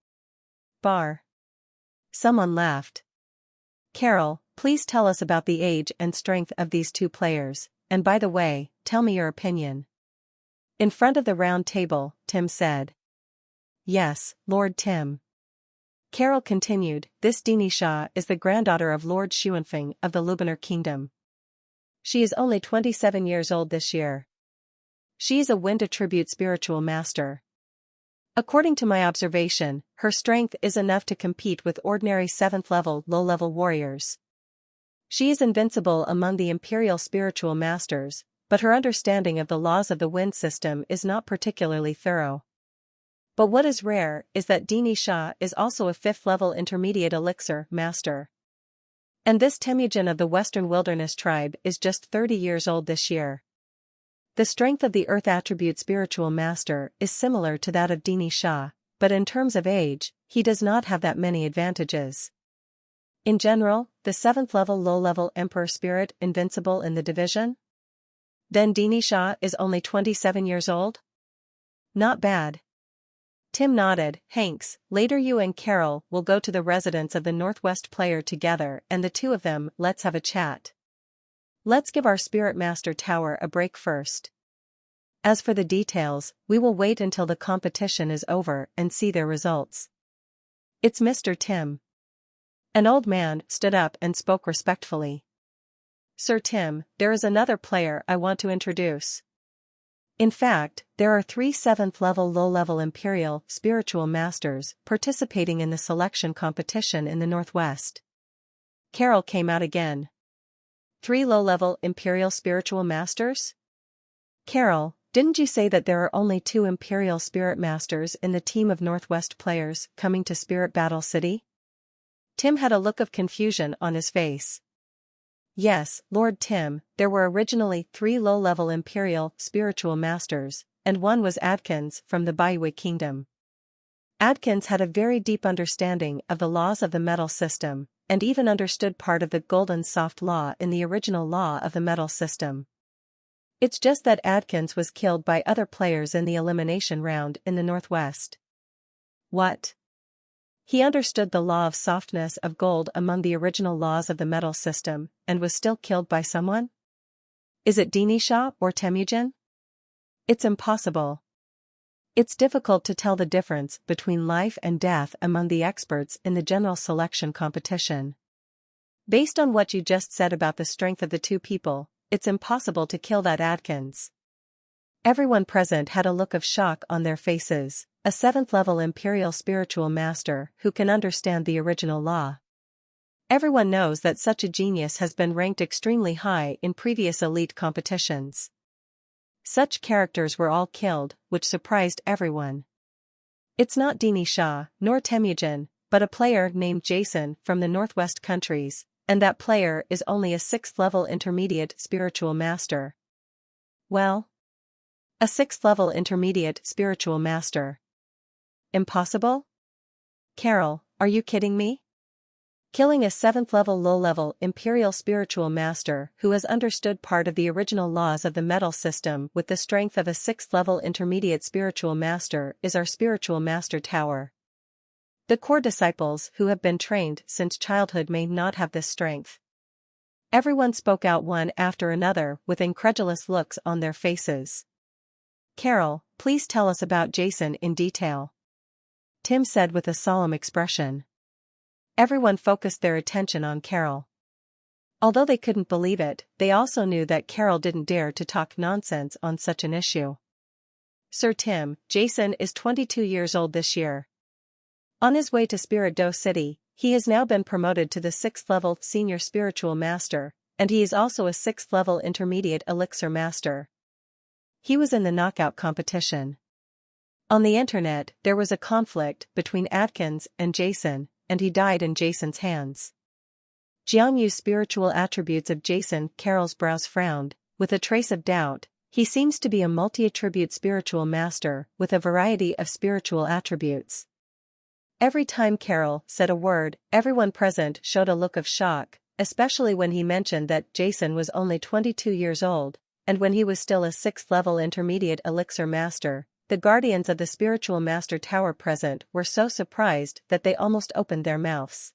Someone laughed. Carol, please tell us about the age and strength of these 2 players, and by the way, tell me your opinion. In front of the round table, Tim said. Yes, Lord Tim. Carol continued, this Dinisha is the granddaughter of Lord Xuanfeng of the Lubanar Kingdom. She is only 27 years old this year. She is a wind attribute spiritual master. According to my observation, her strength is enough to compete with ordinary 7th-level low-level warriors. She is invincible among the Imperial spiritual masters, but her understanding of the laws of the wind system is not particularly thorough. But what is rare is that Dinisha is also a 5th-level intermediate elixir master. And this Temujin of the Western Wilderness tribe is just 30 years old this year. The strength of the Earth attribute spiritual master is similar to that of Dini Shah, but in terms of age, he does not have that many advantages. In general, the 7th level low-level Emperor Spirit invincible in the division? Then Dini Shah is only 27 years old? Not bad. Tim nodded. Hanks, later you and Carol will go to the residence of the Northwest player together and the two of them let's have a chat. Let's give our Spirit Master Tower a break first. As for the details, we will wait until the competition is over and see their results. It's Mr. Tim. An old man stood up and spoke respectfully. Sir Tim, there is another player I want to introduce. In fact, there are 3 7th level low-level Imperial Spiritual Masters participating in the selection competition in the Northwest. Carol came out again. 3 low-level Imperial Spiritual Masters? Carol, didn't you say that there are only 2 Imperial Spirit Masters in the team of Northwest players coming to Spirit Battle City? Tim had a look of confusion on his face. Yes, Lord Tim, there were originally 3 low-level Imperial Spiritual Masters, and one was Adkins from the Baihui Kingdom. Adkins had a very deep understanding of the laws of the metal system, and even understood part of the Golden Soft Law in the original law of the metal system. It's just that Adkins was killed by other players in the elimination round in the Northwest. What? He understood the law of softness of gold among the original laws of the metal system, and was still killed by someone? Is it Dini Shah or Temujin? It's impossible. It's difficult to tell the difference between life and death among the experts in the general selection competition. Based on what you just said about the strength of the 2 people, it's impossible to kill that Adkins. Everyone present had a look of shock on their faces, a 7th level Imperial Spiritual Master who can understand the original law. Everyone knows that such a genius has been ranked extremely high in previous elite competitions. Such characters were all killed, which surprised everyone. It's not Dini Shah, nor Temujin, but a player named Jason from the Northwest countries, and that player is only a 6th level intermediate spiritual master. Well? A 6th level intermediate spiritual master. Impossible? Carol, are you kidding me? Killing a 7th level low-level Imperial Spiritual Master who has understood part of the original laws of the metal system with the strength of a 6th level Intermediate Spiritual Master is our Spiritual Master Tower. The core disciples who have been trained since childhood may not have this strength. Everyone spoke out one after another with incredulous looks on their faces. Carol, please tell us about Jason in detail. Tim said with a solemn expression. Everyone focused their attention on Carol. Although they couldn't believe it, they also knew that Carol didn't dare to talk nonsense on such an issue. Sir Tim, Jason is 22 years old this year. On his way to Spirit Do City, he has now been promoted to the 6th level Senior Spiritual Master, and he is also a 6th level Intermediate Elixir Master. He was in the knockout competition. On the internet, there was a conflict between Adkins and Jason, and he died in Jason's hands. Jiang Yu's spiritual attributes of Jason. Carol's brows frowned, with a trace of doubt. He seems to be a multi-attribute spiritual master with a variety of spiritual attributes. Every time Carol said a word, everyone present showed a look of shock, especially when he mentioned that Jason was only 22 years old, and when he was still a 6th level intermediate elixir master. The guardians of the Spiritual Master Tower present were so surprised that they almost opened their mouths.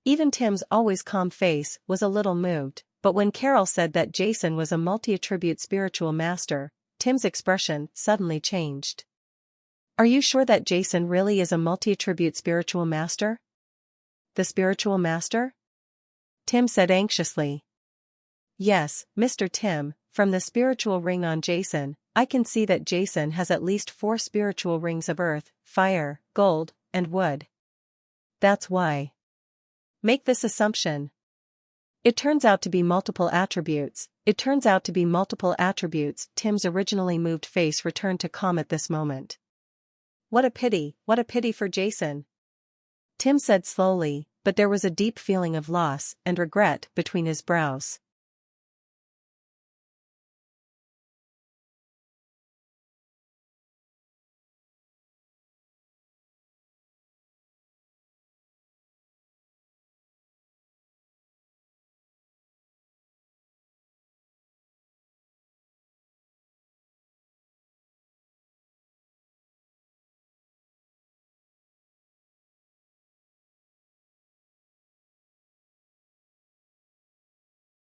Even Tim's always calm face was a little moved, but when Carol said that Jason was a multi-attribute spiritual master, Tim's expression suddenly changed. Are you sure that Jason really is a multi-attribute spiritual master? The spiritual master? Tim said anxiously. Yes, Mr. Tim, from the spiritual ring on Jason, I can see that Jason has at least 4 spiritual rings of earth, fire, gold, and wood. That's why. Make this assumption. It turns out to be multiple attributes. Tim's originally moved face returned to calm at this moment. What a pity for Jason. Tim said slowly, but there was a deep feeling of loss and regret between his brows.